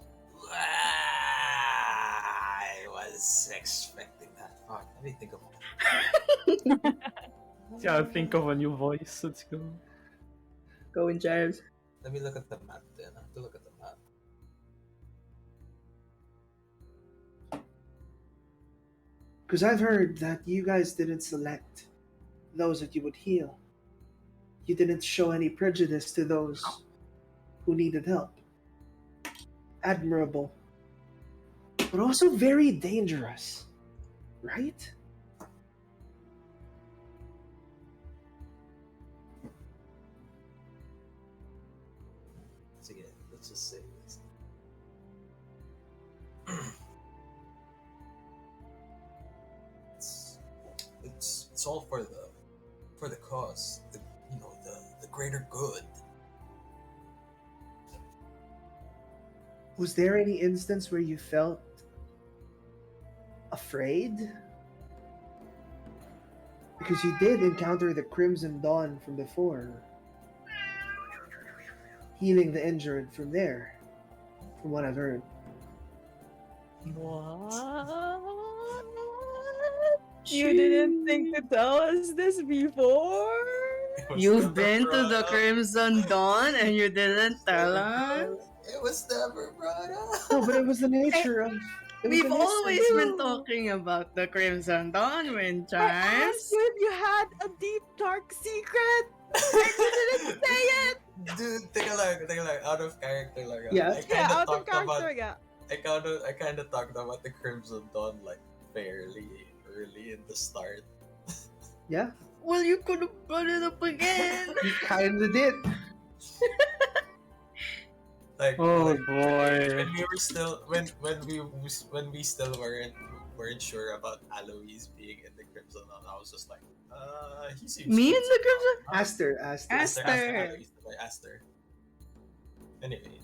I was expecting that. Fuck, let me think of Yeah, think of a new voice. Let's go. Go in, James. Let me look at the map then. I have to look at the map. Because I've heard that you guys didn't select those that you would heal. You didn't show any prejudice to those who needed help. Admirable. But also very dangerous. Right? So yeah, let's just say this. it's all for the cause, the greater good. Was there any instance where you felt afraid? Because you did encounter the Crimson Dawn from before. Healing the injured from there, from what I've heard. What? You didn't think to tell us this before? It was You've never been to brought the up. Crimson Dawn and you didn't tell Never us? brought up. It was never brought up. No, but it was the nature of... it was We've the nature always of- been talking about the Crimson Dawn, I Windchimes. asked you if you had a deep, dark secret, and you didn't say it! Dude, take a look. Out of character, like Yeah. I Yeah, kind of out of talked about. character, yeah. I kind of talked about the Crimson Dawn like fairly early in the start. Yeah, Well, you could have brought it up again. you kinda did. Like, Oh like boy. when we were still when we still weren't sure about Alois being in the Crimson Dawn, I was just like, he seems Me good in the somehow. Aster. Aster. Alois, like Aster. Anyway,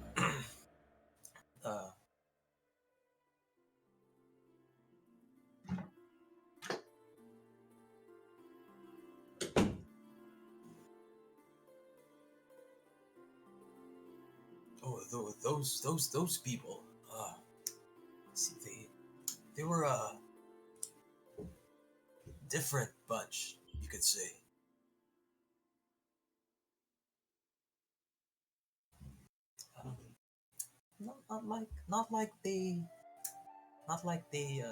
those people. See, they were a different bunch, you could say. Not like they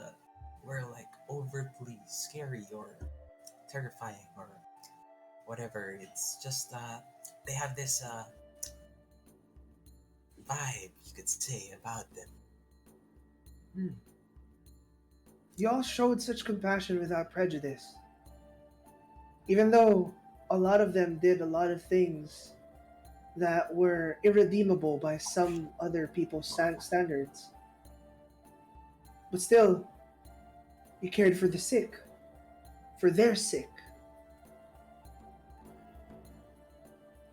were like overtly scary or terrifying or whatever. It's just they have this vibe, you could say, about them. Y'all showed such compassion without prejudice. Even though a lot of them did a lot of things that were irredeemable by some other people's standards. But still, you cared for the sick. For their sick.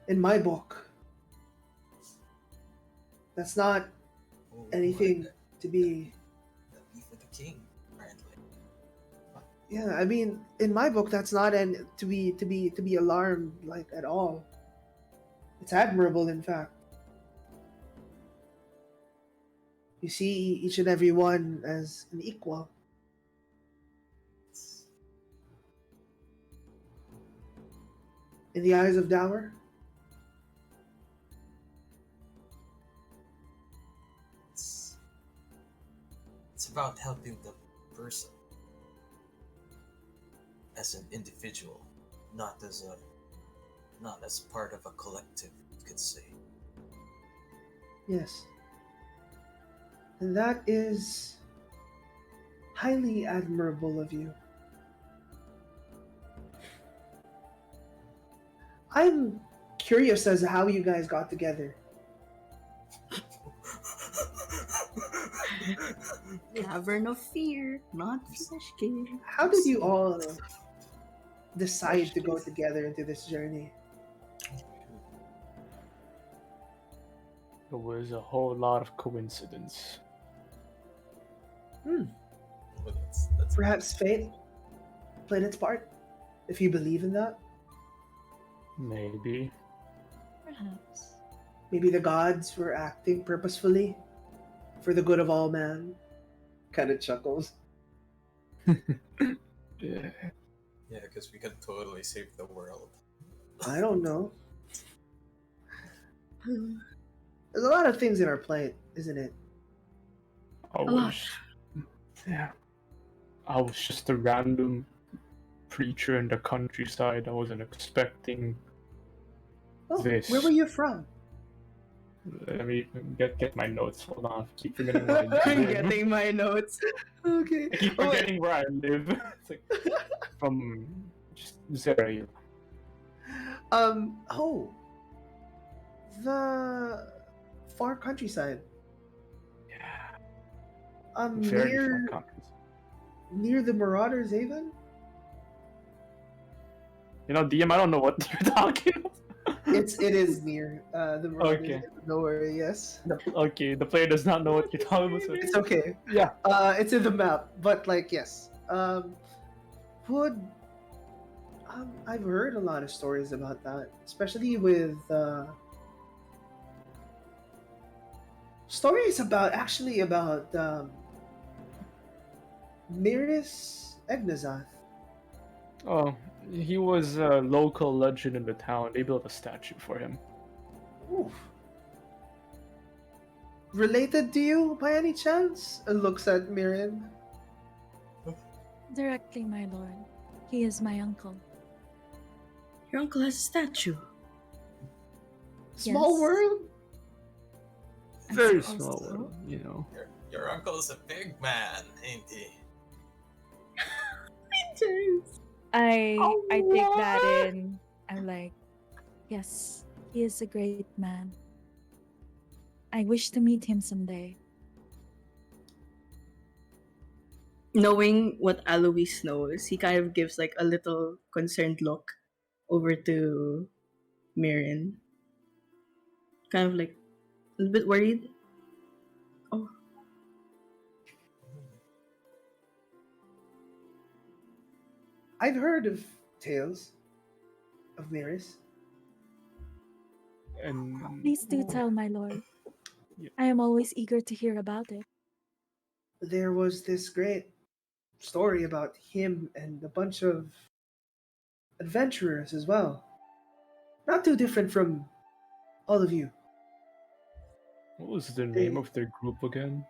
In my book, that's not Oh, anything like to be... the beef with the king, apparently. Yeah, I mean, in my book, that's not to be alarmed like at all. It's admirable, in fact. You see each and every one as an equal. In the eyes of Dower, It's about helping the person as an individual, not as part of a collective, you could say. yes. And that is highly admirable of you. I'm curious as to how you guys got together. Cavern of Fear, not Flesh King. How did you all decide to go together into this journey? It was a whole lot of coincidence. Well, that's Perhaps fate played its part, if you believe in that. Maybe. Perhaps. Maybe the gods were acting purposefully for the good of all man. Kind of chuckles. Yeah. yeah, because we could totally save the world. I don't know. There's a lot of things in our plate, isn't it? I lot. was, yeah, I was just a random preacher in the countryside. I wasn't expecting Oh, this. where were you from? Let me get my notes. Hold on, I keep forgetting where I I'm live. getting my notes. Okay. I keep Oh, wait. forgetting where I live. It's like from just Zerail. Oh, the far countryside. Yeah, Um, very far near countries. near the Marauders Haven. You know, DM, I don't know what you're talking about. It is near the Marauders Okay. Haven. Don't worry. Yes, Okay, the player does not know what you're talking about. So it's okay. yeah. It's in the map, but like yes. Would I've heard a lot of stories about that, especially with stories about Miris Egnazath. Oh, he was a local legend in the town. They built a statue for him. Oof. Related to you by any chance? Looks at Miriam. Directly, my lord. He is my uncle. Your uncle has a statue. Small Yes. world? I Very suppose small so. world, you know. Your uncle's a big man, ain't he? I Oh, take what? that in. I'm like, yes, he is a great man. I wish to meet him someday. Knowing what Alois knows, he kind of gives like a little concerned look over to Mirren. Kind of like a little bit worried. Oh, I've heard of tales of Miris. And Please do tell, my lord. Yeah. I am always eager to hear about it. There was this great story about him and a bunch of adventurers as well. Not too different from all of you. what was the name of their group again?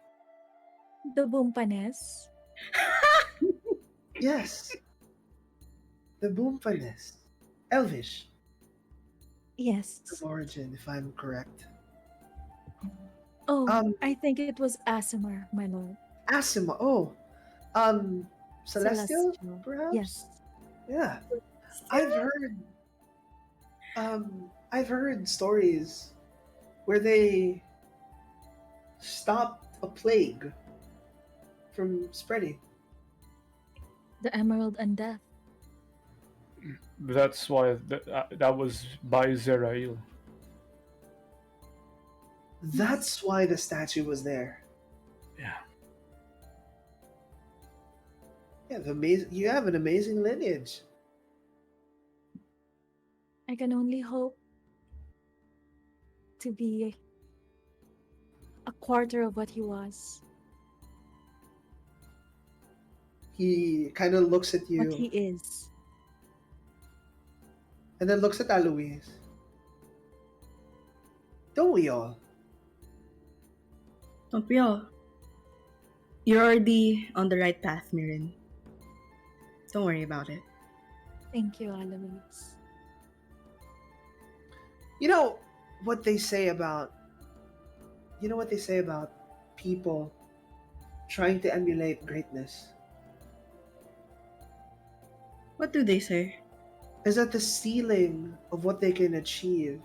The Bumpanes. Yes. The Boomfanes. Elvish Yes. of origin, if I'm correct. Oh, Um, I think it was Asimar, my lord. Asima. Oh, Celestial, perhaps? Yes. Yeah. I've heard I've heard stories where they stopped a plague from spreading. The Emerald and Death. That's why that was by Zerail. That's why the statue was there. Yeah. You have an amazing lineage. I can only hope to be a quarter of what he was. He kind of looks at What you he is. and then looks at Alois. Don't we all? don't we all? You're already on the right path, Mirren. Don't worry about it. Thank you, Alois. You know what they say about people trying to emulate greatness What do they say? is that the ceiling of what they can achieve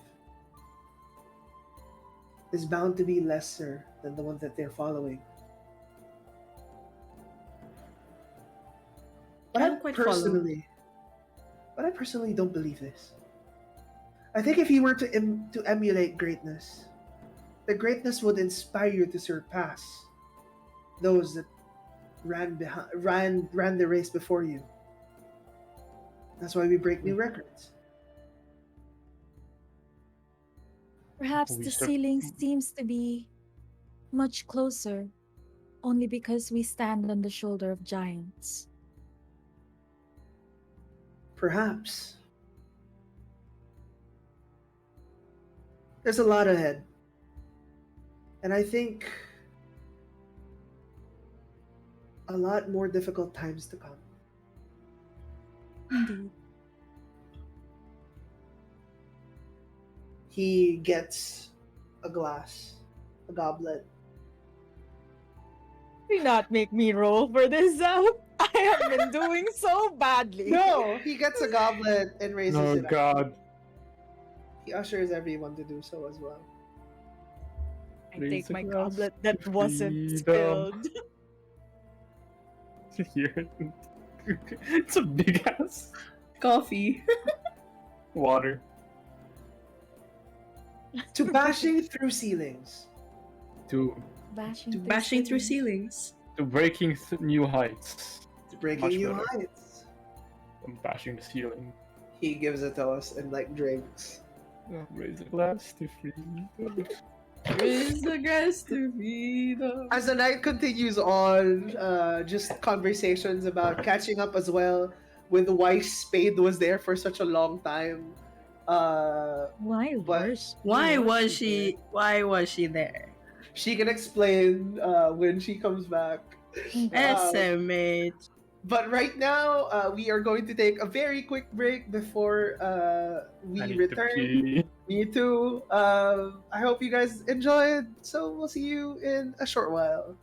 is bound to be lesser than the one that they're following. But I I don't quite follow. personally don't believe this. I think if you were to emulate greatness, the greatness would inspire you to surpass those that ran the race before you. That's why we break new records. Perhaps We the sur- ceiling seems to be much closer only because we stand on the shoulder of giants. Perhaps. There's a lot ahead. And I think a lot more difficult times to come. Indeed. He gets a glass, a goblet. Do not make me roll for this, Zap. I have been doing so badly. No, he gets a goblet and raises Oh it up. god. He ushers everyone to do so as well. I Raise take a my glass goblet that to wasn't freedom. spilled. Here. It's a big ass Coffee. water. To bashing through ceilings. To Bashing through ceilings. breaking new heights. To breaking Much new better. heights. I'm bashing the ceiling. He gives it to us and like drinks. Raise a glass to freedom. Raise the grass to freedom. As the night continues on, just conversations about catching up as well with why Spade was there for such a long time. Why But- was Why was she there? She can explain when she comes back. SMH. But right now, we are going to take a very quick break before I we need to return. pee. Me too. I hope you guys enjoyed. So we'll see you in a short while.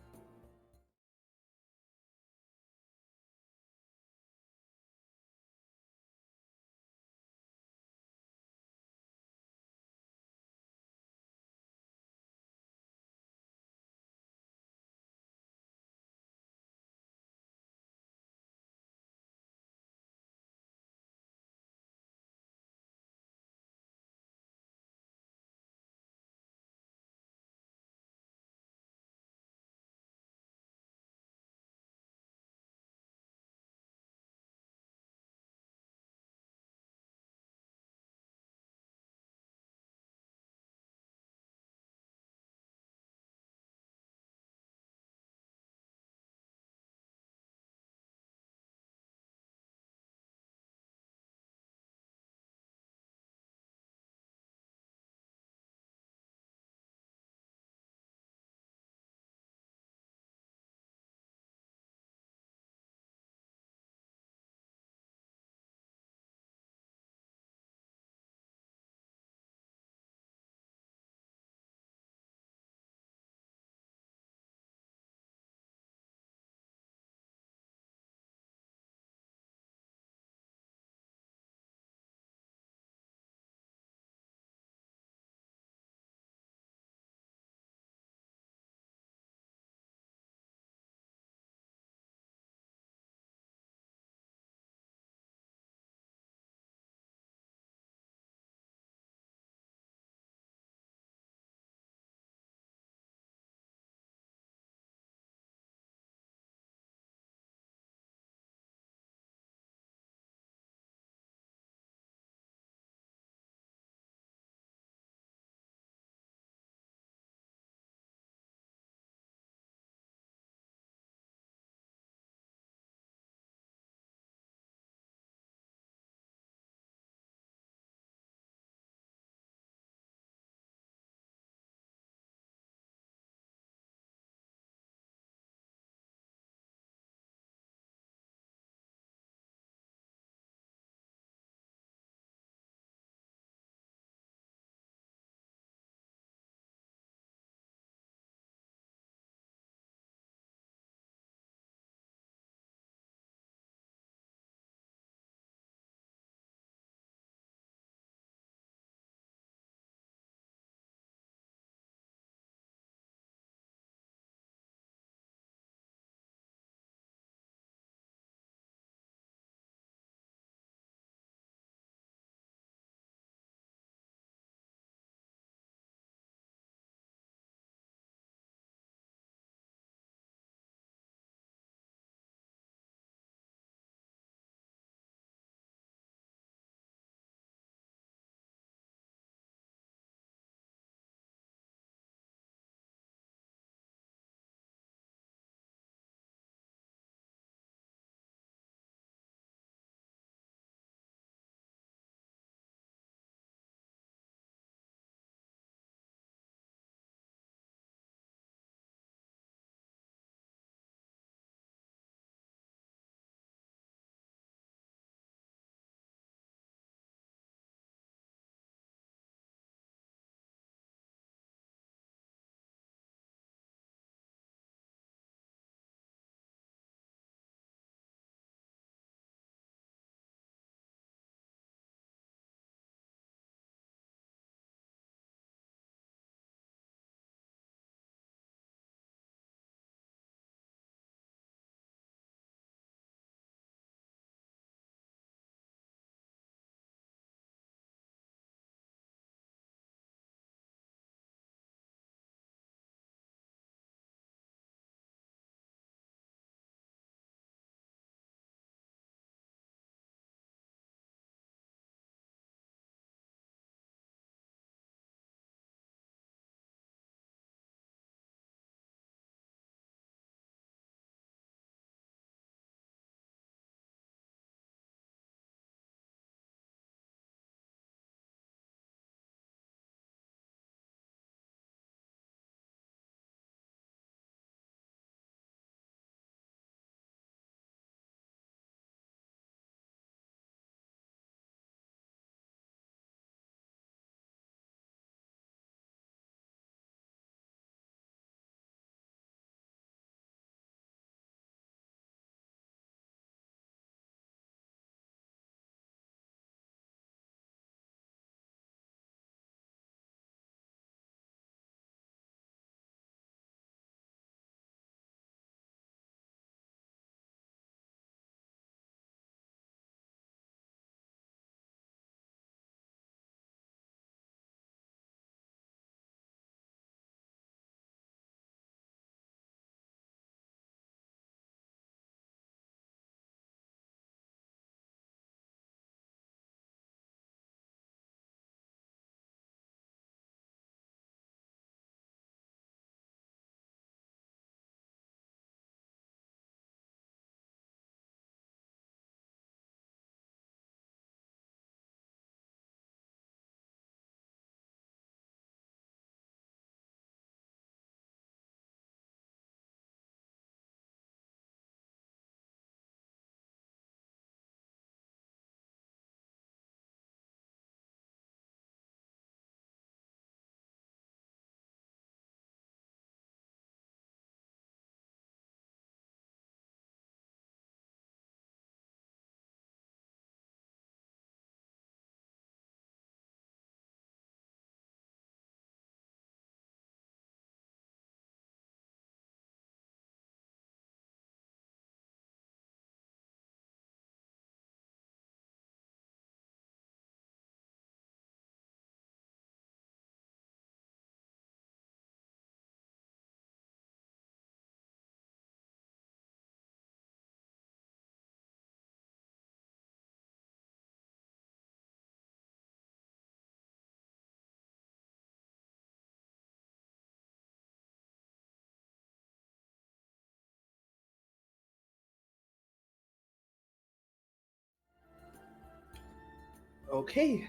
Okay.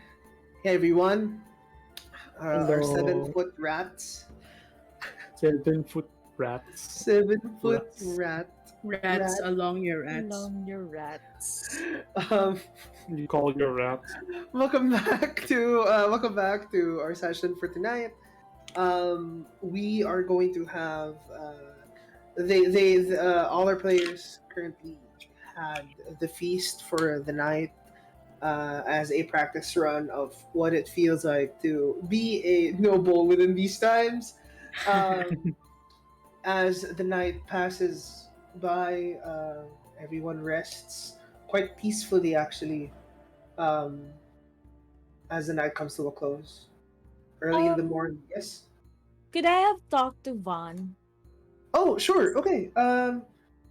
Hey everyone. Our Hello. 7-foot rats. 7-foot rats. 7-foot Rats. rat. Rats Rat. along your rats. Along your rats. Um, You call your rats. welcome back to our session for tonight. We are going to have all our players currently had the feast for the night as a practice run of what it feels like to be a noble within these times. As the night passes by, everyone rests quite peacefully, actually, um, as the night comes to a close. Early in the Um, morning, yes? could I have talked to Vaughn? Oh, sure, okay.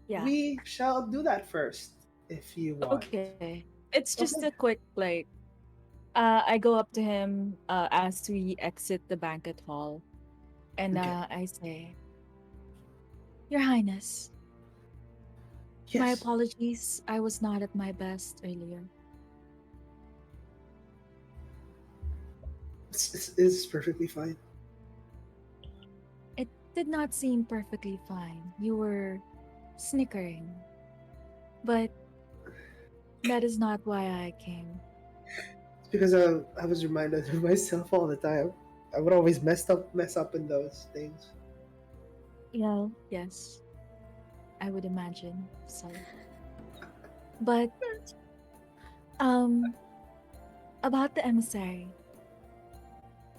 Yeah. We shall do that first, if you want. Okay. It's just Okay. a quick I go up to him as we exit the banquet hall, and Okay. I say, Your Highness, my Yes. apologies. I was not at my best earlier. It's perfectly fine. It did not seem perfectly fine. You were snickering. But that is not why I came. It's because I was reminded of myself all the time. I would always mess up in those things. Yes, I would imagine so. But, um, about the emissary,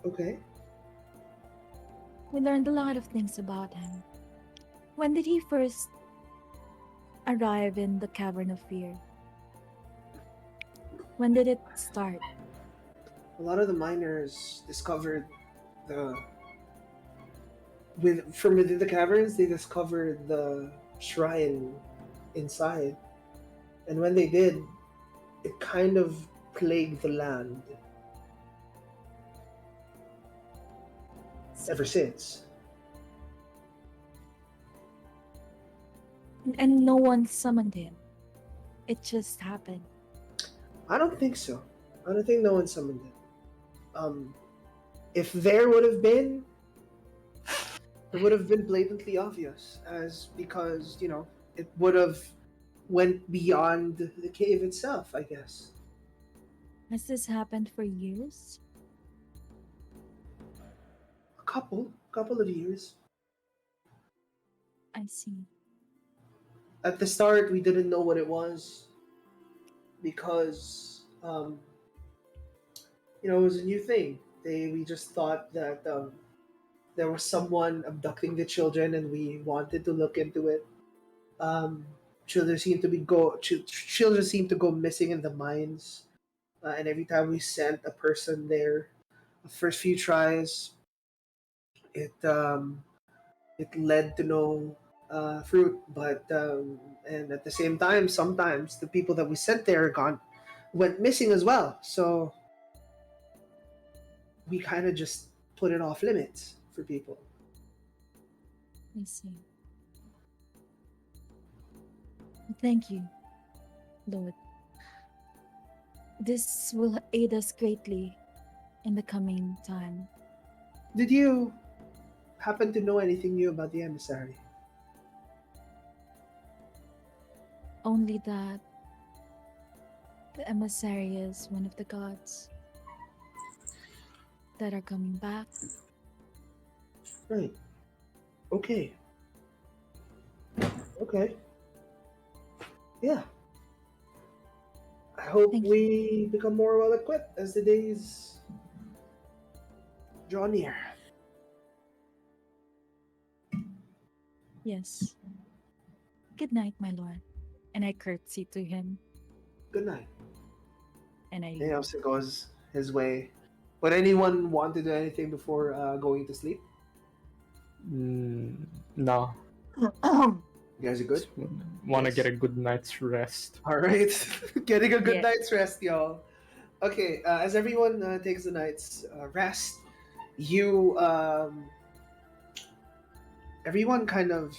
Okay. we learned a lot of things about him. When did he first arrive in the Cavern of Fear? When did it start? A lot of the miners discovered the from within the caverns. They discovered the shrine inside, and when they did, it kind of plagued the land ever since. And no one summoned him. It just happened. I don't think so. I don't think no one summoned it. If there would have been, it would have been blatantly obvious, as because it would have went beyond the cave itself, I guess. Has this happened for years? A couple of years. I see. At the start, we didn't know what it was because it was a new thing. We just thought that there was someone abducting the children, and we wanted to look into it. Um, children seem to go missing in the mines, and every time we sent a person there, the first few tries, it it led to no fruit. But and at the same time, sometimes the people that we sent there went missing as well. So we kind of just put it off limits for people. I see. Thank you, Lord. This will aid us greatly in the coming time. Did you happen to know anything new about the emissary? Only that the emissary is one of the gods that are coming back. Right. Okay. Okay. Yeah. I hope Thank you. we become more well equipped as the days draw near. Yes. Good night, my lord. And I curtsy to him Good night. and I And leave. also goes his way. Would anyone want to do anything before going to sleep? No. You guys are good? Want to Yes. get a good night's rest. All right. Getting a good Yeah. night's rest, y'all. Okay, as everyone takes the night's rest, you everyone kind of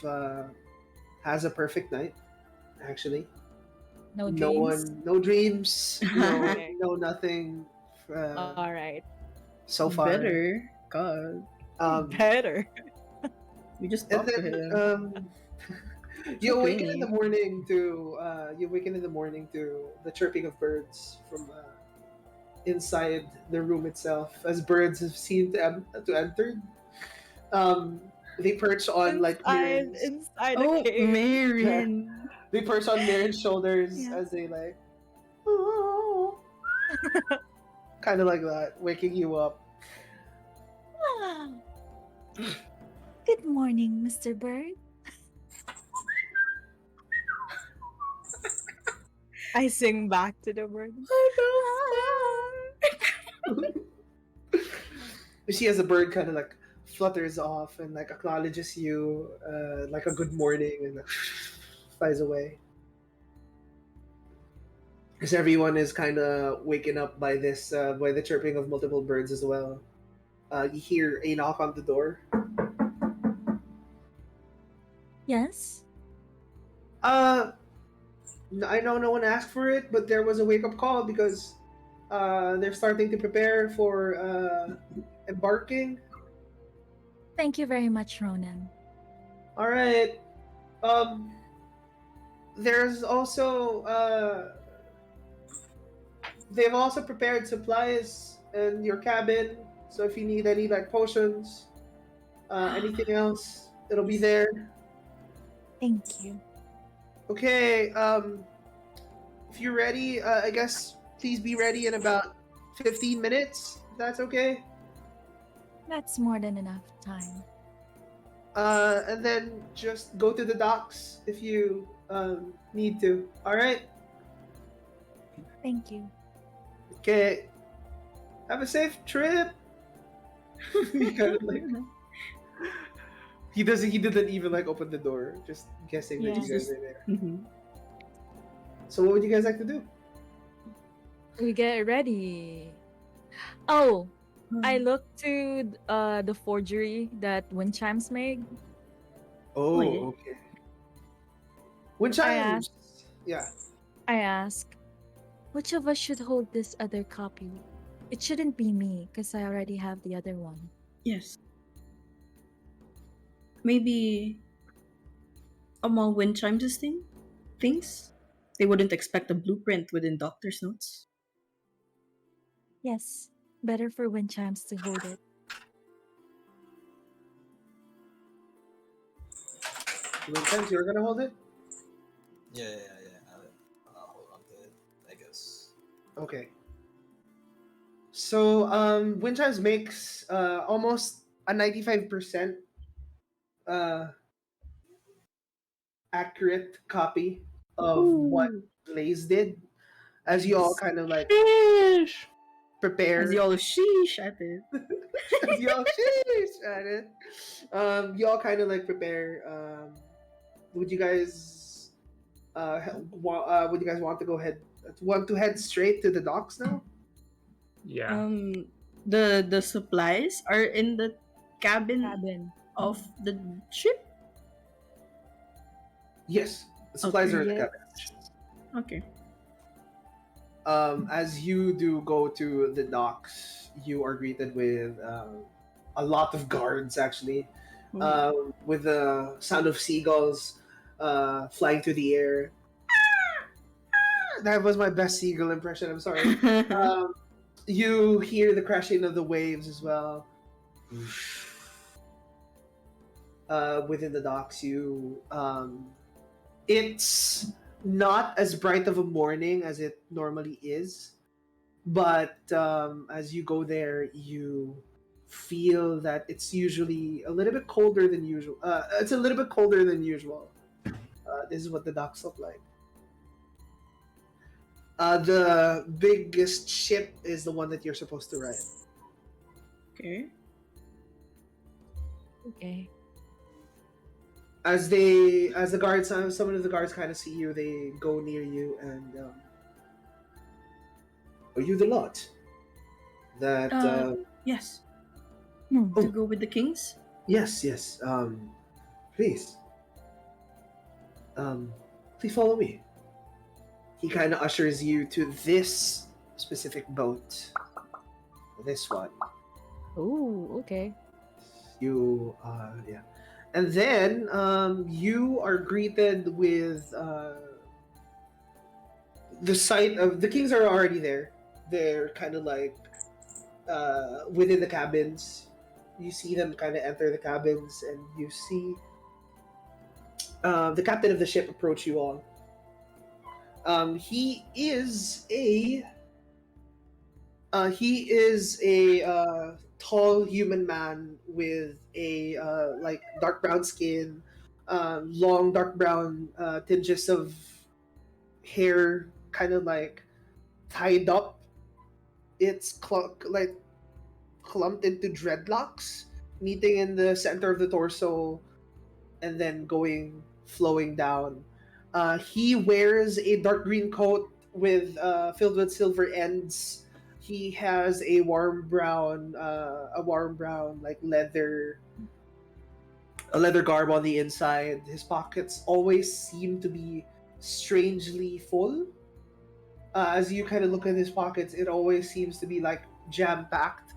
has a perfect night, actually. No No dreams. one, no dreams, Okay. no nothing All right. so far. Better. God. Better. We just And talked to then him. you So awaken in clingy. the morning to the chirping of birds from inside the room itself, as birds have seemed to enter. They perch on like Mirren's. Inside the Oh, cave. Marin. They perch on Mirren's shoulders Yeah. as they like, kind of like that, waking you up. Good morning, Mr. Bird. I sing back to the bird. You see as the bird kind of like flutters off and like acknowledges you like a good morning and flies away. Because everyone is kind of waken up by this by the chirping of multiple birds as well. You hear a knock on the door. Yes? I know no one asked for it, but there was a wake up call because they're starting to prepare for embarking. Thank you very much, Ronan. All right. There's also they've also prepared supplies in your cabin, so if you need any like potions, anything else, it'll be there. Thank you. Okay. If you're ready, I guess please be ready in about 15 minutes. If that's okay. That's more than enough time. And then just go to the docks if you need to. All right. Thank you. Okay. Have a safe trip. He kind of like he didn't even like open the door, just guessing that you Yeah. guys are there. Mhm. So what would you guys like to do? We get ready. Oh, I Hmm. looked to the forgery that wind chimes made. Oh, yeah. okay. Wind I chimes. asked. Yeah. I ask. Which of us should hold this other copy? It shouldn't be me, because I already have the other one. Yes. Maybe among wind chimes things? They wouldn't expect a blueprint within doctor's notes. Yes, better for wind chimes to hold it. Wind chimes, you're gonna hold it. Yeah. I'll hold on to it, I guess. Okay. So wind chimes makes almost a 95% uh accurate copy of what Ooh. Blaze did, as you all Yes. kind of like Sheesh. prepare. As y'all sheesh at it. As you all sheesh at it. You all kind of like prepare. Would you guys would you guys want to go head want to head straight to the docks now? Yeah. The supplies are in the cabin Cabin. of the ship. Yes, the supplies are in the Yes. cabin. Okay. As you do go to the docks, you are greeted with a lot of guards actually, with the sound of seagulls flying through the air. That was my best seagull impression. I'm sorry. You hear the crashing of the waves as well. Within the docks, it's not as bright of a morning as it normally is, but as you go there, you feel that it's usually a little bit colder than usual. It's a little bit colder than usual. This is what the docks look like. The biggest ship is the one that you're supposed to ride. Okay. Okay. As the guards, some of the guards kind of see you. They go near you and, are you the lot that? Yes. Oh. To go with the kings? Yes. Please. Please follow me. he kind of ushers you to this specific boat. This one. Oh, okay. You, yeah. And then you are greeted with the sight of the kings are already there. They're kind of like within the cabins. You see them kind of enter the cabins, and you see the captain of the ship approach you all. He is a tall human man with a like dark brown skin, long dark brown tinges of hair, kind of like tied up. It's like clumped into dreadlocks, meeting in the center of the torso, and then going flowing down. He wears a dark green coat with filled with silver ends. He has a warm brown like a leather garb on the inside. His pockets always seem to be strangely full. As you kind of look at his pockets, it always seems to be like jam packed.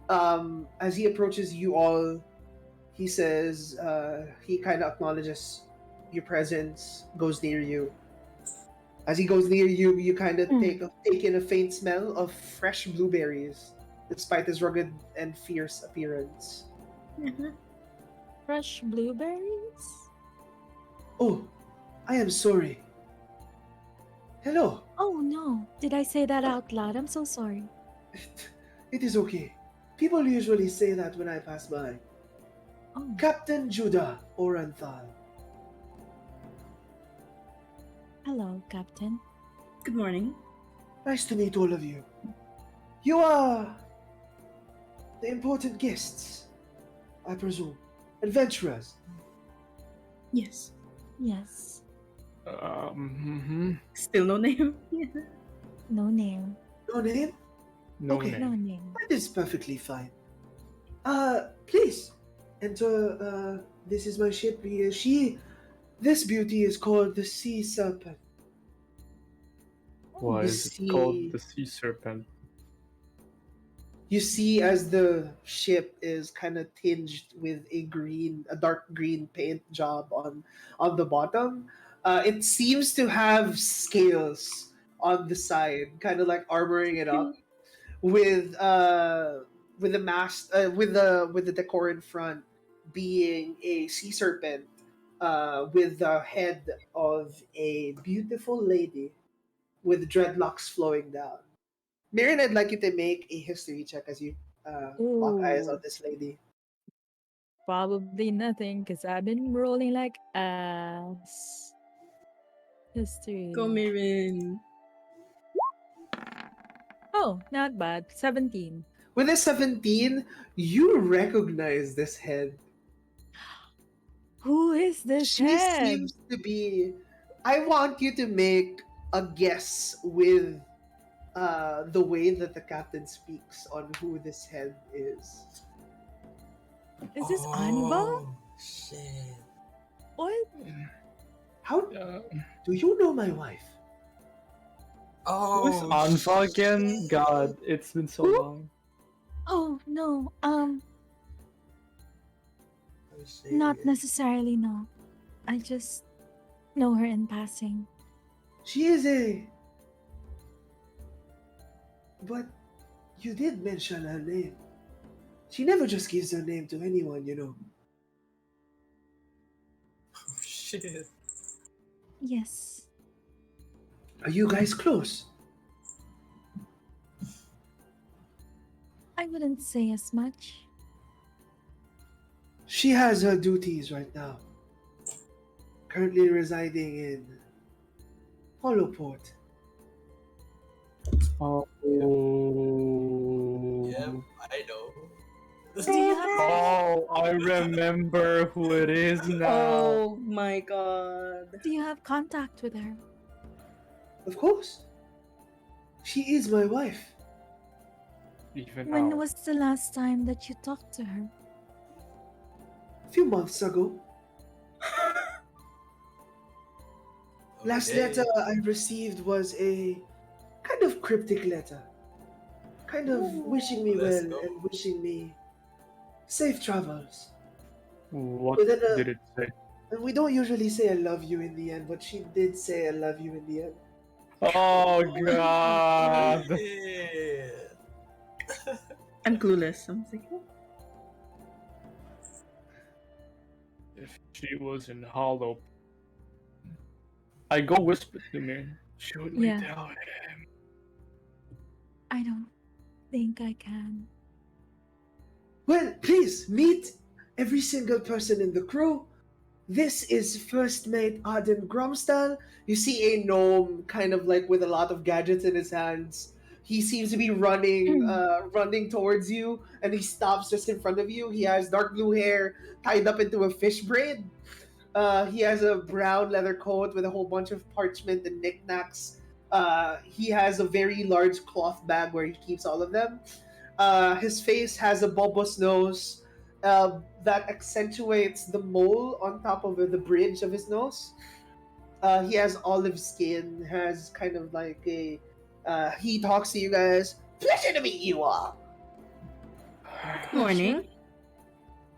As he approaches you all, he says, he kind of acknowledges your presence, goes near you. As he goes near you, you kind of take in a faint smell of fresh blueberries, despite his rugged and fierce appearance. Fresh blueberries? Oh, I am sorry. Hello. Oh no. Did I say that out loud? I'm so sorry. It is okay. People usually say that when I pass by. Oh. Captain Judah Oranthal. Hello, Captain. Good morning. Nice to meet all of you. You are the important guests, I presume. Adventurers. Yes. Yes. Still no name. No name. No name? No Okay. name. No name. That is perfectly fine. Please enter. This is my ship. This beauty is called the Sea Serpent. Why You is it called see- the sea serpent? You see, as the ship is kind of tinged with a dark green paint job on the bottom. It seems to have scales on the side, kind of like armoring it up with the mast with the decor in front being a sea serpent with the head of a beautiful lady with dreadlocks flowing down. Miriam, I'd like you to make a history check as you lock eyes on Ooh. this lady. Probably nothing, because I've been rolling like ass. History. Go, Mirin. Oh, not bad. 17. With a 17, you recognize this head. Who is this She head? seems to be. I want you to make a guess with the way that the captain speaks on who this head is. Is this Anva? Shit. What? How do you know my wife? Oh, Who's Anfa again? shit. God, it's been so Who? long. Oh no. Oh, shit. Not necessarily, no. I just know her in passing. She is a. But you did mention her name. She never just gives her name to anyone, you know. Oh, shit. Yes. Are you guys close? I wouldn't say as much. She has her duties right now. Currently residing in Hollowport. Oh. Yep, I know. Do you have Oh, I remember who it is now. Oh my god. Do you have contact with her? Of course. She is my wife. Even When now. was the last time that you talked to her? A few months ago. Last Okay. letter I received was a kind of cryptic letter. Kind of wishing me well Let's go. and wishing me safe travels. What But then, did it say? and we don't usually say I love you in the end, but she did say I love you in the end. Oh god! Yeah. I'm clueless. I'm thinking. If she was in Hollow, I go whisper to me. Should we Yeah. tell him? I don't think I can. Well, please meet every single person in the crew. This is First Mate Arden Gromstal. You see a gnome kind of like with a lot of gadgets in his hands. He seems to be running towards you, and he stops just in front of you. He has dark blue hair tied up into a fish braid. He has a brown leather coat with a whole bunch of parchment and knickknacks. He has a very large cloth bag where he keeps all of them. His face has a bulbous nose that accentuates the mole on top of the bridge of his nose. He has olive skin, has kind of like a. He talks to you guys. Pleasure to meet you all. Morning.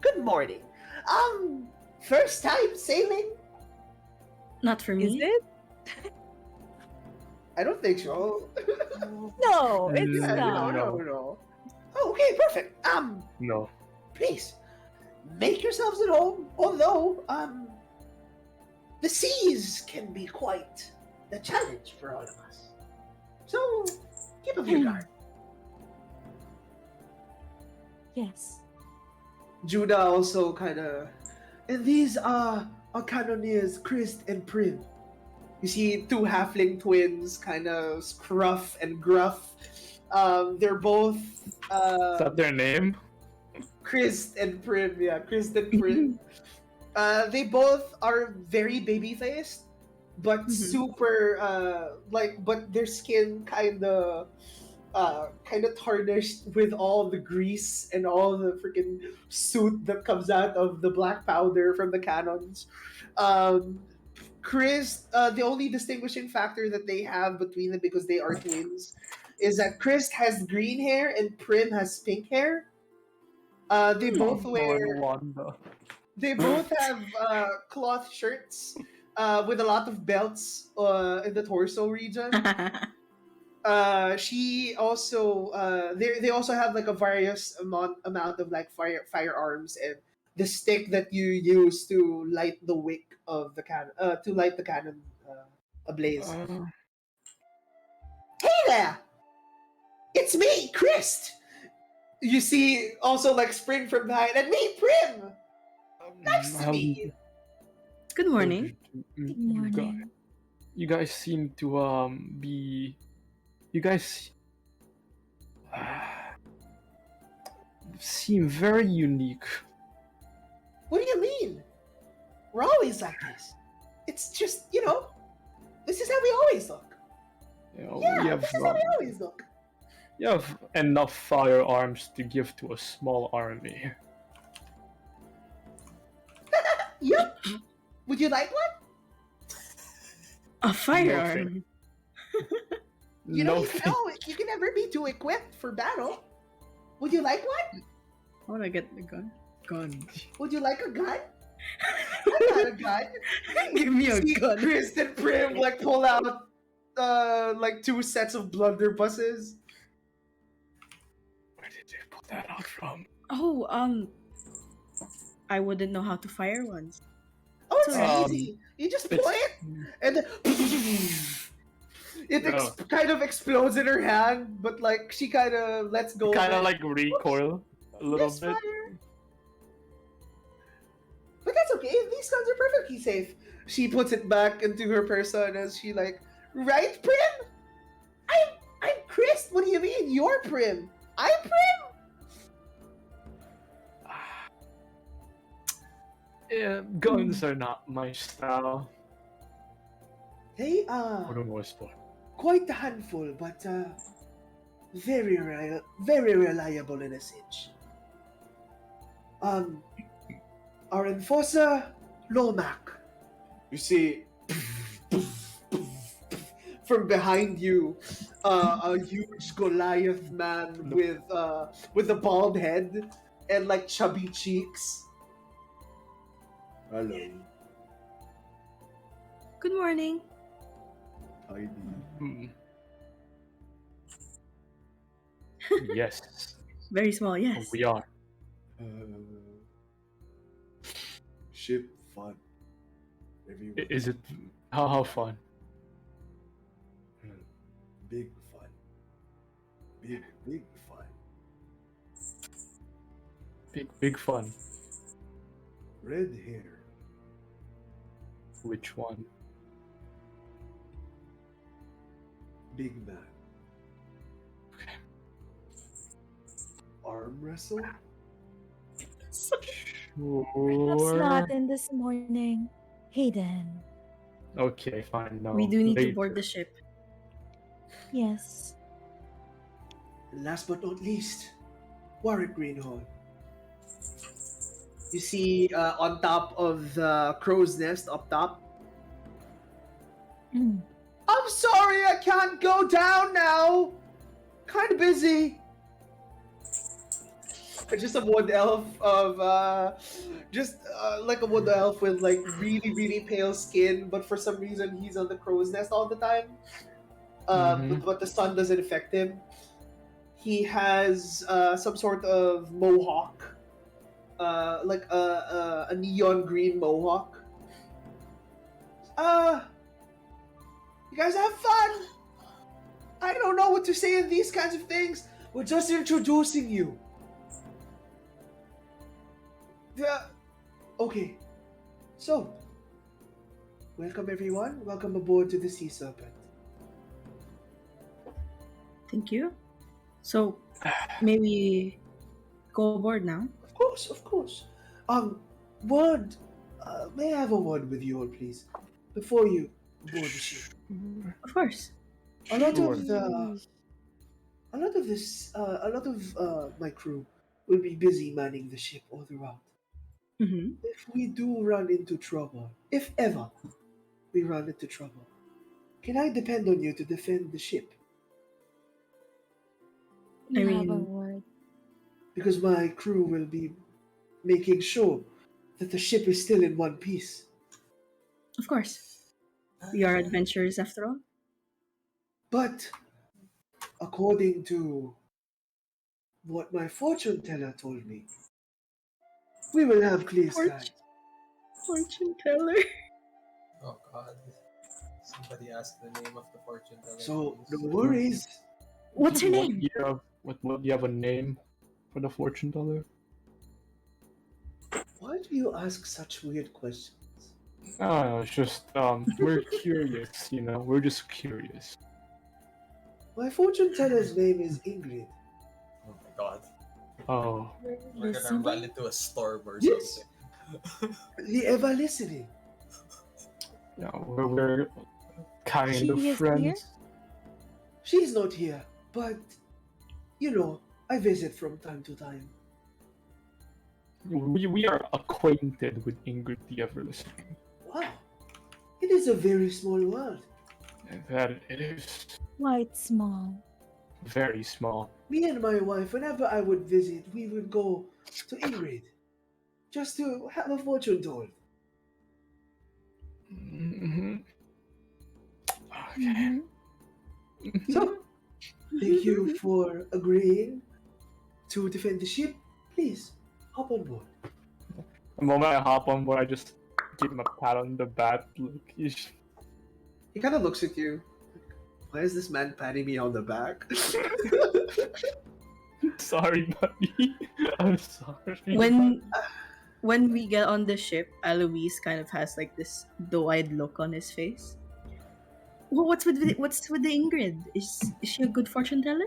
Good morning. First time sailing? Not for me. Is it? I don't think so. No, it's Yeah, not. No. Oh, okay, perfect. No. Please make yourselves at home. Although, the seas can be quite a challenge for all of us. So keep up your guard. Yes. Judah also kind of, and these are our cannoneers, Christ and Prim. You see two halfling twins, kind of scruff and gruff. They're both Is that their name? Christ and Prim. Yeah, Christ and Prim. They both are very baby faced, but super but their skin kind of tarnished with all the grease and all the freaking soot that comes out of the black powder from the cannons. Chris, the only distinguishing factor that they have between them, because they are twins, is that Chris has green hair and Prim has pink hair. They both wear. Wanda. They both have cloth shirts with a lot of belts in the torso region. She also they also have like a various amount of like firearms and the stick that you use to light the wick of the cannon ablaze. Hey there, it's me, Christ. You see also like spring from behind, and me, Prim. Nice to meet you. Good morning. Good morning. You guys seem to be. You guys seem very unique. What do you mean? We're always like this. It's just, this is how we always look. You know, Yeah, this is how we always look. you have enough firearms to give to a small army. Yup. Would you like one? A firearm. No, You can never be too equipped for battle. Would you like one? I want to get the gun. Would you like a gun? I got a gun. Give me a See gun. Chris and Prim like pull out like two sets of blunderbusses. Where did you pull that out from? Oh, I wouldn't know how to fire ones. Oh, it's Um, easy. You just it's- point and then it No. kind of explodes in her hand, but like she kind of lets go. Kind of of it. like recoil a little Yes, bit. fire. But that's okay. These guns are perfectly safe. She puts it back into her person as she like, right, Prim? I'm Chris. What do you mean? You're Prim. I'm Prim. Yeah, guns are not my style. They I are don't know what's for. quite a handful, but very reliable in a cinch. Our enforcer, Lomac. You see, from behind you, a huge Goliath man with a bald head and like chubby cheeks. Hello, Good morning. Heidi. Hmm. Yes, Very small, yes. we are. Ship fun. Everyone. Is it how fun? Big fun. Big fun. Big fun. Red hair. Which one? Big man. Arm wrestle? Perhaps Sure. not in this morning. Hayden. Okay, fine. No. We do need to later. board the ship. Yes. And last but not least, Warwick Greenhorn. You see on top of the crow's nest up top. Mm. I'm sorry, I can't go down now. Kind of busy. Just a wood elf of like a wood elf with like really pale skin, but for some reason he's on the crow's nest all the time. But the sun doesn't affect him. He has some sort of mohawk, like a neon green mohawk. You guys have fun. I don't know what to say in these kinds of things. We're just introducing you. Yeah. Okay. So, welcome everyone. Welcome aboard to the Sea Serpent. Thank you. So, may we go aboard now? Of course. Word. May I have a word with you all, please, before you board the ship? Of course. A lot Sure. of my crew will be busy manning the ship all throughout. Mm-hmm. If we do run into trouble, if ever we run into trouble, can I depend on you to defend the ship? You I have a mean- word. Because my crew will be making sure that the ship is still in one piece. Of course. We are adventurers after all. But according to what my fortune teller told me, we will have clear skies. Fortune teller. Oh god. Somebody asked the name of the fortune teller. So please. no worries. What's her What name? do you have? What do you have a name for the fortune teller? Why do you ask such weird questions? It's just we're curious, you know. We're just curious. My fortune teller's name is Ingrid. Oh my god. Oh, We're gonna run into a storm or Yes. something. The ever listening. yeah, we're kind She of is friends. here? She's not here, but you know, I visit from time to time. We are acquainted with Ingrid the Everlistening. Wow. It is a very small world. That it is Quite small. very small. Me and my wife, whenever I would visit, we would go to Ingrid. Just to have a fortune told. Mm-hmm. Okay. Mhm. So, thank you for agreeing to defend the ship. Please, hop on board. The moment I hop on board, I just give him a pat on the back. Look, He kind of looks at you. Why is this man patting me on the back? sorry, buddy. I'm sorry. When we get on the ship, Alois kind of has like this doe-eyed look on his face. Well, what's with the Ingrid? Is she a good fortune teller?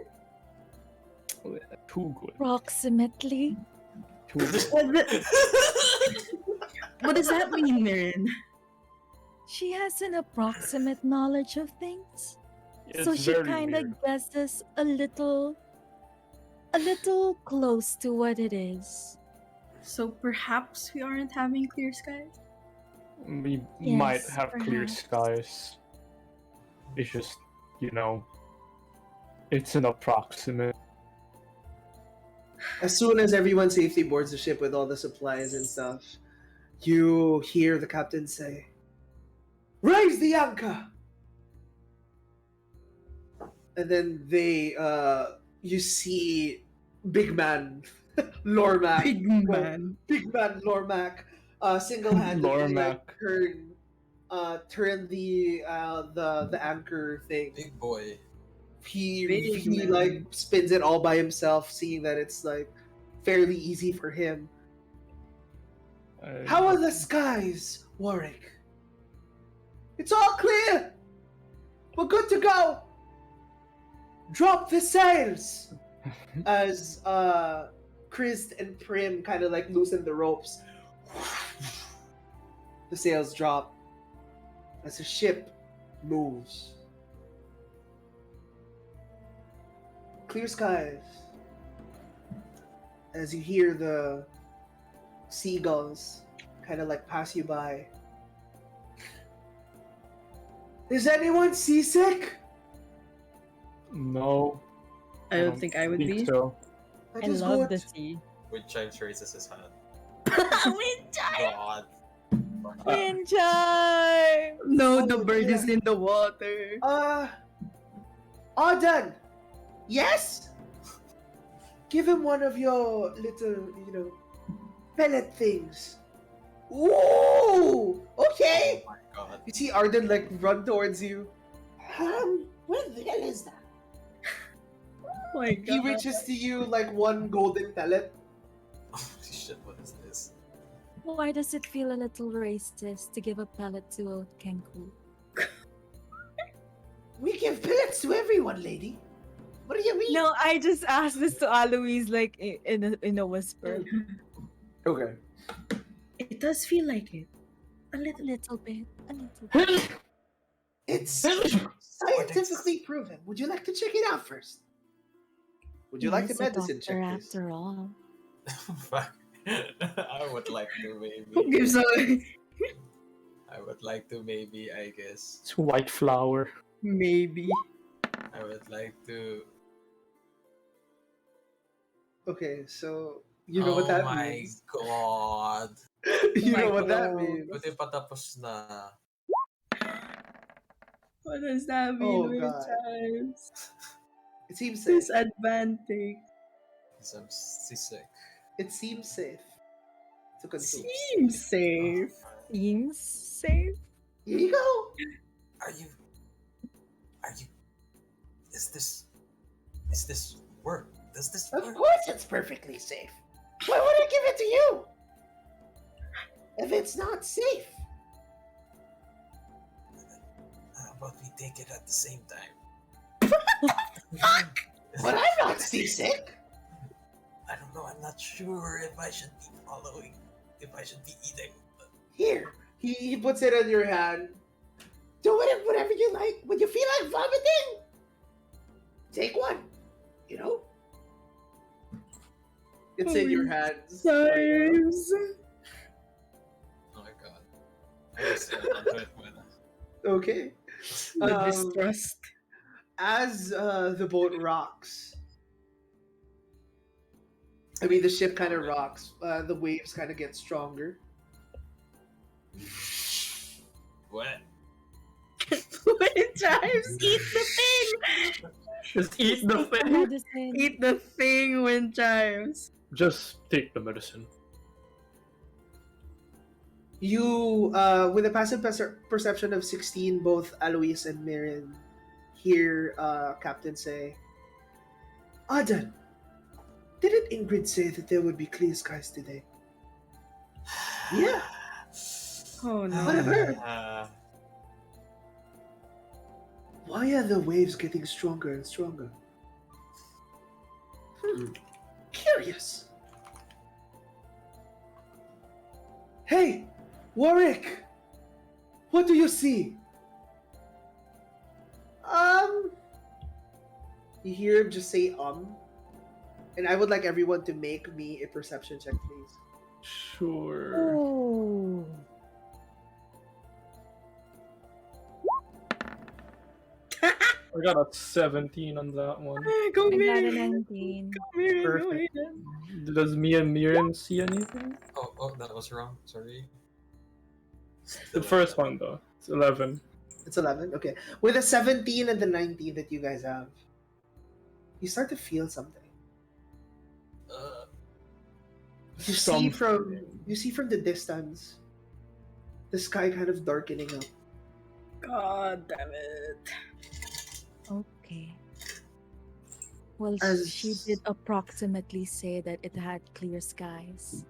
Too good. Approximately. Too good. What does that mean, Mirren? She has an approximate knowledge of things. So It's she very kind of weird. guesses a little close to what it is. So perhaps we aren't having clear skies? We Yes, might have clear perhaps. skies. It's just you know, it's an approximate. As soon as everyone safely boards the ship with all the supplies and stuff, you hear the captain say, "Raise the anchor!" And then you see Big Man, Lormac. Big man. Big Man Lormac, single-handedly Lormac. turn the anchor thing. Big boy. He Big he man. like spins it all by himself, seeing that it's like fairly easy for him. How are the skies, Warwick? It's all clear. We're good to go. Drop the sails. As Chris and Prim kind of like loosen the ropes, the sails drop as the ship moves. Clear skies. As you hear the seagulls kind of like pass you by. Is anyone seasick? No. I don't think I would be. So. That I is love good. the sea. With Chimes raises his hand. Windchime! God. Wind chime! No, Oh, the bird yeah. is in the water. All done. Yes? Give him one of your little, pellet things. Ooh! Okay! Oh my god. You see Arden like run towards you. What the hell is that? Oh my He god. reaches to you like one golden pellet. Holy shit, what is this? Why does it feel a little racist to give a pellet to a Kenku? We give pellets to everyone, lady. What do you mean? No, I just asked this to Alois like in a whisper. Okay. It does feel like it. A little bit. A little bit. It's scientifically proven. Would you like to check it out first? Would you like the He's a medicine doctor check, Chris? after all. Fuck. I would like to Who maybe. gives a I would like to maybe, I guess. It's white flower. maybe? I would like to. Okay, so you know what that Oh my means. god. You my know what that God. means. Buti patapos na. What does that mean, Oh, God. Windchimes? It seems safe. Disadvantage. Because I'm seasick. It seems safe to consume. Seems safe. Seems safe. Here you go. Are you? Is this work? Does this Of work? course it's perfectly safe. Why would I give it to you? If it's not safe. How about we take it at the same time? But I'm not seasick. I don't know. I'm not sure if I should be following. If I should be eating. Here, He puts it on your hand. do whatever you like. When you feel like vomiting, take one. You know? It's in your hands. Times. Oh my god. I just can't do it with Okay. The Um, distrust. As the boat rocks, I mean, the ship kind of rocks. The waves kind of get stronger. What? Windchimes, eat the thing! Just eat the thing. Medicine. Eat the thing, Windchimes. Just take the medicine. You, with a passive perception of 16, both Alois and Mirren hear Captain say, "Adan, didn't Ingrid say that there would be clear skies today?" "Yeah." Oh no. Whatever. Uh, "Why are the waves getting stronger and stronger?" Curious. "Hey, Warwick! What do you see?" You hear him just say, And I would like everyone to make me a perception check, please. Sure. Oh. I got a 17 on that one. Go I got a Miriam. 19. Go Miriam. Go Perfect. Hayden. Does me and Miran see anything? Oh, that was wrong. Sorry. The first one though, it's 11. It's 11. Okay. With the 17 and the 19 that you guys have, you start to feel something. You see from the distance, the sky kind of darkening up. God damn it. Okay. Well, As- she did approximately say that it had clear skies.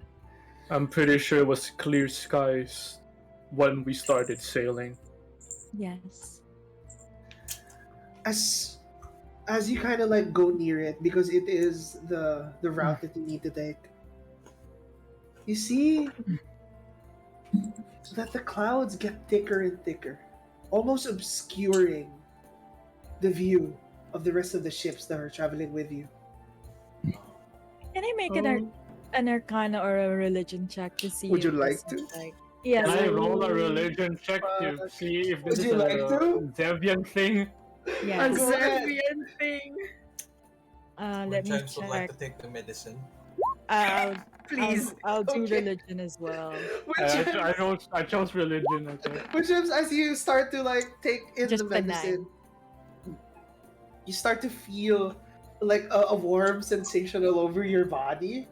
I'm pretty sure it was clear skies when we started sailing. Yes. As you kind of like go near it, because it is the route that you need to take, you see that the clouds get thicker and thicker, almost obscuring the view of the rest of the ships that are traveling with you. Can I make Oh. an arcana or a religion check to see Would you if this like to? is like yes. Can I roll a religion check to see if this Would is you a like to? Deviant thing? Yes. Go ahead. Serbian thing. Let me James would like check. to take the medicine. I'll, Please. I'll do Okay. religion as well. I chose religion. Okay. Which is, as you start to like take in Just the the medicine, you start to feel like a warm sensation all over your body.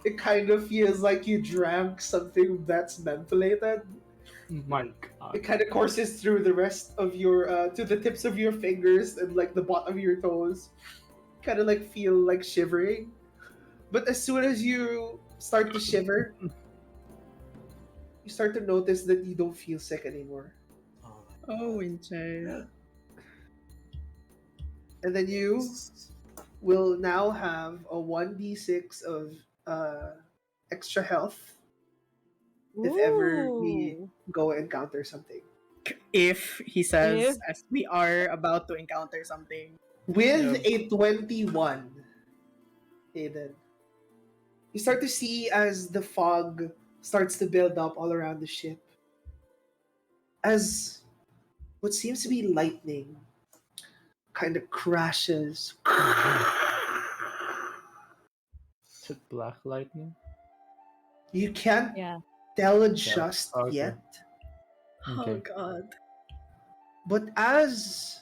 It kind of feels like you drank something that's mentholated. My God. It kind of courses through the rest of your to the tips of your fingers and like the bottom of your toes. Kind of like feel like shivering. But as soon as you start to shiver, you start to notice that you don't feel sick anymore. Oh, Winchay. And then you will now have a 1d6 of extra health if ever we Ooh. go encounter something. If he says, If? as we are about to encounter something. With Yeah. a 21, Hayden, you start to see as the fog starts to build up all around the ship. As what seems to be lightning kind of crashes. Is it black lightning? You can't Yeah. tell just okay. yet. Oh, Okay. God. But as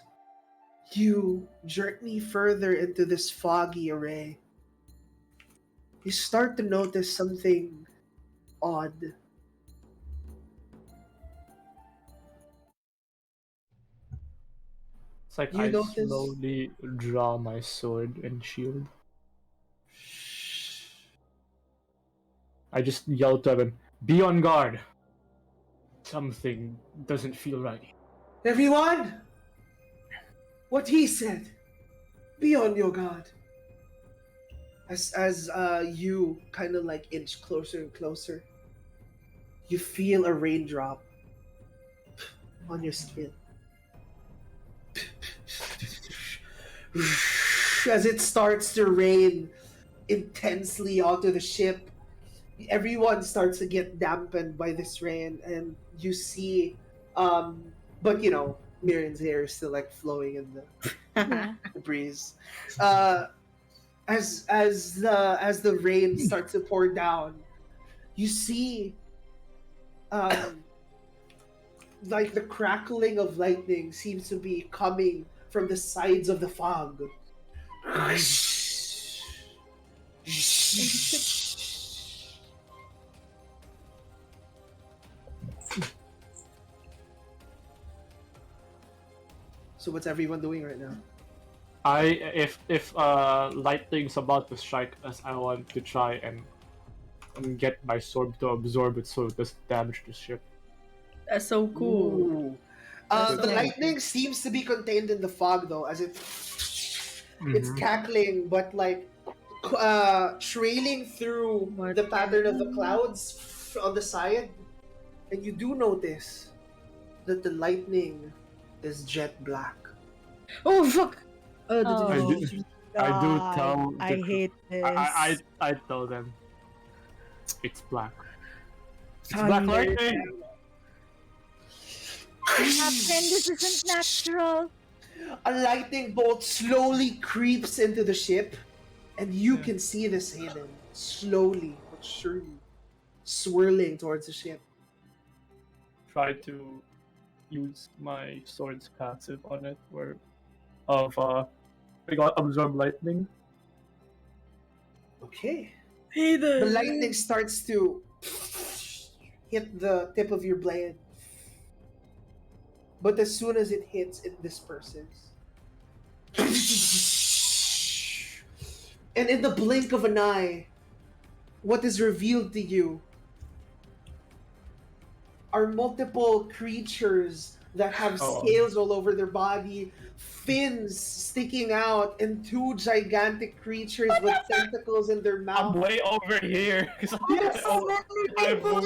you journey further into this foggy array, you start to notice something odd. It's like You I notice- slowly draw my sword and shield. I just yell to him, "Be on guard! Something doesn't feel right." Everyone! What he said! Be on your guard! As you kind of like inch closer and closer, you feel a raindrop on your skin. As it starts to rain intensely onto the ship, everyone starts to get dampened by this rain, and you see, but you know, Miriam's hair is still like flowing in Yeah. the breeze. As the rain starts to pour down, you see, like the crackling of lightning seems to be coming from the sides of the fog. So what's everyone doing right now? If lightning's about to strike us, I want to try and get my sword to absorb it so it doesn't damage the ship. That's so cool. Ooh. That's The so lightning seems to be contained in the fog, though, as it's Mhm. cackling, but like trailing through What? the pattern of the clouds on the side, and you do notice that the lightning is jet black. Oh, fuck! I Oh, do- I do God. tell I the- hate this. I tell them it's black. It's black Thunder. lightning. Captain, this isn't natural. A lightning bolt slowly creeps into the ship, and you can see this Hayden slowly but surely swirling towards the ship. Try to use my sword's passive on it, where we got absorb lightning. Okay. Hayden. The lightning starts to hit the tip of your blade. But as soon as it hits, it disperses. And in the blink of an eye, what is revealed to you are multiple creatures that have scales all over their body, fins sticking out, and two gigantic creatures with tentacles in their mouth. I'm way over here. Yes,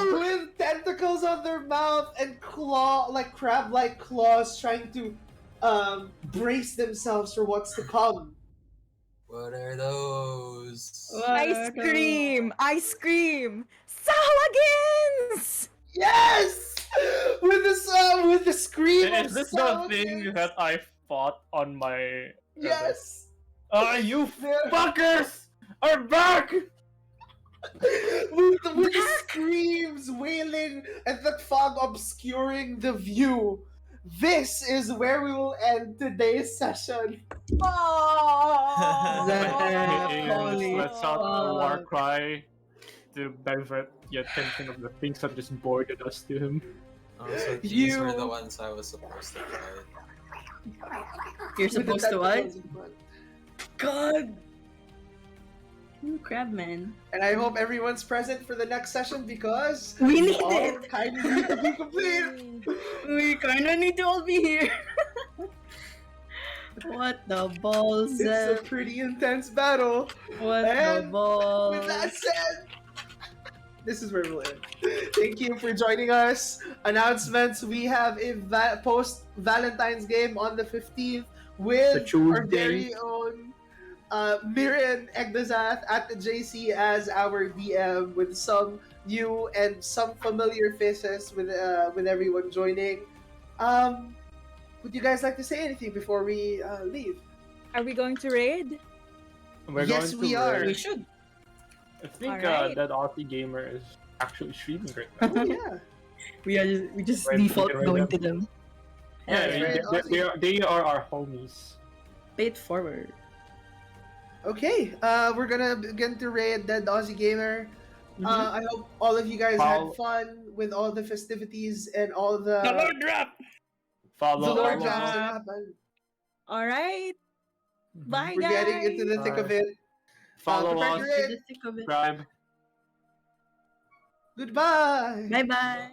with tentacles on their mouth and crab-like claws, trying to brace themselves for what's to come. What are those? I scream! I scream! Sahuagins! Yes, with the scream of Is this the Sahuagins. thing that I fought on my? Yes. You fuckers are back! with the screams, wailing, and the fog obscuring the view. This is where we will end today's session. Holy Let's out a war fuck. cry to divert the attention of the things that just boarded us to him. Oh, so these were the ones I was supposed to fight. You're With the supposed to what? tentacles in front. God. Crabman. And I hope everyone's present for the next session because We need all it. kind of need to be complete. We kinda need to all be here. What the balls? It's a pretty intense battle. What And the balls? With that said, this is where we'll end. Thank you for joining us. Announcements: we have a post Valentine's game on the 15th with It's a Tuesday. our very own Mirin Egdazath at the JC as our DM, with some new and some familiar faces with everyone joining. Would you guys like to say anything before we leave? Are we going to raid? Yes, we are. We should. I think Alright. that Aussie gamer is actually streaming right now. Oh yeah. We just Right, default right going now. to them. Yeah, That's right, they are our homies. Pay it forward. Okay, we're gonna begin to raid Dead Aussie Gamer. I hope all of you guys Follow- had fun with all the festivities and all the drop. the Follow. Lord follow. drops that happened. Alright. Bye, We're guys. getting into the thick of it. Follow prepare us. to raid. The thick of it. Subscribe. Goodbye. Bye bye.